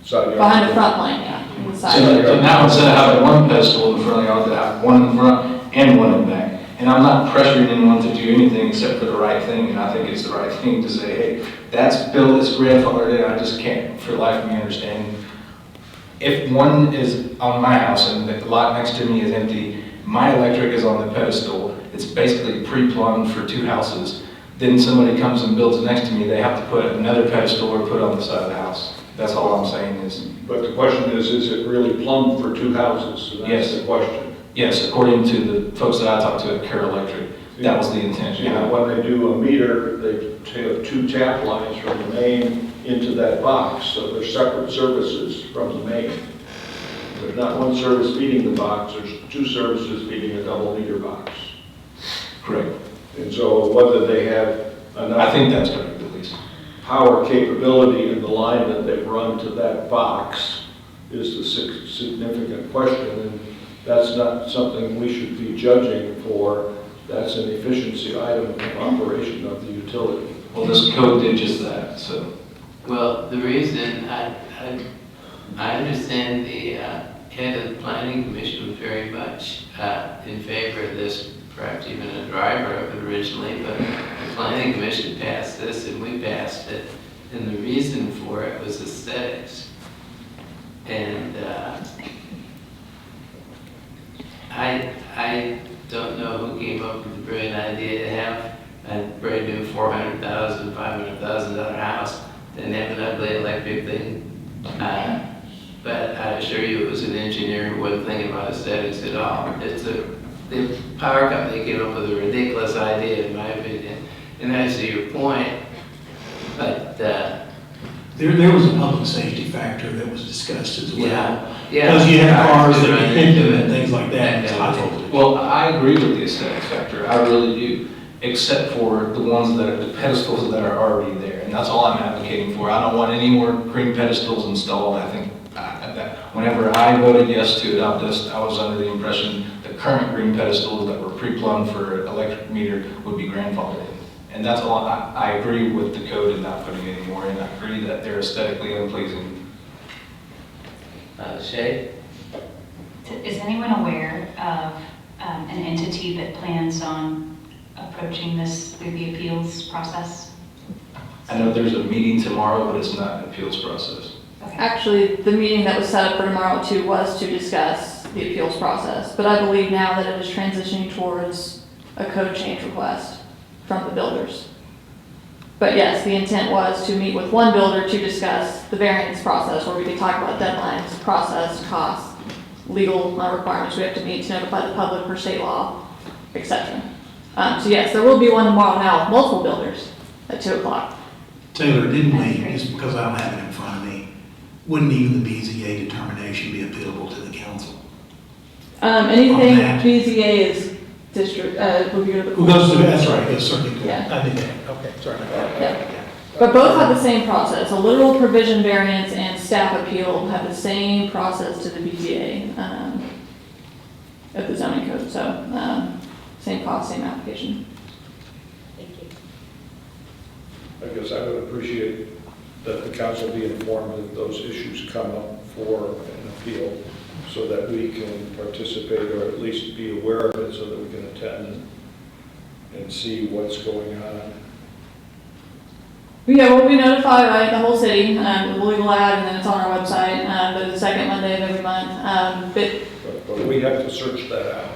Speaker 1: Side yard.
Speaker 13: Behind the front line, yeah. on the side
Speaker 8: So
Speaker 13: yard.
Speaker 8: now instead of having 1 pedestal in front of you, I'll have 1 in front and 1 in back. And I'm not pressuring anyone to do anything except for the right thing, and I think it's the right thing to say, hey, that's built, it's grandfathered in, I just can't, for the life of me, understand. If one is on my house and the lot next to me is empty, my electric is on the pedestal, it's basically pre-plumbed for 2 houses, then somebody comes and builds next to me, they have to put another pedestal or put it on the side of the house. That's all I'm saying is.
Speaker 1: But the question is it really plumbed for 2 houses? So that's
Speaker 8: Yes.
Speaker 1: the question.
Speaker 8: Yes, according to the folks that I talked to at Care Electric, that was the intention.
Speaker 1: Yeah, when they do a meter, they take 2 tap lines from the main into that box, so they're separate services from the main. There's not 1 service feeding the box, there's 2 services feeding a double meter box.
Speaker 8: Correct.
Speaker 1: And so whether they have enough
Speaker 8: I think that's correct, at least.
Speaker 1: power capability in the line that they've run to that box is the significant question. And that's not something we should be judging for. That's an efficiency item of operation of the utility.
Speaker 8: Well, this code did just that, so.
Speaker 3: Well, the reason I understand the head of the planning commission was very much in favor of this, perhaps even a driver of it originally, but the planning commission passed this and we passed it. And the reason for it was aesthetics. And I don't know who came up with the brilliant idea to have a brand new $400,000, $500,000 house and have an ugly electric thing. But I assure you it was an engineer who wasn't thinking about aesthetics at all. The power company came up with a ridiculous idea, in my opinion. And I see your point, but
Speaker 4: There was a public safety factor that was discussed as well.
Speaker 3: Yeah.
Speaker 4: Because you have cars that
Speaker 3: Right.
Speaker 4: get hindered and things like that.
Speaker 3: Yeah.
Speaker 4: I totally.
Speaker 8: Well, I agree with the aesthetics factor, I really do, except for the ones that are, the pedestals that are already there, and that's all I'm advocating for. I don't want any more green pedestals installed. I think that whenever I voted yes to adopt this, I was under the impression the current green pedestals that were pre-plumbed for electric meter would be grandfathered in. And that's all, I agree with the code and not putting any more in. I agree that they're aesthetically unpleasing.
Speaker 3: Shay?
Speaker 9: Is anyone aware of an entity that plans on approaching this through the appeals process?
Speaker 8: I know there's a meeting tomorrow, but it's not an appeals process.
Speaker 13: Actually, the meeting that was set up for tomorrow too was to discuss the appeals process, but I believe now that it is transitioning towards a code change request from the builders. But yes, the intent was to meet with one builder to discuss the variance process, where we could talk about deadlines, process, costs, legal requirements we have to meet to notify the public per state law, etc. So yes, there will be one tomorrow now with multiple builders at 2 o'clock.
Speaker 4: Taylor, didn't we, just because I don't have it in front of me, wouldn't even the BZA determination be appealable to the council?
Speaker 13: Anything
Speaker 4: On that.
Speaker 13: BZA is district, will go to the.
Speaker 4: Who goes to, that's right, goes certainly to,
Speaker 13: Yeah.
Speaker 4: I did that, okay, sorry about that.
Speaker 13: Yeah. But both have the same process. A literal provision variance and staff appeal have the same process to the BZA of the zoning code. So same cost, same application.
Speaker 1: I guess I would appreciate that the council be informed if those issues come up for an appeal, so that we can participate or at least be aware of it, so that we can attend and see what's going on.
Speaker 13: Yeah, we'll be notified, right, the whole city, with a legal ad, and then it's on our website, but the second Monday of every month.
Speaker 1: But we have to search that out.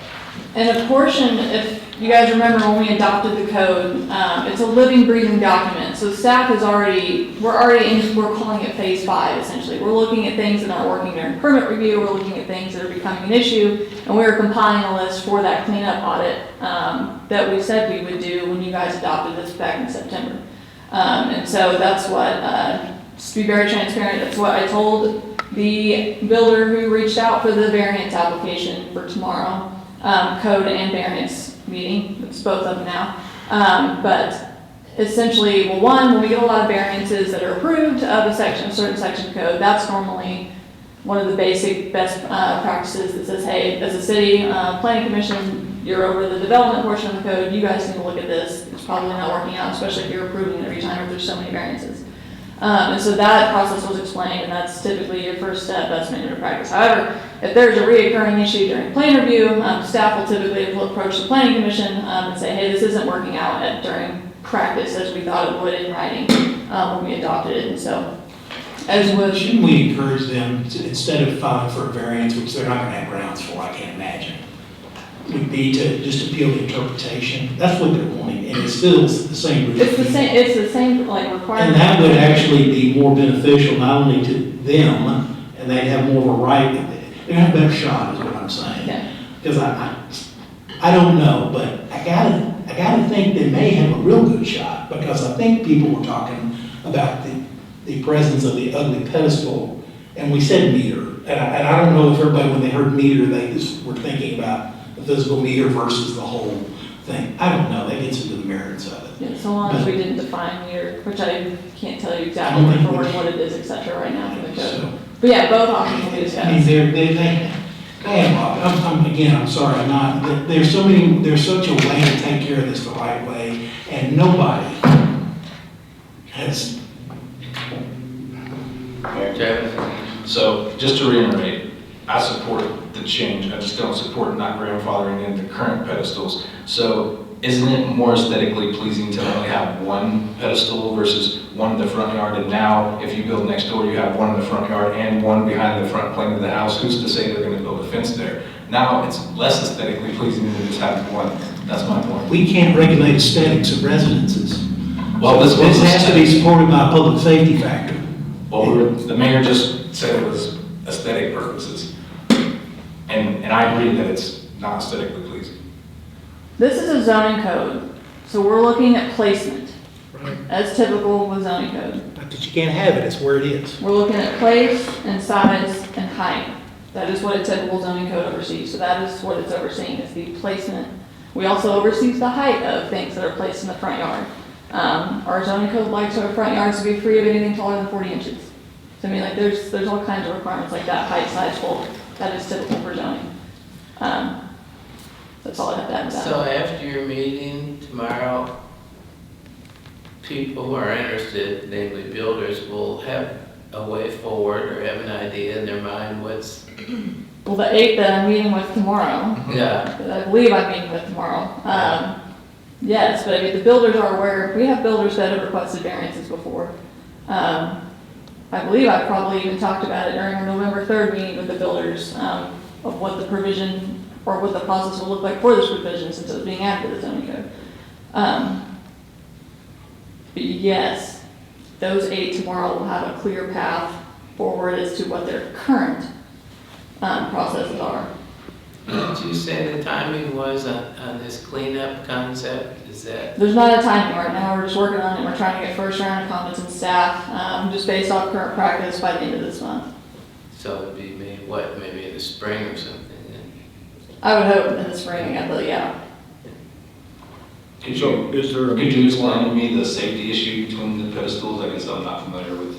Speaker 13: And a portion, if you guys remember when we adopted the code, it's a living, breathing document. So staff is we're calling it phase 5 essentially. We're looking at things that aren't working during permit review, we're looking at things that are becoming an issue, and we're compiling a list for that cleanup audit that we said we would do when you guys adopted this back in September. And so that's what, just to be very transparent, that's what I told the builder who reached out for the variance application for tomorrow. Code and variance meeting, it's both of them now. But essentially, well, one, when we get a lot of variances that are approved of a certain section of code, that's normally one of the basic best practices that says, hey, as a city planning commission, you're over the development portion of the code, you guys need to look at this. It's probably not working out, especially if you're approving it every time if there's so many variances. And so that process was explained, and that's typically your first step, that's standard practice. However, if there's a reoccurring issue during plan review, staff will typically approach the planning commission and say, hey, this isn't working out during practice as we thought it would in writing when we adopted it. And so,
Speaker 4: Shouldn't we encourage them to, instead of filing for a variance, which they're not gonna have grounds for, I can't imagine, would be to just appeal the interpretation? That's what they're wanting, and it's still the same.
Speaker 13: it's the same like requirement.
Speaker 4: And that would actually be more beneficial, not only to them, and they'd have more of a right, they'd have a better shot, is what I'm saying.
Speaker 13: Yeah.
Speaker 4: Because I don't know, but I gotta think they may have a real good shot, because I think people were talking about the presence of the ugly pedestal, and we said meter, and I don't know if everybody, when they heard meter, they just were thinking about the physical meter versus the whole thing. I don't know, that gets into the merits of it.
Speaker 13: Yeah, so long as we didn't define meter, which I can't tell you exactly what it is, et cetera, right now for the code. But yeah, both options will be discussed.
Speaker 4: I mean, I'm sorry, I'm not, there's such a way to take care of this the right way, and nobody has.
Speaker 8: So just to reiterate, I support the change, I just don't support not grandfathering in the current pedestals. So isn't it more aesthetically pleasing to only have one pedestal versus one in the front yard? And now, if you build next door, you have one in the front yard and one behind the front plane of the house. Who's to say they're gonna build a fence there? Now, it's less aesthetically pleasing than just having one. That's my point.
Speaker 4: We can't regulate aesthetics of residences.
Speaker 8: Well,
Speaker 4: this has to be supported by a public safety factor.
Speaker 8: Well, the mayor just said it was aesthetic purposes. And I agree that it's not aesthetically pleasing.
Speaker 13: This is a zoning code, so we're looking at placement, as typical with zoning code.
Speaker 16: Not that
Speaker 4: you can't have it, it's where it is.
Speaker 13: We're looking at place and size and height. That is what a typical zoning code oversees, so that is what it's overseeing, is the placement. We also oversee the height of things that are placed in the front yard. Our zoning code likes our front yards to be free of anything taller than 40 inches. So I mean, like, there's all kinds of requirements like that, height, size, bulk, that is typical for zoning. That's all I have to add to that.
Speaker 3: So after your meeting tomorrow, people who are interested, namely builders, will have a way forward or have an idea in their mind what's...
Speaker 13: Well, the 8th that I'm meeting with tomorrow.
Speaker 3: Yeah.
Speaker 13: That I believe I'm meeting with tomorrow. Yes, but I mean, the builders are aware, we have builders that have requested variances before. I believe I probably even talked about it during our November 3rd meeting with the builders, of what the provision, or what the process will look like for this provision since it was being added to the zoning code. But yes, those 8 tomorrow will have a clear path forward as to what their current processes are.
Speaker 3: Did you say the timing was on this cleanup concept? Is that?
Speaker 13: There's not a timing right now, we're just working on it, we're trying to get first round of comments and staff, just based off current practice by the end of this month.
Speaker 3: So it'd be maybe, what, maybe in the spring or something?
Speaker 13: I would hope in the spring, yeah.
Speaker 8: Could
Speaker 1: So
Speaker 8: you,
Speaker 1: is there a
Speaker 8: could you explain to me the safety issue between the pedestals? I guess I'm not familiar with.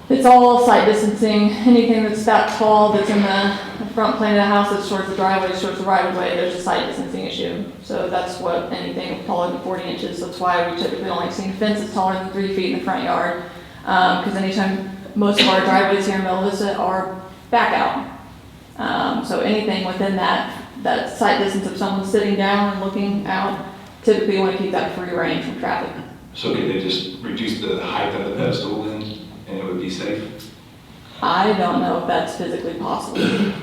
Speaker 13: It's all site distancing, anything that's that tall, that's in the front plane of the house, that's towards the driveway, towards the right of way, there's a site distancing issue. So that's what anything taller than 40 inches, that's why we typically only see fences taller than 3 feet in the front yard. Because anytime, most of our driveways here in Bella Vista are back out. So anything within that site distance of someone sitting down and looking out, typically want to keep that free range from traffic.
Speaker 8: So could they just reduce the height of the pedestal then, and it would be safe?
Speaker 13: I don't know if that's physically possible.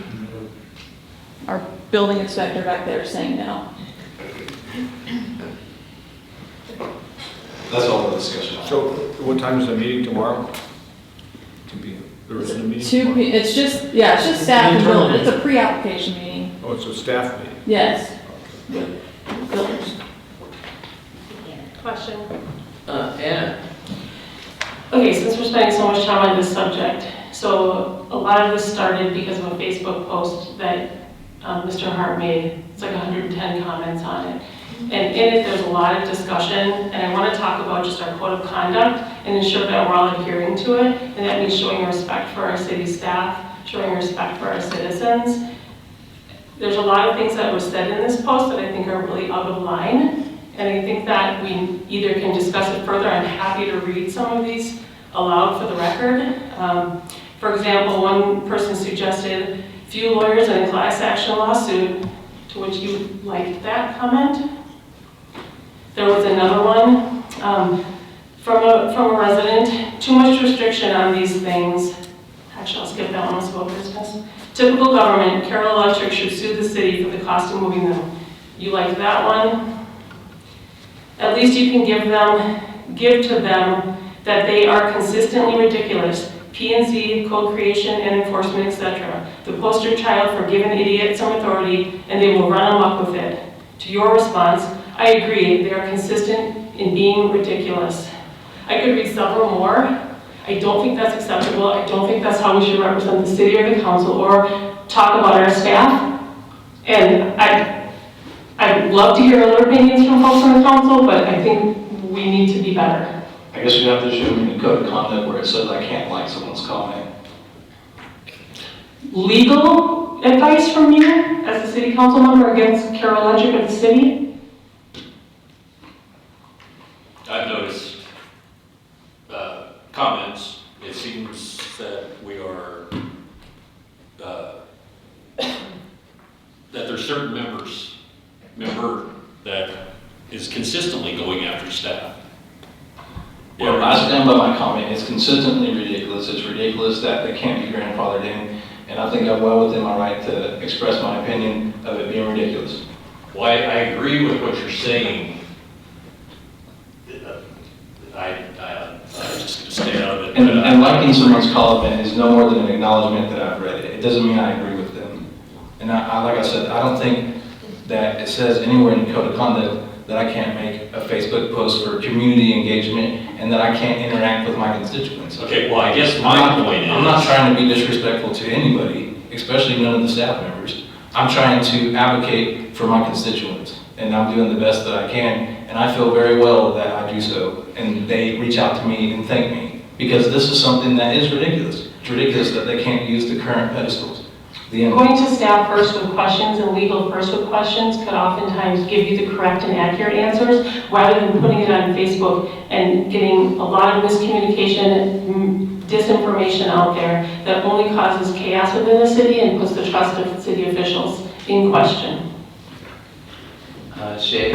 Speaker 13: Our building inspector back there is saying no.
Speaker 8: That's all the discussion.
Speaker 1: So what time is the meeting tomorrow? To be, there isn't a meeting tomorrow?
Speaker 13: It's just staff and building, it's a pre-application meeting,
Speaker 1: Oh, it's a staff meeting?
Speaker 13: yes, with builders.
Speaker 10: Question.
Speaker 3: Anna?
Speaker 10: Okay, since we're spending so much time on this subject, so a lot of this started because of a Facebook post that Mr. Hart made. It's like 110 comments on it. And in it, there's a lot of discussion, and I want to talk about just our code of conduct and ensure that we're all adhering to it. And that means showing respect for our city staff, showing respect for our citizens. There's a lot of things that were said in this post that I think are really out of line. And I think that we either can discuss it further. I'm happy to read some of these aloud for the record. For example, one person suggested few lawyers in a class action lawsuit, to which you liked that comment. There was another one from a resident, too much restriction on these things. Actually, I'll skip that one, let's go over business. Typical government, Carroll Electric should sue the city for the cost of moving them. You liked that one? At least you can give to them that they are consistently ridiculous. P&Z, co-creation and enforcement, etc. The poster child for giving idiots some authority and they will run amok with it. To your response, I agree, they are consistent in being ridiculous. I could read several more. I don't think that's acceptable. I don't think that's how we should represent the city or the council or talk about our staff. And I'd love to hear other opinions from folks on the council, but I think we need to be better.
Speaker 8: I guess you have to show me the code of conduct where it says I can't like someone's comment.
Speaker 10: Legal advice from you as a city council member against Carroll Electric of the city?
Speaker 12: I've noticed comments. It seems that we are, that there's certain member that is consistently going after staff.
Speaker 8: Well, I stand by my comment. It's consistently ridiculous. It's ridiculous that they can't be grandfathered in, and I think I'm well within my right to express my opinion of it being ridiculous.
Speaker 12: Well, I agree with what you're saying. I'm just going to stay out of it.
Speaker 8: And liking someone's comment is no more than an acknowledgement that I've read it. It doesn't mean I agree with them. And like I said, I don't think that it says anywhere in the code of conduct that I can't make a Facebook post for community engagement and that I can't interact with my constituents.
Speaker 12: Okay, well, I guess my point is.
Speaker 8: I'm not trying to be disrespectful to anybody, especially none of the staff members. I'm trying to advocate for my constituents, and I'm doing the best that I can, and I feel very well that I do so. And they reach out to me and thank me, because this is something that is ridiculous. It's ridiculous that they can't use the current pedestals. The end.
Speaker 10: Going to staff first with questions and legal first with questions could oftentimes give you the correct and accurate answers, rather than putting it on Facebook and getting a lot of miscommunication, disinformation out there that only causes chaos within the city and puts the trust of city officials in question.
Speaker 3: Shay?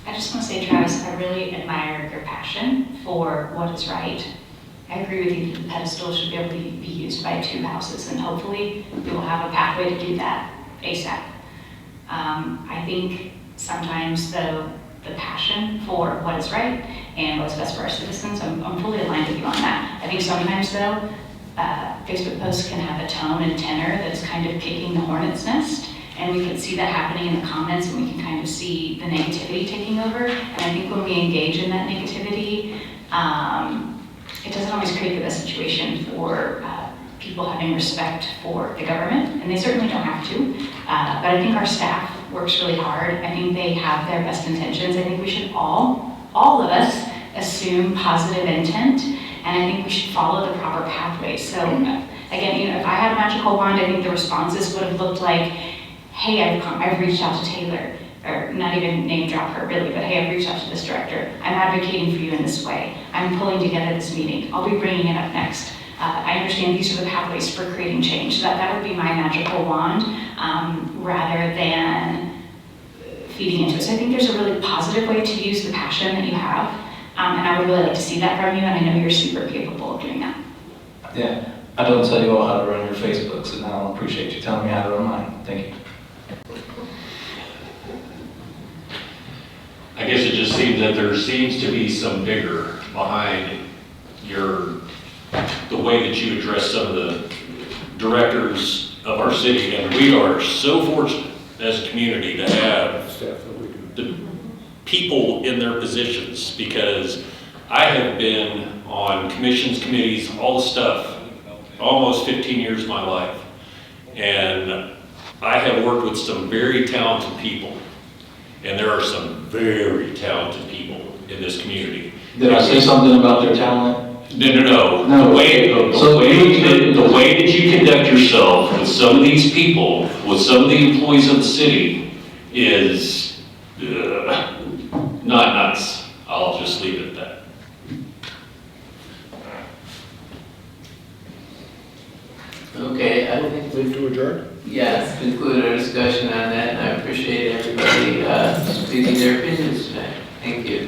Speaker 9: I just want to say, Travis, I really admire your passion for what is right. I agree with you that the pedestal should be able to be used by 2 houses, and hopefully we will have a pathway to do that ASAP. I think sometimes, though, the passion for what is right and what's best for our citizens, I'm fully aligned with you on that. I think sometimes, though, Facebook posts can have a tone and tenor that is kind of kicking the hornet's nest, and we can see that happening in the comments, and we can kind of see the negativity taking over. And I think when we engage in that negativity, it doesn't always create the best situation for people having respect for the government, and they certainly don't have to. But I think our staff works really hard. I think they have their best intentions. I think we should all of us, assume positive intent, and I think we should follow the proper pathways. So again, if I had a magical wand, I think the responses would have looked like, hey, I've reached out to Taylor, or not even name drop her really, but hey, I've reached out to this director. I'm advocating for you in this way. I'm pulling together this meeting. I'll be bringing it up next. I understand these are the pathways for creating change. So that would be my magical wand, rather than feeding into it. So I think there's a really positive way to use the passion that you have, and I would really like to see that from you, and I know you're super capable of doing that.
Speaker 8: Yeah, I don't tell you all how to run your Facebooks, and I don't appreciate you telling me how to run mine. Thank you.
Speaker 12: I guess it just seems that there seems to be some vigor behind the way that you address some of the directors of our city, and we are so fortunate as a community to have the people in their positions, because I have been on commissions, committees, all the stuff, almost 15 years of my life, and I have worked with some very talented people. And there are some very talented people in this community.
Speaker 8: Did I say something about their talent?
Speaker 12: No.
Speaker 8: No.
Speaker 12: The way that you conduct yourself with some of these people, with some of the employees of the city, is not nice. I'll just leave it at that.
Speaker 3: Okay, I don't think
Speaker 1: Move to adjourn?
Speaker 3: Yes, conclude our discussion on that, and I appreciate everybody speaking their opinions tonight. Thank you.